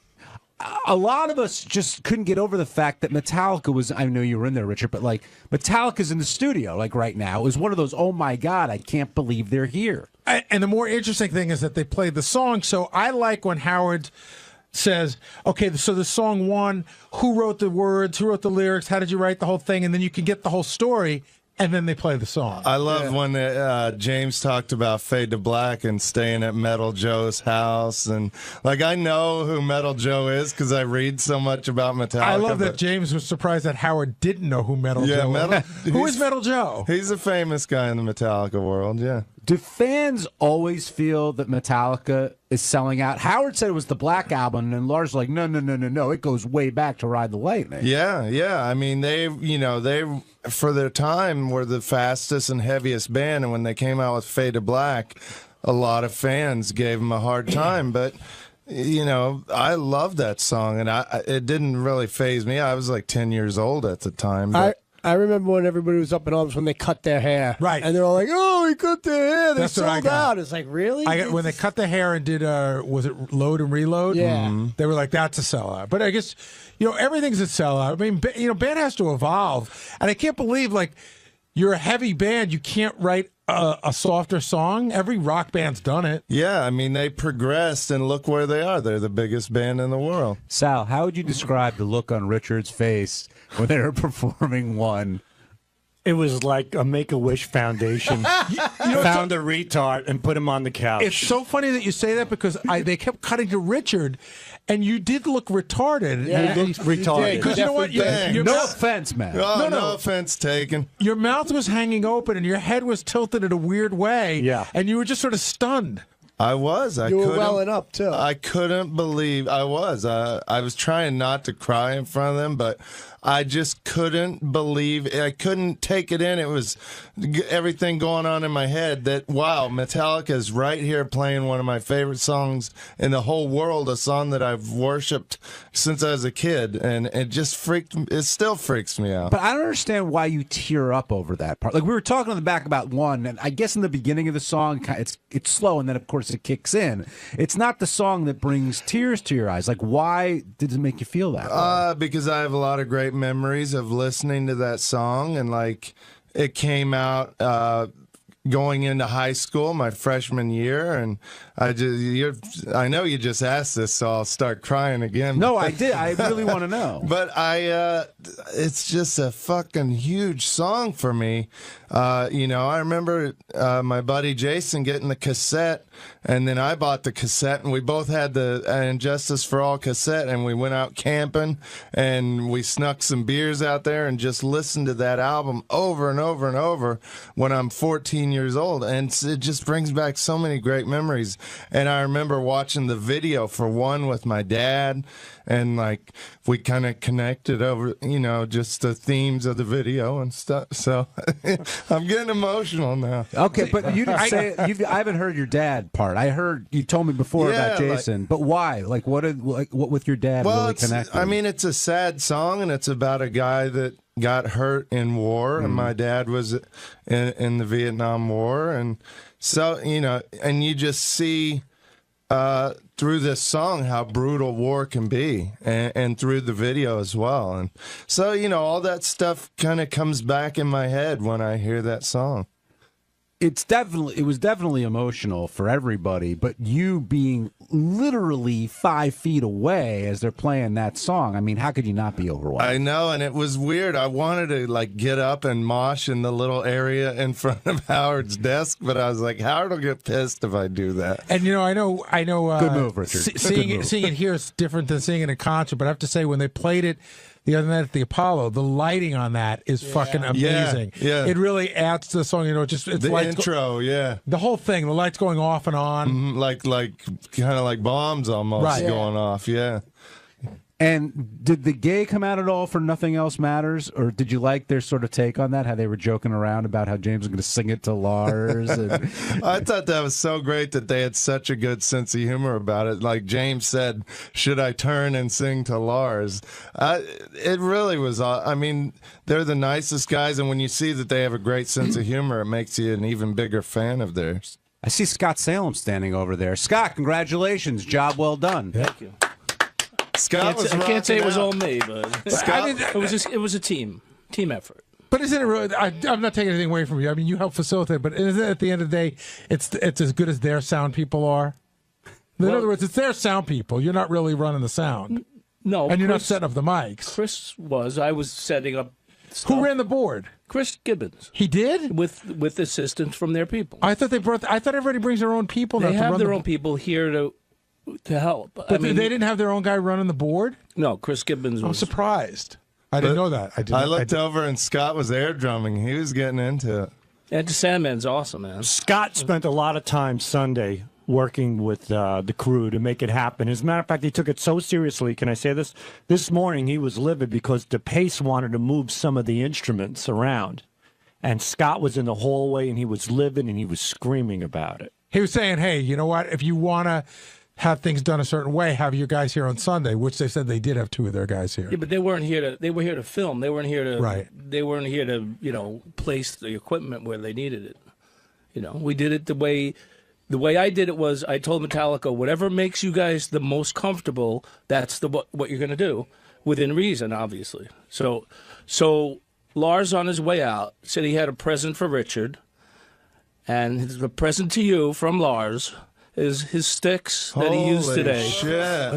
A lot of us just couldn't get over the fact that Metallica was, I know you were in there, Richard, but like Metallica's in the studio like right now. It was one of those, oh my God, I can't believe they're here.
And the more interesting thing is that they played the song. So I like when Howard says, okay, so the song one, who wrote the words, who wrote the lyrics, how did you write the whole thing? And then you can get the whole story. And then they play the song.
I love when James talked about Fade to Black and staying at Metal Joe's house. And, I know who Metal Joe is because I read so much about Metallica.
I love that James was surprised that Howard didn't know who Metal Joe was. Who is Metal Joe?
He's a famous guy in the Metallica world, yeah.
Do fans always feel that Metallica is selling out? Howard said it was the Black Album, and Lars like, no, it goes way back to Ride the Lightning.
Yeah. I mean, they for their time were the fastest and heaviest band, and when they came out with Fade to Black, a lot of fans gave them a hard time, but I love that song, and it didn't really faze me. I was like 10 years old at the time. But
I remember when everybody was up in arms when they cut their hair.
Right.
And they're all like, oh, he cut their hair. They
That's what I
sold
got.
out. It's like, really?
When they cut the hair and did, was it Load and Reload?
Yeah.
They were like, that's a sellout. But I guess, everything's a sellout. I mean, band has to evolve. And I can't believe, you're a heavy band. You can't write a softer song. Every rock band's done it.
Yeah, I mean, they progressed, and look where they are. They're the biggest band in the world.
Sal, how would you describe the look on Richard's face when they were performing One?
It was like a Make-A-Wish Foundation found a retard and put him on the couch.
It's so funny that you say that because they kept cutting to Richard, and you did look retarded.
Yeah, you looked retarded.
Because you know what?
No offense, man.
No offense taken.
Your mouth was hanging open, and your head was tilted in a weird way.
Yeah.
And you were just sort of stunned.
I was.
You were welling up, too.
I couldn't believe I was. I was trying not to cry in front of them, but I just couldn't believe. I couldn't take it in. It was everything going on in my head that, wow, Metallica is right here playing one of my favorite songs in the whole world, a song that I've worshipped since I was a kid, and it still freaks me out.
But I don't understand why you tear up over that part. Like, we were talking on the back about one, and I guess in the beginning of the song, it's slow, and then, of course, it kicks in. It's not the song that brings tears to your eyes. Like, why did it make you feel that way?
Because I have a lot of great memories of listening to that song, and like it came out going into high school my freshman year, and I know you just asked this, so I'll start crying again.
No, I did. I really want to know.
But it's just a fucking huge song for me. I remember my buddy Jason getting the cassette, and then I bought the cassette, and we both had the Injustice for All cassette, and we went out camping, and we snuck some beers out there and just listened to that album over and over and over when I'm 14 years old, and it just brings back so many great memories. And I remember watching the video for one with my dad, and like we kind of connected over, just the themes of the video and stuff. So I'm getting emotional now.
Okay, but you didn't say it. I haven't heard your dad part. I heard you told me before about Jason, but why? Like, what with your dad really connected?
I mean, it's a sad song, and it's about a guy that got hurt in war, and my dad was in the Vietnam War, and so and you just see through this song how brutal war can be, and through the video as well, and so all that stuff kind of comes back in my head when I hear that song.
It was definitely emotional for everybody, but you being literally 5 feet away as they're playing that song, I mean, how could you not be overwhelmed?
I know, and it was weird. I wanted to get up and mosh in the little area in front of Howard's desk, but I was like, Howard will get pissed if I do that.
And I know.
Good move, Richard.
Seeing it here is different than seeing it in concert, but I have to say, when they played it the other night at the Apollo, the lighting on that is fucking amazing.
Yeah.
It really adds to the song. It's
the intro,
the whole thing, the lights going off and on,
kind of like bombs almost going off. Yeah.
And did the gay come out at all for Nothing Else Matters, or did you like their sort of take on that? How they were joking around about how James was going to sing it to Lars.
I thought that was so great that they had such a good sense of humor about it. Like James said, "Should I turn and sing to Lars?" It really was. I mean, they're the nicest guys, and when you see that they have a great sense of humor, it makes you an even bigger fan of theirs.
I see Scott Salem standing over there. Scott, congratulations, job well done.
Thank you.
Scott
I can't say it was all me, but it was a team effort.
But isn't it really? I'm not taking anything away from you. I mean, you help facilitate, but isn't it at the end of the day, it's as good as their sound people are? In other words, it's their sound people. You're not really running the sound.
No,
and you're not setting up the mics.
Chris was. I was setting up stuff.
Who ran the board?
Chris Gibbons.
He did?
With assistance from their people.
I thought everybody brings their own people.
They
now
have
to
their own people here to help.
But they didn't have their own guy running the board?
No, Chris Gibbons was.
I'm surprised. I didn't know that.
I looked over and Scott was air drumming. He was getting into it.
Yeah, Sandman's awesome, man.
Scott spent a lot of time Sunday working with the crew to make it happen. As a matter of fact, he took it so seriously. Can I say this? This morning he was livid because DePace wanted to move some of the instruments around. And Scott was in the hallway and he was livid and he was screaming about it.
He was saying, hey, you know what? If you want to have things done a certain way, have your guys here on Sunday, which they said they did have 2 of their guys here.
Yeah, but they weren't here to. They were here to film. They weren't here to.
Right.
They weren't here to place the equipment where they needed it. We did it the way I did it was I told Metallica, whatever makes you guys the most comfortable, that's what you're going to do, within reason, obviously. So Lars on his way out said he had a present for Richard, and the present to you from Lars is his sticks that he used today.
Holy shit.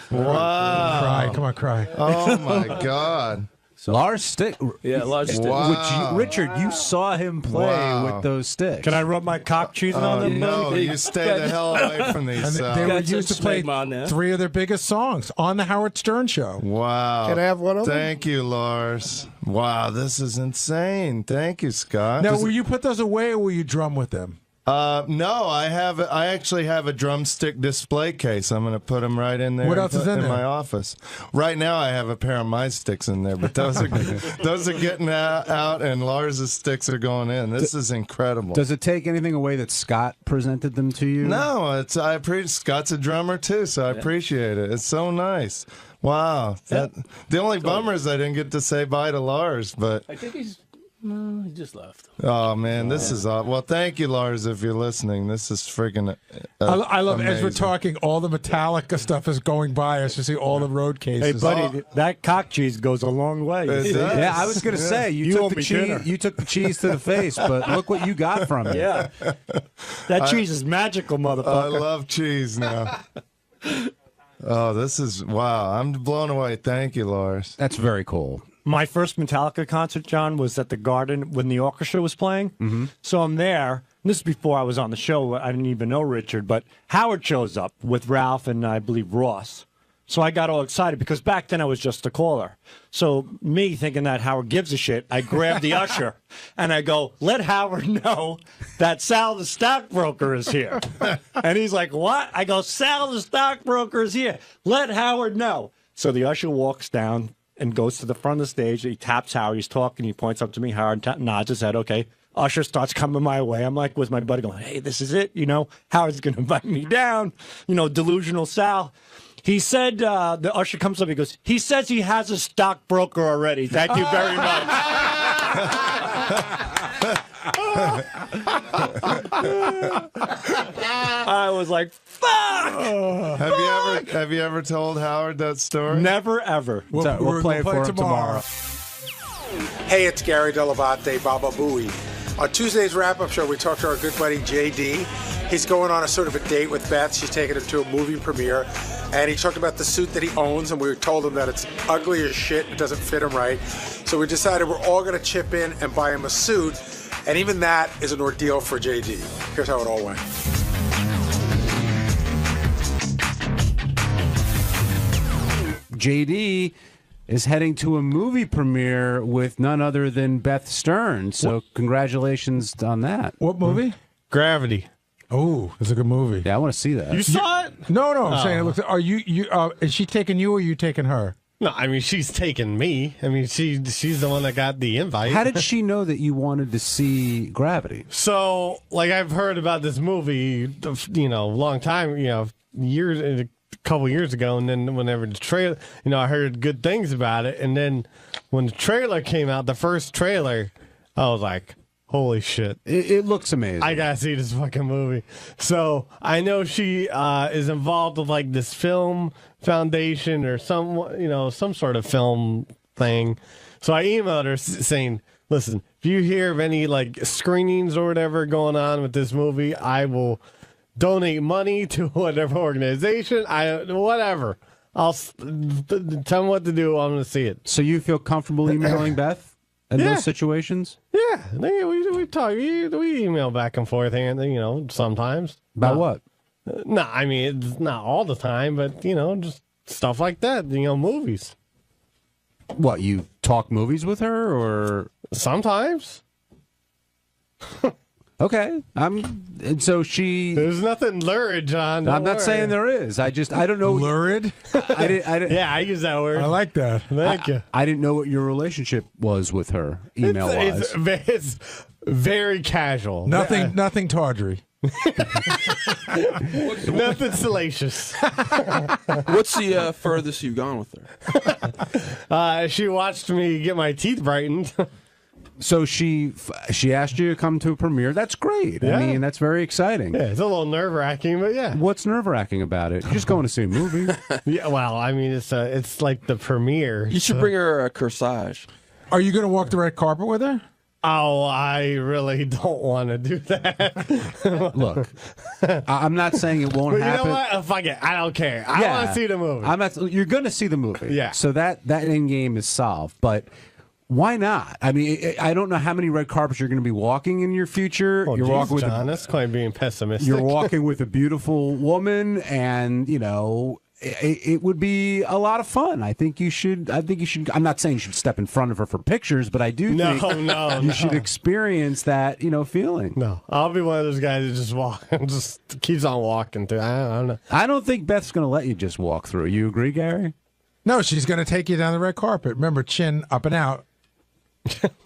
Wow.
Come on, cry.
Oh, my God.
Lars stick.
Yeah, Lars stick.
Wow.
Richard, you saw him play with those sticks.
Can I rub my cock cheese on them?
No, you stay the hell away from these.
They were used to play 3 of their biggest songs on the Howard Stern show.
Wow.
Can I have one of them?
Thank you, Lars. Wow, this is insane. Thank you, Scott.
Now, will you put those away or will you drum with them?
No, I actually have a drumstick display case. I'm going to put them right in there.
What else is in there?
My office. Right now, I have a pair of my sticks in there, but those are getting out, and Lars's sticks are going in. This is incredible.
Does it take anything away that Scott presented them to you?
No, Scott's a drummer too, so I appreciate it. It's so nice. Wow. The only bummer is I didn't get to say bye to Lars, but
I think he just left.
oh man, this is awesome. Well, thank you, Lars, if you're listening. This is freaking.
I love
amazing.
as we're talking, all the Metallica stuff is going by us. You see all the road cases.
Hey, buddy, that cock cheese goes a long way.
Yeah, I was going to say you took the cheese to the face, but look what you got from it.
Yeah, that cheese is magical, motherfucker.
I love cheese now. Oh, this is wow! I'm blown away. Thank you, Lars.
That's very cool.
My first Metallica concert, John, was at the Garden when the orchestra was playing.
Mm-hmm.
So I'm there. This is before I was on the show. I didn't even know Richard, but Howard shows up with Ralph and I believe Ross. So I got all excited because back then I was just a caller. So me thinking that Howard gives a shit, I grabbed the usher and I go, let Howard know that Sal the stockbroker is here. And he's like, what? I go, Sal the stockbroker is here. Let Howard know. So the usher walks down and goes to the front of the stage. He taps Howard. He's talking. He points up to me. Howard nods his head. Okay. Usher starts coming my way. I'm like with my buddy going, hey, this is it. You know, Howard's going to invite me down. You know, delusional Sal. He said, the usher comes up. He goes, he says he has a stockbroker already. Thank you very much. I was like, fuck!
Have you ever told Howard that story?
Never, ever.
We'll play it for him tomorrow.
Hey, it's 𝗪𝗏𝗏𝗏, Baba Booey. On Tuesday's wrap-up show, we talked to our good buddy JD. He's going on a sort of a date with Beth. She's taking him to a movie premiere. And he talked about the suit that he owns, and we told him that it's ugly as shit. It doesn't fit him right. So we decided we're all going to chip in and buy him a suit. And even that is an ordeal for JD. Here's how it all went.
JD is heading to a movie premiere with none other than Beth Stern. So congratulations on that.
What movie?
Gravity.
Oh, it's a good movie.
Yeah, I want to see that.
You saw it?
No, I'm saying it looks. Are you? Is she taking you or are you taking her?
No, I mean she's taking me. I mean she's the one that got the invite.
How did she know that you wanted to see Gravity?
So, like, I've heard about this movie, a long time, a couple years ago, and then whenever the trailer, I heard good things about it, and then when the trailer came out, the first trailer, I was like, holy shit.
It looks amazing.
I gotta see this fucking movie. So I know she is involved with like this film foundation or some sort of film thing. So I emailed her saying, listen, if you hear of any like screenings or whatever going on with this movie, I will donate money to whatever organization, whatever. I'll tell them what to do. I'm going to see it.
So you feel comfortable emailing Beth in those situations?
Yeah, we talk. We email back and forth, and sometimes.
About what?
No, I mean it's not all the time, but just stuff like that. Movies.
What, you talk movies with her, or
sometimes?
Okay, and so she.
There's nothing lurid, John.
I'm not saying there is. I don't know.
Lurid?
I didn't.
Yeah, I use that word.
I like that.
Thank you.
I didn't know what your relationship was with her, email-wise.
It's very casual.
Nothing tawdry.
Nothing salacious.
What's the furthest you've gone with
her? She watched me get my teeth brightened.
So she asked you to come to a premiere. That's great.
Yeah.
I mean, that's very exciting.
Yeah, it's a little nerve-wracking, but yeah.
What's nerve-wracking about it? You're just going to see a movie.
Yeah, well, I mean, it's like the premiere.
You should bring her a corsage.
Are you going to walk the red carpet with her?
Oh, I really don't want to do that.
Look, I'm not saying it won't
but
happen.
You know what? Fuck it. I don't care. I want to see the movie.
You're going to see the movie.
Yeah.
So that end game is solved. But why not? I mean, I don't know how many red carpets you're going to be walking in your future.
Oh,
you're walking with
John, that's quite being pessimistic.
You're walking with a beautiful woman, and it would be a lot of fun. I think you should. I'm not saying you should step in front of her for pictures, but I do think you should experience that, feeling.
No, I'll be one of those guys that just keeps on walking through. I don't know.
I don't think Beth's going to let you just walk through. You agree, Gary?
No, she's going to take you down the red carpet. Remember, chin up and out.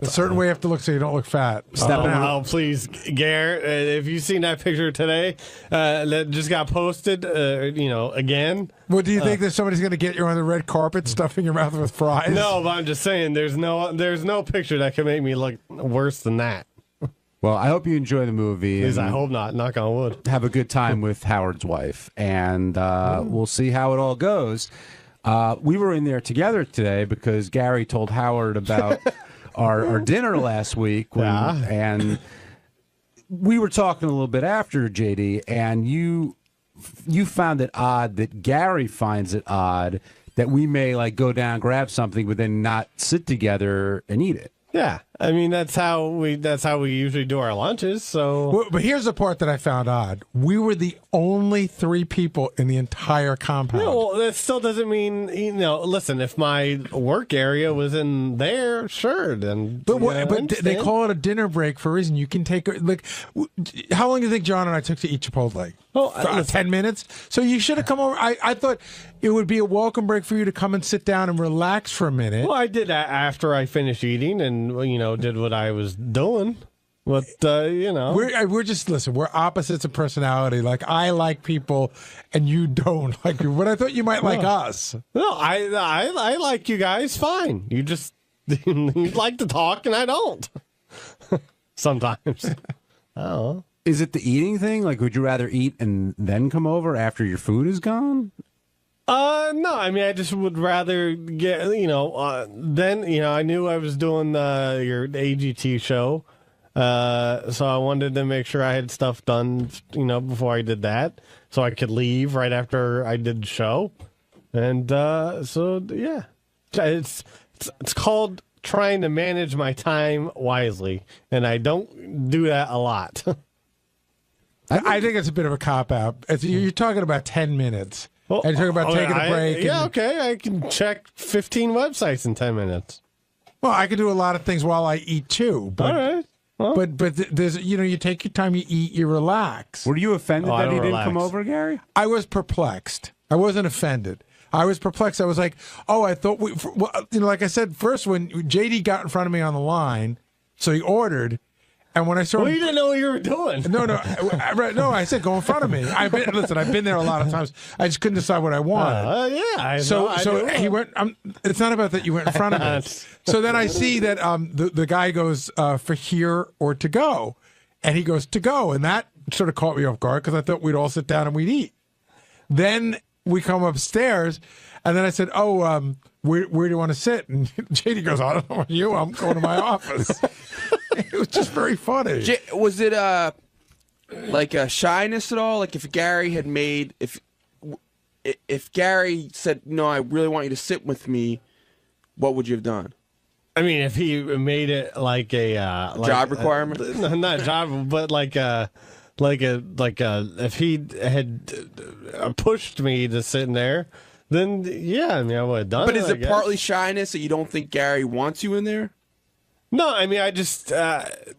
A certain way you have to look so you don't look fat.
Oh, please, Garrett, if you've seen that picture today that just got posted, again.
Well, do you think that somebody's going to get you on the red carpet stuffing your mouth with fries?
No, but I'm just saying there's no picture that can make me look worse than that.
Well, I hope you enjoy the movie.
At least I hope not. Knock on wood.
Have a good time with Howard's wife, and we'll see how it all goes. We were in there together today because Gary told Howard about our dinner last week, and we were talking a little bit after, JD, and you found it odd that Gary finds it odd that we may go down, grab something, but then not sit together and eat it.
Yeah, I mean that's how we usually do our lunches. So,
but here's the part that I found odd: we were the only 3 people in the entire compound.
Yeah, well, that still doesn't mean Listen, if my work area was in there, sure, then.
But they call it a dinner break for a reason. You can take how long do you think John and I took to eat Chipotle? 10 minutes. So you should have come over. I thought it would be a welcome break for you to come and sit down and relax for a minute.
Well, I did that after I finished eating and did what I was doing. But
we're just we're opposites of personality. Like I like people, and you don't like people. But I thought you might like us.
No, I like you guys fine. You just you like to talk, and I don't. Sometimes. Oh.
Is it the eating thing? Would you rather eat and then come over after your food is gone?
No, I mean, I just would rather get, then, I knew I was doing your AGT show. So I wanted to make sure I had stuff done, before I did that. So I could leave right after I did the show. And so, yeah. It's called trying to manage my time wisely. And I don't do that a lot.
I think it's a bit of a cop-out. You're talking about 10 minutes. And you're talking about taking a break.
Okay. I can check 15 websites in 10 minutes.
Well, I can do a lot of things while I eat, too. But,
all right. Well.
But there's, you take your time, you eat, you relax.
Were you offended that he didn't come over, Gary?
I was perplexed. I wasn't offended. I was perplexed. I was like, I thought like I said, first when JD got in front of me on the line, so he ordered. And when I saw
you didn't know what you were doing.
No, I said go in front of me. I've been there a lot of times. I just couldn't decide what I wanted.
Yeah.
So he went. It's not about that you went in front of me. So then I see that the guy goes for here or to go, and he goes to go, and that sort of caught me off guard because I thought we'd all sit down and we'd eat. Then we come upstairs, and then I said, where do you want to sit? And JD goes, I don't know about you. I'm going to my office. It was just very funny.
Was it like a shyness at all? Like if Gary had made if Gary said, "No, I really want you to sit with me," what would you have done?
I mean, if he made it like a
job requirement,
not a job, but if he had pushed me to sit in there, then yeah, I mean, I would have done it.
But is it partly shyness that you don't think Gary wants you in there?
No, I mean, I just...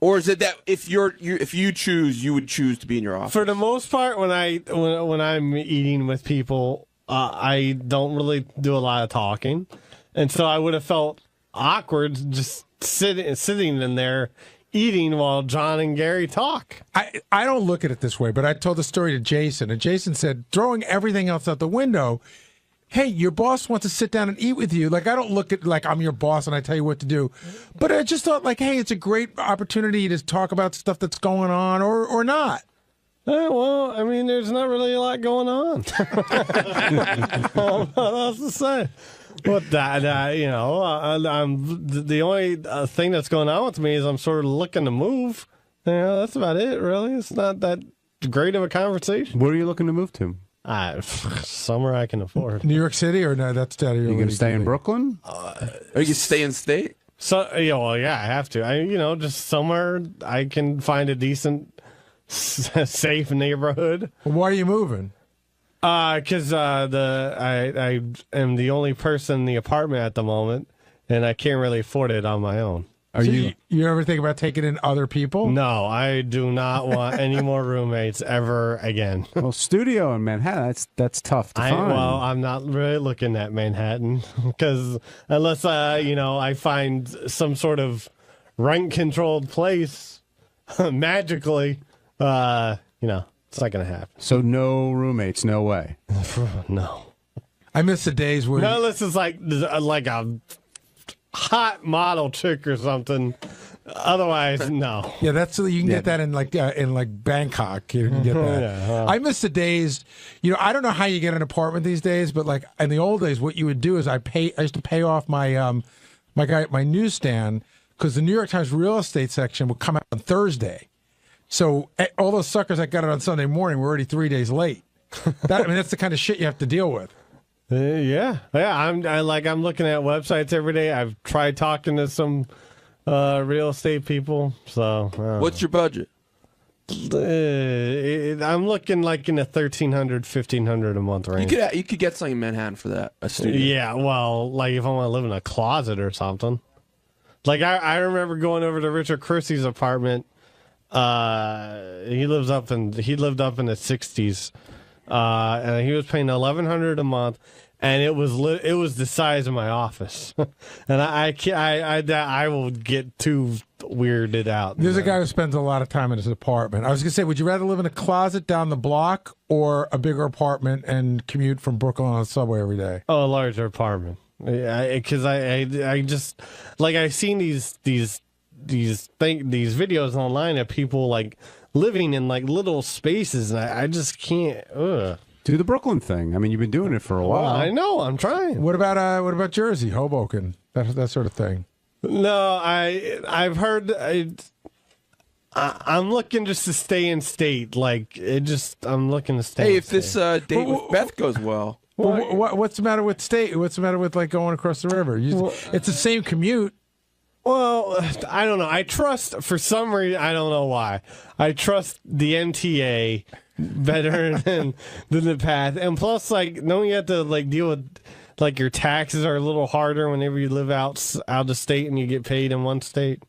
or is it that if you choose, you would choose to be in your office?
For the most part, when I'm eating with people, I don't really do a lot of talking. And so I would have felt awkward just sitting in there eating while John and Gary talk.
I don't look at it this way, but I told the story to Jason, and Jason said, throwing everything else out the window... Hey, your boss wants to sit down and eat with you. I don't look at I'm your boss and I tell you what to do. But I just thought hey, it's a great opportunity to talk about stuff that's going on or not.
Well, I mean, there's not really a lot going on. What else to say? But I'm the only thing that's going on with me is I'm sort of looking to move. That's about it, really. It's not that great of a conversation.
Where are you looking to move to?
Somewhere I can afford.
New York City, or no? That's out of your.
You gonna stay in Brooklyn?
Or you stay in state?
So I have to. Just somewhere I can find a decent, safe neighborhood.
Well, why are you moving?
Because I am the only person in the apartment at the moment, and I can't really afford it on my own.
Are you ever think about taking in other people?
No, I do not want any more roommates ever again.
Well, studio in Manhattan, that's tough to find.
Well, I'm not really looking at Manhattan because unless I find some sort of rent-controlled place magically, it's not going to happen.
So no roommates, no way.
No.
I miss the days where
unless it's like a hot model chick or something. Otherwise, no.
Yeah, that's you can get that in like Bangkok. You can get that.
Yeah.
I miss the days. I don't know how you get an apartment these days, but like in the old days, what you would do is I used to pay off my my newsstand because the New York Times real estate section would come out on Thursday. So all those suckers that got it on Sunday morning were already 3 days late. That's the kind of shit you have to deal with.
Yeah. I'm looking at websites every day. I've tried talking to some real estate people. So,
what's your budget?
I'm looking like in the $1,300, $1,500 a month range.
You could get something in Manhattan for that. A studio.
Yeah. Well, like if I want to live in a closet or something. Like I remember going over to Richard Christie's apartment. He lived up in the 60s. And he was paying $1,100 a month, and it was the size of my office, and I will get too weirded out.
There's a guy who spends a lot of time in his apartment. I was gonna say, would you rather live in a closet down the block or a bigger apartment and commute from Brooklyn on the subway every day?
Oh, a larger apartment. Because I just like I've seen these videos online of people like living in like little spaces, and I just can't.
Do the Brooklyn thing. I mean, you've been doing it for a while.
I know. I'm trying.
What about Jersey, Hoboken, that sort of thing?
No, I've heard. I'm looking just to stay in state. I'm looking to stay.
Hey,
if
this date with Beth goes well.
What's the matter with state? What's the matter with like going across the river? It's the same commute.
Well, I don't know. I trust, for some reason, I don't know why. I trust the MTA better than the path. And plus, don't you have to deal with your taxes are a little harder whenever you live out of state and you get paid in one state?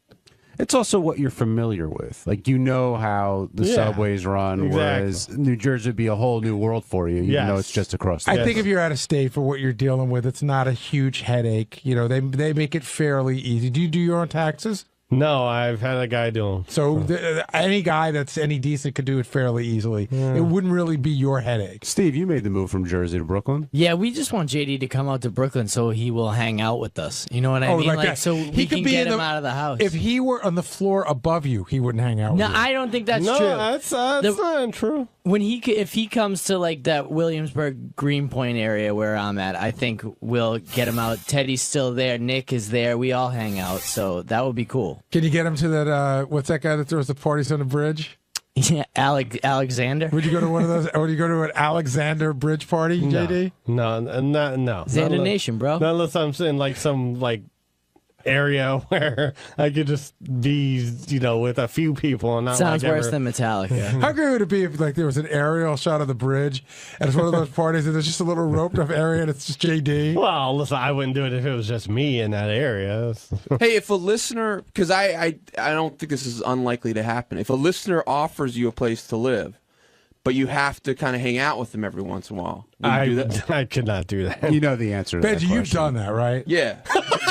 It's also what you're familiar with. You know how the subways run, whereas New Jersey would be a whole new world for you, even though it's just across the
I think if you're out of state for what you're dealing with, it's not a huge headache. They make it fairly easy. Do you do your own taxes?
No, I've had a guy do them.
So any guy that's any decent could do it fairly easily. Yeah. It wouldn't really be your headache.
Steve, you made the move from Jersey to Brooklyn.
Yeah, we just want JD to come out to Brooklyn so he will hang out with us. You know what I mean? So we can get him out of the house.
If he were on the floor above you, he wouldn't hang out with you.
No, I don't think that's true.
No, that's not true.
If he comes to that Williamsburg Greenpoint area where I'm at, I think we'll get him out. Teddy's still there. Nick is there. We all hang out, so that would be cool.
Can you get him to that? What's that guy that throws the parties on the bridge?
Yeah, Alexander.
Would you go to one of those? Or would you go to an Alexander bridge party, JD?
No.
Xander Nation, bro.
Not unless I'm in some area where I could just be, with a few people and not.
Sounds worse than Metallica.
How great would it be if there was an aerial shot of the bridge and it's one of those parties and there's just a little roped off area and it's just JD?
Well, listen, I wouldn't do it if it was just me in that area.
Hey, if a listener, because I don't think this is unlikely to happen, if a listener offers you a place to live, but you have to kind of hang out with them every once in a while.
I
do that?
I could not do that.
You know the answer to that
Benji, you've done that, right?
Yeah.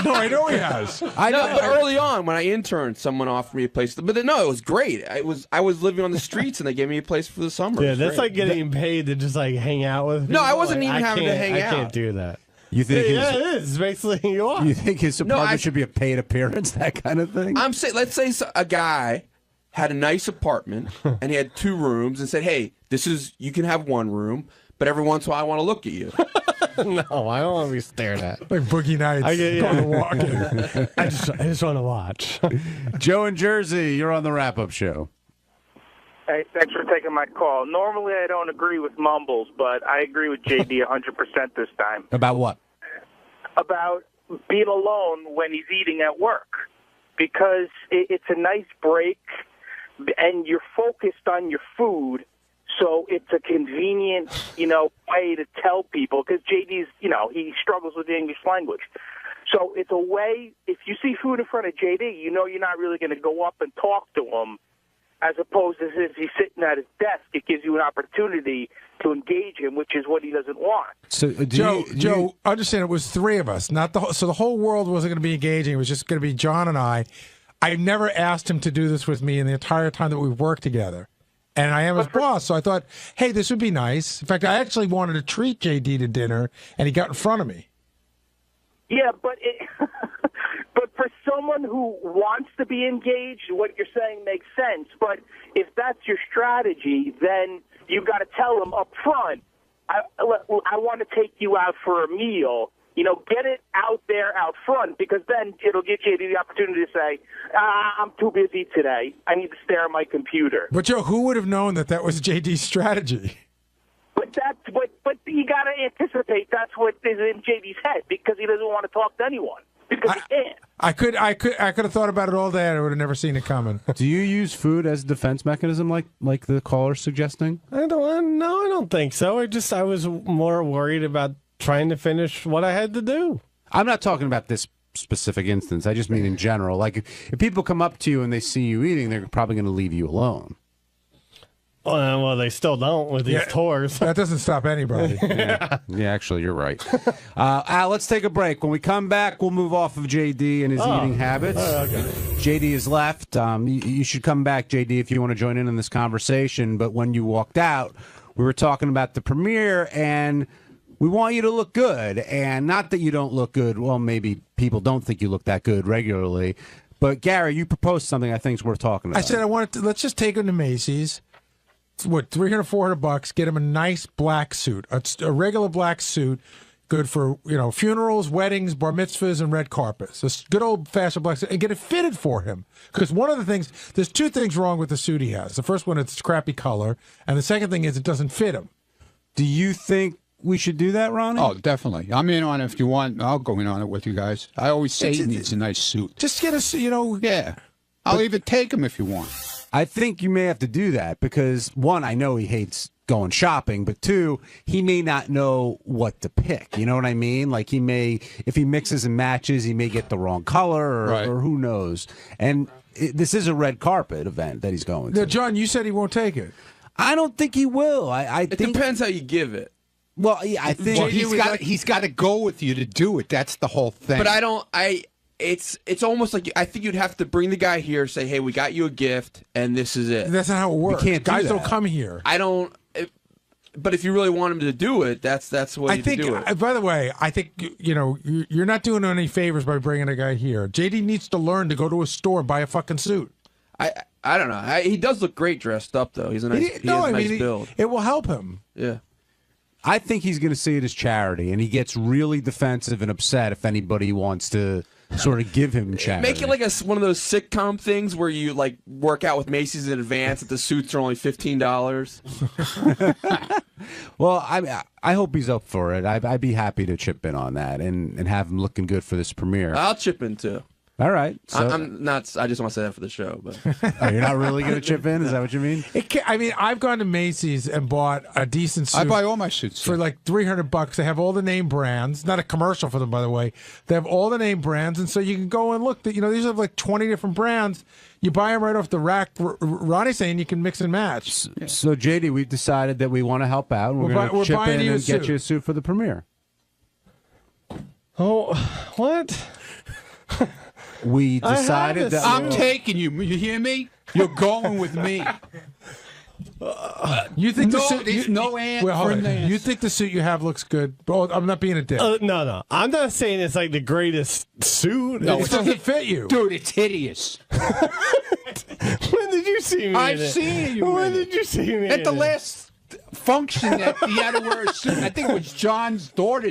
No, I know he has.
I know, but early on when I interned, someone offered me a place. But it was great. I was living on the streets, and they gave me a place for the summer.
Yeah, that's like getting paid to just hang out with people.
No, I wasn't even having to hang out.
I can't do that.
You think?
Yeah, it is. Basically, you are.
You think his apartment should be a paid appearance, that kind of thing?
I'm saying, let's say a guy had a nice apartment and he had 2 rooms and said, "Hey, you can have 1 room, but every once in a while I want to look at you."
No, I don't want to be stared at.
Like Boogie Nights. Going to walk in.
I just want to watch.
Joe in Jersey, you're on the wrap-up show.
Hey, thanks for taking my call. Normally I don't agree with Mumbles, but I agree with JD 100% this time.
About what?
About being alone when he's eating at work. Because it's a nice break, and you're focused on your food, So it's a convenient, way to tell people, because JD's, he struggles with the English language. So it's a way, if you see food in front of JD, you're not really going to go up and talk to him, as opposed to if he's sitting at his desk. It gives you an opportunity to engage him, which is what he doesn't want.
So,
Joe, understand it was three of us, so the whole world wasn't going to be engaging. It was just going to be John and I. I never asked him to do this with me in the entire time that we've worked together. And I am his boss, so I thought, hey, this would be nice. In fact, I actually wanted to treat JD to dinner, and he got in front of me.
Yeah, but but for someone who wants to be engaged, what you're saying makes sense. But if that's your strategy, then you've got to tell them up front, I want to take you out for a meal. Get it out there out front, because then it'll give JD the opportunity to say, I'm too busy today. I need to stare at my computer.
But, Joe, who would have known that was JD's strategy?
But you got to anticipate that's what is in JD's head, because he doesn't want to talk to anyone, because he can't.
I could have thought about it all day, and I would have never seen it coming.
Do you use food as a defense mechanism, like the caller's suggesting?
I don't think so. I was more worried about trying to finish what I had to do.
I'm not talking about this specific instance. I just mean in general. Like, if people come up to you and they see you eating, they're probably going to leave you alone.
Well, they still don't with these tours.
That doesn't stop anybody.
Yeah, actually, you're right. Al, let's take a break. When we come back, we'll move off of JD and his eating habits.
Okay.
JD is left. You should come back, JD, if you want to join in this conversation. But when you walked out, we were talking about the premiere, and we want you to look good. And not that you don't look good. Well, maybe people don't think you look that good regularly. But, Gary, you proposed something I think is worth talking about.
I said let's just take him to Macy's. What, $300, $400? Get him a nice black suit, a regular black suit, good for funerals, weddings, bar mitzvahs, and red carpets. A good old fashioned black suit, and get it fitted for him. Because one of the things, there's two things wrong with the suit he has. The first one, it's crappy color, and the second thing is it doesn't fit him.
Do you think we should do that, Ronnie?
Oh, definitely. I'm in on it if you want. I'll go in on it with you guys. I always say he needs a nice suit.
Just get a,
Yeah. I'll even take him if you want.
I think you may have to do that because, one, I know he hates going shopping, but two, he may not know what to pick. You know what I mean? Like, if he mixes and matches, he may get the wrong color or who knows. And this is a red carpet event that he's going to.
Now, John, you said he won't take it.
I don't think he will.
It depends how you give it.
Well, yeah, I think
he's got to go with you to do it. That's the whole thing.
But it's almost like I think you'd have to bring the guy here, say, "Hey, we got you a gift, and this is it."
That's not how it works. Guys don't come here.
I don't. But if you really want him to do it, that's what you do it.
By the way, I think you're not doing any favors by bringing a guy here. JD needs to learn to go to a store and buy a fucking suit.
I don't know. He does look great dressed up, though. He's a nice. He has a nice build.
It will help him.
Yeah.
I think he's going to see it as charity, and he gets really defensive and upset if anybody wants to sort of give him charity.
Make it like one of those sitcom things where you like work out with Macy's in advance that the suits are only $15.
Well, I hope he's up for it. I'd be happy to chip in on that and have him looking good for this premiere.
I'll chip in too.
All right. So,
I'm not. I just want to say that for the show. But
you're not really going to chip in? Is that what you mean?
I've gone to Macy's and bought a decent suit.
I buy all my suits
for like $300. They have all the name brands. Not a commercial for them, by the way. They have all the name brands, and so you can go and look. These have like 20 different brands. You buy them right off the rack. Ronnie's saying you can mix and match.
So, JD, we've decided that we want to help out. We're going to chip in and get you a suit for the premiere.
Oh, what?
We decided that
I'm taking you. You hear me? You're going with me.
You think
the suit? There's no answer.
You think the suit you have looks good? Bro, I'm not being a dick.
No. I'm not saying it's like the greatest suit.
No, it doesn't fit you,
dude. It's hideous.
When did you see me?
I've seen you.
When did you see me?
At the last function that he had to wear a suit. I think it was John's daughter's